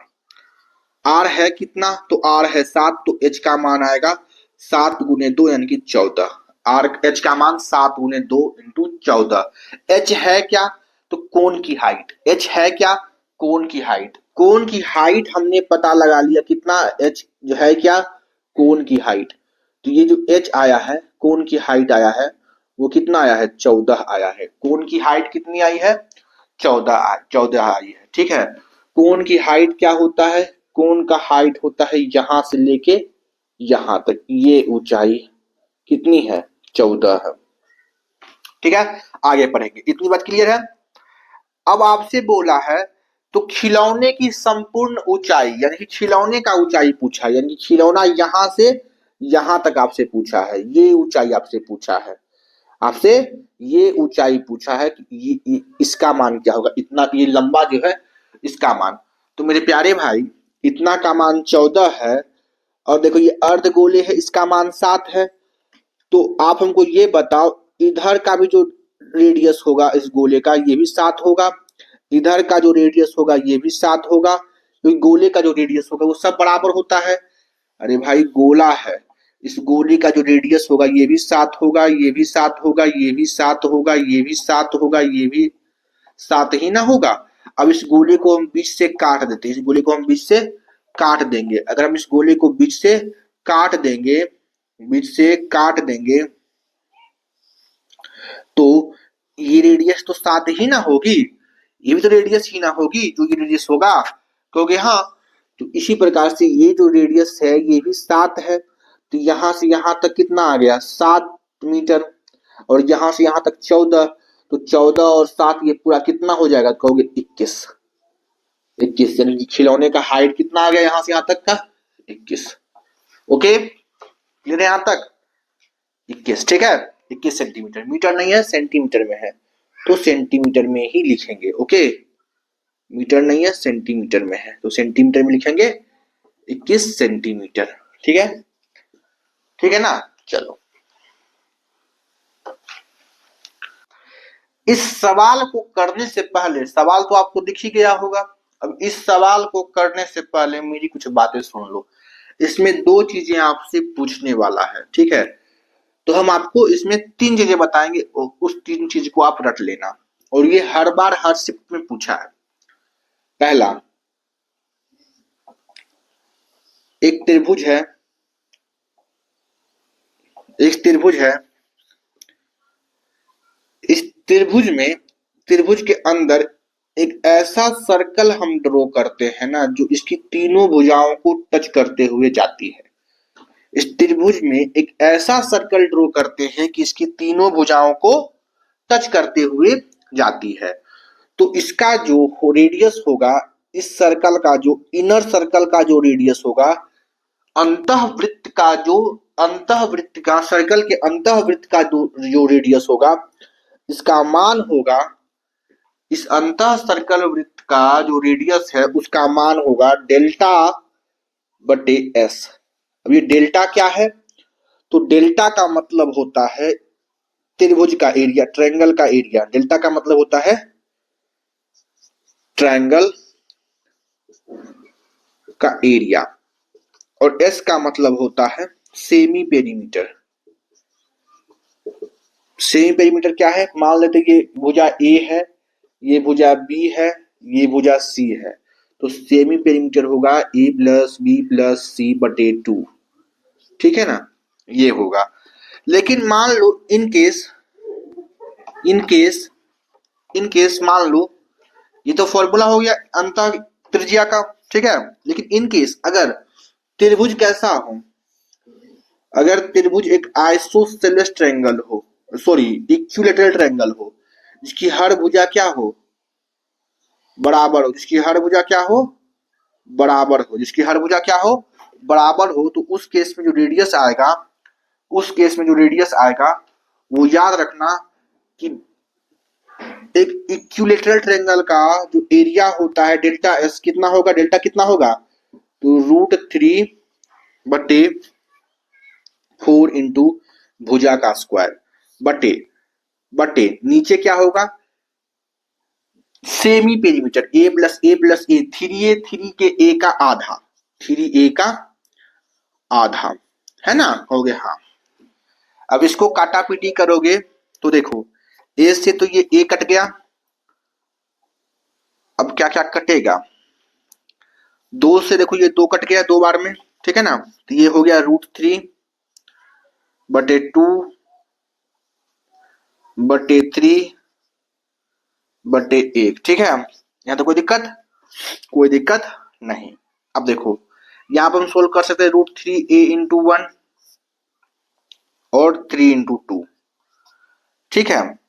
आर है कितना? तो आर है 7, तो h का मान आएगा 7 गुने 2 यानी कि 14। आर h का मान 7 गुने 2 इंटू 14। h है क्या? तो कोन की हाइट। h है क्या? कोन की हाइट। कोन की हाइट हमने पता लगा लिया, कितना h जो है क्या? कोन की हाइट। तो ये जो h आया है, कोन की हाइट आया है, वो कितना आया है? 14 आया है। कोन की हाइट कितनी आई है? 14 आई है, ठीक है। कोन की हाइट क्या होता है? कोन का हाइट होता है यहां से लेके यहां तक, ये ऊंचाई कितनी है? 14 है, ठीक है। आगे पढ़ेंगे, इतनी बात क्लियर है। अब आपसे बोला है तो खिलौने की संपूर्ण ऊंचाई, यानी कि खिलौने का ऊंचाई पूछा है, यानी खिलौना यहां से यहां तक आपसे पूछा है, ये ऊंचाई आपसे पूछा है, आपसे ये ऊंचाई पूछा है कि इसका मान क्या होगा, इतना ये लंबा जो है इसका मान। तो मेरे प्यारे भाई, इतना का मान 14 है, और देखो ये अर्धगोले है, इसका मान 7 है। तो आप हमको ये बताओ, इधर का भी जो रेडियस होगा इस गोले का, ये भी 7 होगा, इधर का जो रेडियस होगा ये भी 7 होगा, तो गोले का जो रेडियस होगा वो सब बराबर होता है। अरे भाई, गोला है, इस गोले का जो रेडियस होगा ये भी 7 होगा, ये भी 7 होगा, ये भी 7 होगा, ये भी 7 होगा, ये भी 7 ही ना होगा। अब इस गोले को हम बीच से काट देते हैं, इस गोले को हम बीच से काट देंगे। अगर हम इस गोले को बीच से काट देंगे, बीच से काट देंगे, तो ये रेडियस तो 7 ही ना होगी, ये भी तो रेडियस ही ना होगी जो ये रेडियस होगा, क्योंकि हाँ। तो इसी प्रकार से ये जो रेडियस है ये भी 7 है, तो यहां से यहां तक कितना आ गया? 7 मीटर, और यहां से यहां तक 14, तो 14 और 7 ये पूरा कितना हो जाएगा? कहोगे 21। 21 यानी कि खिलौने का हाइट कितना आ गया यहां से यहां तक का? 21। ओके, क्लियर है यहां तक? 21, ठीक है। 21 सेंटीमीटर, मीटर नहीं है, सेंटीमीटर में है, तो सेंटीमीटर में ही लिखेंगे। ओके, मीटर नहीं है, सेंटीमीटर में है, तो सेंटीमीटर में लिखेंगे 21 सेंटीमीटर, ठीक है, ठीक है ना। चलो, इस सवाल को करने से पहले, सवाल तो आपको दिख ही गया होगा, अब इस सवाल को करने से पहले मेरी कुछ बातें सुन लो। इसमें 2 चीजें आपसे पूछने वाला है, ठीक है। तो हम आपको इसमें 3 चीजें बताएंगे, उस 3 चीज को आप रट लेना, और ये हर बार हर शिफ्ट में पूछा है। पहला, एक त्रिभुज है, एक त्रिभुज है, इस त्रिभुज में, त्रिभुज के अंदर एक ऐसा सर्कल हम ड्रॉ करते हैं ना, जो इसकी तीनों भुजाओं को टच करते हुए जाती है। इस त्रिभुज में एक ऐसा सर्कल ड्रॉ करते हैं कि इसकी तीनों भुजाओं को टच करते हुए जाती है। तो इसका जो रेडियस होगा, इस सर्कल का जो इनर सर्कल का जो रेडियस होगा, अंतःवृत्त का जो, अंतःवृत्त का, सर्कल के अंतःवृत्त का जो रेडियस होगा, इसका मान होगा, इस अंतः सर्कल वृत्त का जो रेडियस है उसका मान होगा डेल्टा बटे एस। अब ये डेल्टा क्या है? तो डेल्टा का मतलब होता है त्रिभुज का एरिया, ट्रायंगल का एरिया। डेल्टा का मतलब होता है ट्रायंगल का एरिया, और एस का मतलब होता है सेमी पेरीमीटर। सेमी पेरीमीटर क्या है? मान लेते ये भुजा ए है, ये भुजा बी है, ये भुजा सी है, तो सेमी पेरीमीटर होगा ए प्लस बी प्लस सी बटे 2। ठीक है ना, ये होगा। लेकिन मान लो इन केस मान लो, ये तो फॉर्मूला हो गया अंतः त्रिज्या का, ठीक है। लेकिन इन केस अगर त्रिभुज कैसा हो, अगर त्रिभुज एक आइसोसेलेस ट्रायंगल हो, सॉरी इक्विलैटरल ट्रायंगल हो, जिसकी हर भुजा क्या हो? बराबर हो। जिसकी हर भुजा क्या हो? बराबर हो। जिसकी हर भुजा क्या हो? बराबर हो। तो उस केस में जो रेडियस आएगा, वो याद रखना कि एक इक्विलैटरल ट्रायंगल का जो एरिया होता है डेल्टा एस कितना होगा? डेल्टा कितना होगा? तो √3/4 इंटू भुजा का स्क्वायर बटे नीचे क्या होगा? सेमी पेरीमीटर ए प्लस ए 3 के ए का आधा, 3a का आधा, है ना? हो गया। हाँ, अब इसको काटा पीटी करोगे तो देखो ए से तो ये ए कट गया, अब क्या क्या कटेगा? 2 से देखो ये 2 कट गया 2 बार में, ठीक है ना। तो ये हो गया √3/2 बटे 3/1, ठीक है। यहाँ तो कोई दिक्कत नहीं। अब देखो यहाँ पर हम सोल्व कर सकते हैं √3a इंटू 1 और 3 इंटू 2, ठीक है।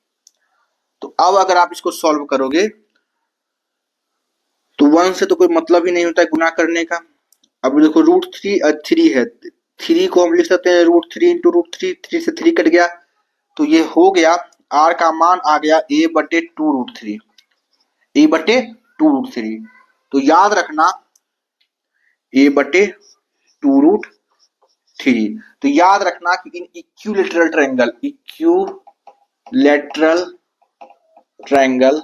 तो अब अगर आप इसको सॉल्व करोगे तो 1 से तो कोई मतलब ही नहीं होता है गुना करने का। अब देखो √3 है, 3 को हम लिख सकते हैं √3 इंटू √3, 3 से 3 कट गया, तो ये हो गया r का मान आ गया a/2√3, a/2√3। तो याद रखना a/2√3। तो याद रखना कि इन इक्विलैटरल ट्रायंगल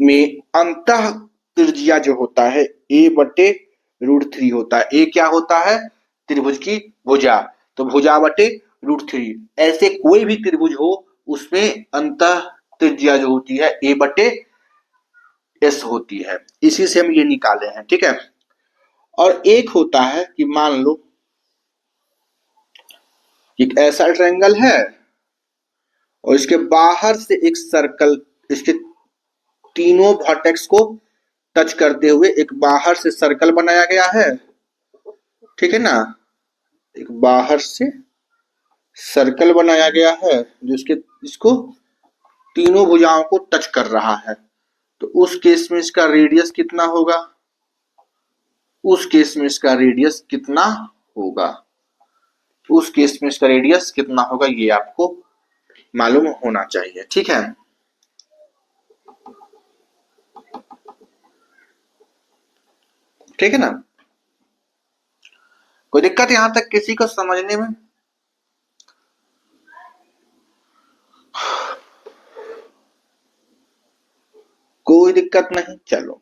में अंतः त्रिज्या जो होता है a/√3 होता है। a क्या होता है? त्रिभुज की भुजा, तो भुजा बटे √3। ऐसे कोई भी त्रिभुज हो उसमें अंतः त्रिज्या जो होती है a/s होती है। इसी से हम ये निकाले हैं, ठीक है। और एक होता है कि मान लो एक ऐसा ट्रायंगल है और इसके बाहर से एक सर्कल, इसके तीनों वर्टेक्स को टच करते हुए एक बाहर से सर्कल बनाया गया है, ठीक है ना। एक बाहर से सर्कल बनाया गया है जो इसको तीनों भुजाओं को टच कर रहा है। तो उस केस में इसका रेडियस कितना होगा? ये आपको मालूम होना चाहिए, ठीक है। ठीक है ना, कोई दिक्कत यहां तक किसी को समझने में? कोई दिक्कत नहीं, चलो।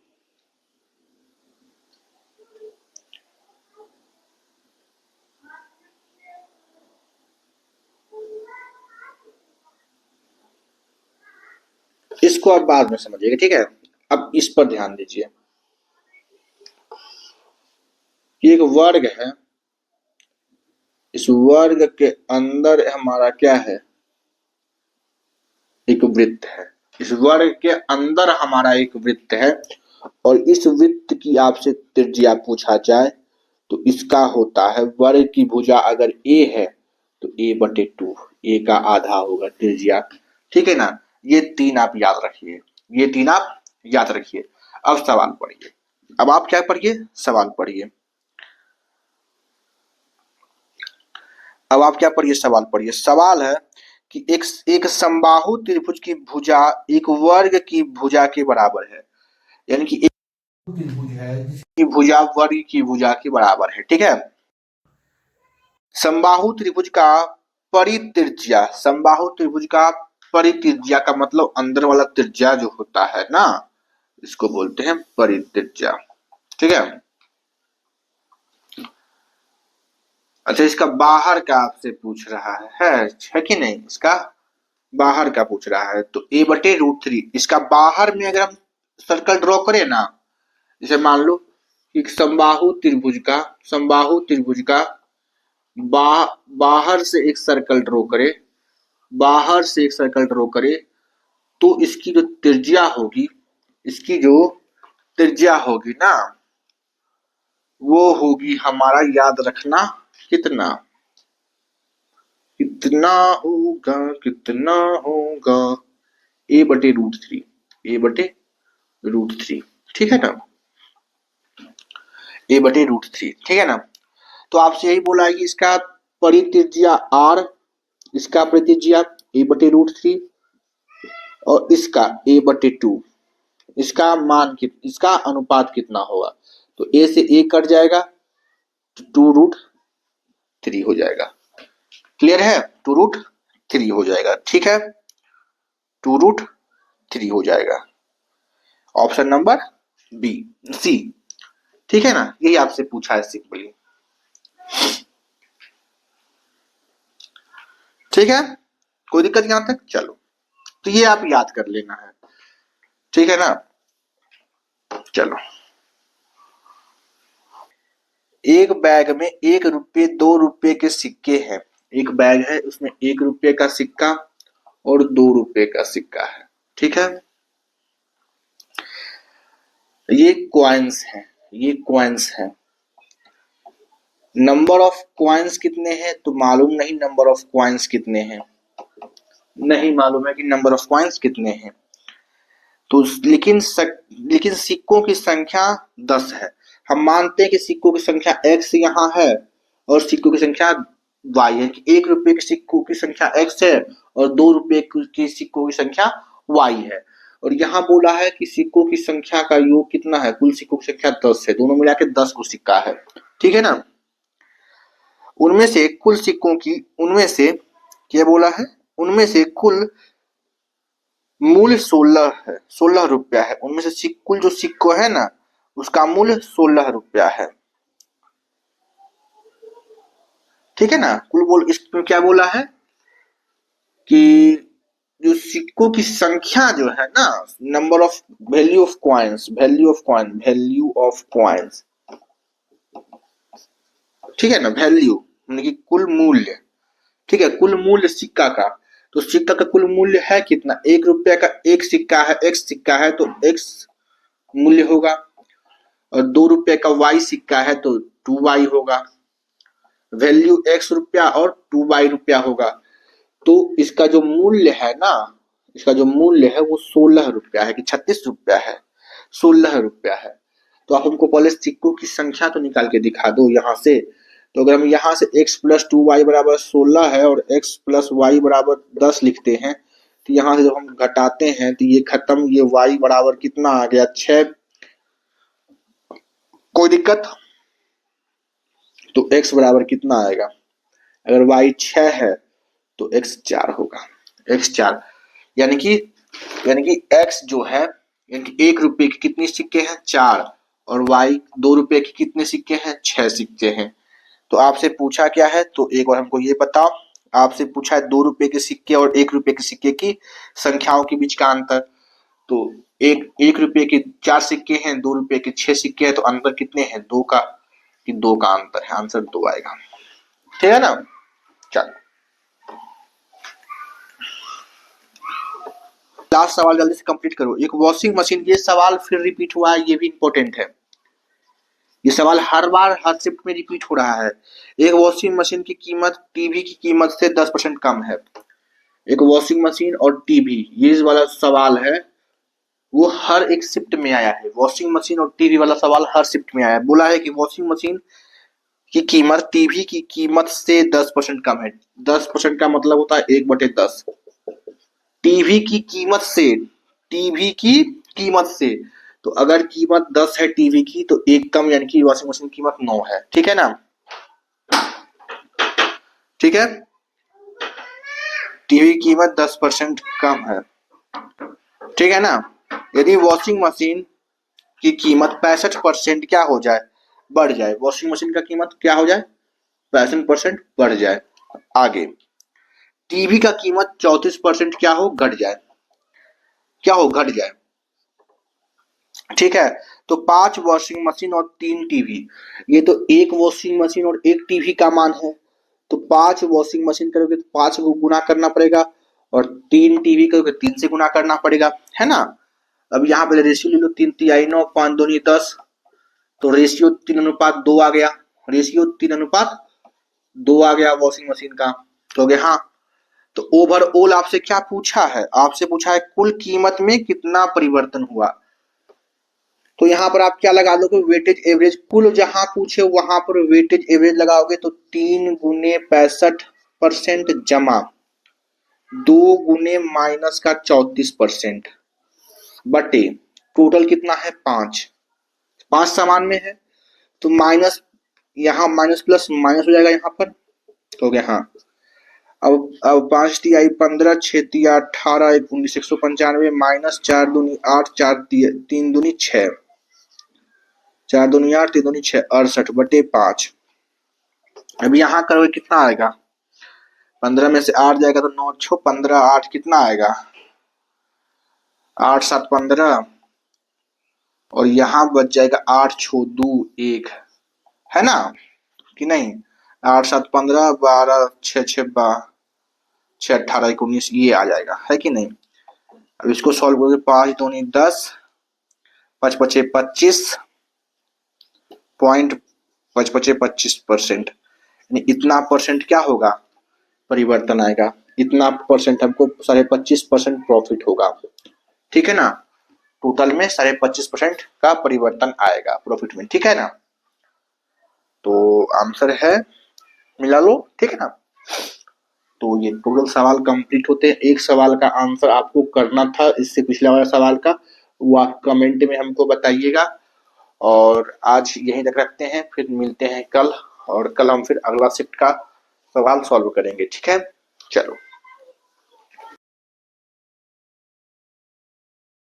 इसको आप बाद में समझिएगा, ठीक है। अब इस पर ध्यान दीजिए, एक वर्ग है, इस वर्ग के अंदर हमारा क्या है? एक वृत्त है। इस वर्ग के अंदर हमारा एक वृत्त है और इस वृत्त की आपसे त्रिज्या पूछा जाए तो इसका होता है वर्ग की भुजा अगर a है तो a/2, a का आधा होगा त्रिज्या, ठीक है ना। ये तीन आप याद रखिए। अब सवाल पढ़िए। अब आप क्या पढ़िए? सवाल पढ़िए। सवाल है कि एक समबाहु त्रिभुज की भुजा एक वर्ग की भुजा के बराबर है। यानी कि एक त्रिभुज है की भुजा वर्ग की भुजा के बराबर है। ठीक है, समबाहु त्रिभुज का परित्रिज्या, समबाहु त्रिभुज का परित्रिज्या का मतलब अंदर वाला त्रिज्या जो होता है ना, इसको बोलते हैं परित्रिज्या। ठीक है, अच्छा इसका बाहर का आपसे पूछ रहा है कि नहीं, इसका बाहर का पूछ रहा है। तो a बटे रूट थ्री, इसका बाहर में अगर हम सर्कल ड्रॉ करें ना, जैसे मान लो कि समबाहु त्रिभुज का बाहर से एक सर्कल ड्रॉ करे, बाहर से एक सर्कल ड्रॉ करे, तो इसकी जो त्रिज्या होगी, इसकी जो त्रिज्या होगी ना, वो होगी हमारा, याद रखना, कितना कितना होगा, कितना होगा, ए बटे रूट थ्री, ए बटे रूट थ्री। ठीक है ना, ए बटे रूट थ्री। ठीक है ना, तो आपसे यही बोला है कि इसका परित्रिज्या आर, इसका परित्रिज्या ए बटे रूट थ्री, और इसका ए बटे टू, इसका मान इसका अनुपात कितना होगा। तो ए से ए कट जाएगा तो टू रूट थ्री हो जाएगा। क्लियर है, टू रूट थ्री हो जाएगा। ठीक है, टू रूट थ्री हो जाएगा, ऑप्शन नंबर बी, सी। ठीक है ना, यही आपसे पूछा है सिंपली। ठीक है, कोई दिक्कत यहां तक, चलो तो ये आप याद कर लेना है। ठीक है ना, चलो एक बैग में 1 रुपये 2 रुपये के सिक्के हैं, एक बैग है उसमें 1 रुपये का सिक्का और 2 रुपये का सिक्का है। ठीक है, ये क्वाइंस है, ये क्वाइंस है। नंबर ऑफ क्वाइंस कितने हैं तो मालूम नहीं, नंबर ऑफ क्वाइंस कितने हैं नहीं मालूम है कि नंबर ऑफ क्वाइंस कितने हैं। तो लेकिन सिक्कों की संख्या 10 है। हम मानते हैं कि सिक्कों की संख्या x यहाँ है और सिक्कों की संख्या y है, कि 1 रुपये के सिक्कों की संख्या x है और 2 रुपये की सिक्कों की संख्या y है। और यहाँ बोला है कि सिक्कों की संख्या का योग कितना है, कुल सिक्कों की संख्या 10 है, दोनों मिला के 10 को सिक्का है। ठीक है ना, उनमें से कुल सिक्कों की, उनमें से क्या बोला है, उनमें से कुल मूल्य 16 है, 16 रुपया है। उनमें से कुल जो सिक्को है ना, उसका मूल्य 16 रुपया है। ठीक है ना, कुल बोल इसमें क्या बोला है कि जो सिक्कों की संख्या जो है ना, number of value of coins, value of coin, value of coins. ठीक है ना, वैल्यू यानी कि कुल मूल्य। ठीक है, कुल मूल्य सिक्का का, तो सिक्का का कुल मूल्य है कितना, 1 रुपया का एक सिक्का है, एक्स सिक्का है तो एक्स मूल्य होगा, और 2 रुपये का वाई सिक्का है तो 2y होगा। वैल्यू x रुपया और 2y रुपया होगा। तो इसका जो मूल्य है ना, इसका जो मूल्य है वो 16 रुपया है कि 36 रुपया है, 16 रुपया है। तो आप हमको पहले सिक्कों की संख्या तो निकाल के दिखा दो यहाँ से। तो अगर हम यहाँ से x प्लस 2y बराबर 16 है और x प्लस y बराबर 10 लिखते हैं, तो यहाँ से जब हम घटाते हैं तो ये खत्म, ये y बराबर कितना आ गया, 6। कोई दिक्कत, तो x बराबर कितना आएगा, अगर y 6 है तो x 4 होगा, x 4। यानी कि x जो है, यानी कि 1 रुपये के कितने सिक्के हैं, 4, और y 2 रुपये के कितने सिक्के हैं, 6 सिक्के हैं। तो आपसे पूछा क्या है, तो एक बार हमको ये बताओ, आपसे पूछा है 2 रुपये के सिक्के और 1 रुपये के सिक्के की संख्याओं के बीच का अंतर। तो एक रुपये के 4 सिक्के हैं, 2 रुपये के 6 सिक्के हैं, तो अंतर कितने हैं, 2 का, कि 2 का अंतर है, आंसर 2 आएगा। ठीक है ना, चलो लास्ट सवाल जल्दी से कंप्लीट करो। एक वॉशिंग मशीन, ये सवाल फिर रिपीट हुआ है, ये भी इंपॉर्टेंट है, ये सवाल हर बार हर शिफ्ट में रिपीट हो रहा है। एक वॉशिंग मशीन की कीमत टीवी की कीमत से 10% कम है। एक वॉशिंग मशीन और टीवी, ये वाला सवाल है वो हर एक शिफ्ट में आया है। वॉशिंग मशीन और टीवी वाला सवाल हर शिफ्ट में आया है। बोला है कि वॉशिंग मशीन की कीमत टीवी की कीमत से 10% कम है। 10% का मतलब होता है 1/10। टीवी की कीमत से, टीवी की कीमत से, तो अगर कीमत 10 है टीवी की तो एक कम यानी कि वॉशिंग मशीन की कीमत 9 है। ठीक है ना? ठीक है, टीवी की कीमत 10% कम है। ठीक है ना? यदि वॉशिंग मशीन की कीमत 65% क्या हो जाए, बढ़ जाए, वॉशिंग मशीन का कीमत क्या हो जाए, 65% बढ़ जाए। आगे टीवी का कीमत 34% क्या हो, घट जाए, क्या हो, घट जाए। ठीक है, तो 5 वॉशिंग मशीन और 3 टीवी, ये तो एक वॉशिंग मशीन और एक टीवी का मान है। तो 5 वॉशिंग मशीन करोगे तो 5 को गुना करना पड़ेगा और 3 टीवी करोगे 3 से गुना करना पड़ेगा, है ना? अब यहाँ पे रेशियो ले लो, 3 तिहाई 9, 5 दूनी 10, तो रेशियो 3:2 आ गया, रेशियो 3:2 आ गया वॉशिंग मशीन का। तो गया हाँ। तो ओवरऑल आपसे क्या पूछा है, आपसे पूछा है कुल कीमत में कितना परिवर्तन हुआ। तो यहाँ पर आप क्या लगा लोगे, वेटेज एवरेज, कुल जहां पूछे वहां पर वेटेज एवरेज लगाओगे तो 3 गुने 65% जमा 2 गुने माइनस का 34% बटे टोटल कितना है 5, 5 समान में है तो माइनस, यहाँ माइनस प्लस माइनस हो जाएगा यहाँ पर। हो गया हाँ। अब 5 तिहाई 15, 6 तिया 18, 19, 195 माइनस 4 दूनी 8, 4 3 दूनी 6, 4 दूनी 8, 3 दूनी 6, 68 बटे 5। अब यहाँ करोगे कितना आएगा, 15 में से 8 जाएगा तो 9 6 15, 8 कितना आएगा, 8 7 15 और यहाँ बच जाएगा 8 6 2 1, है ना कि नहीं? 8 7 15, 12 6 6 6 18 19 ये आ जाएगा, है कि नहीं? अब इसको सॉल्व करोगे, 5 दूनी 10, 5 पचे 25 पॉइंट 5 पचे 25%, इतना परसेंट क्या होगा, परिवर्तन आएगा, इतना परसेंट हमको 25.5% प्रॉफिट होगा। ठीक है ना? टोटल में 25.5% का परिवर्तन आएगा प्रॉफिट में। ठीक है ना? तो आंसर है, मिला लो। ठीक है ना? तो ये टोटल सवाल कंप्लीट होते हैं। एक सवाल का आंसर आपको करना था इससे पिछले वाला सवाल का, वो आप कमेंट में हमको बताइएगा। और आज यहीं तक रखते हैं, फिर मिलते हैं कल, और कल हम फिर अगला शिफ्ट का सवाल सॉल्व करेंगे। ठीक है, चलो।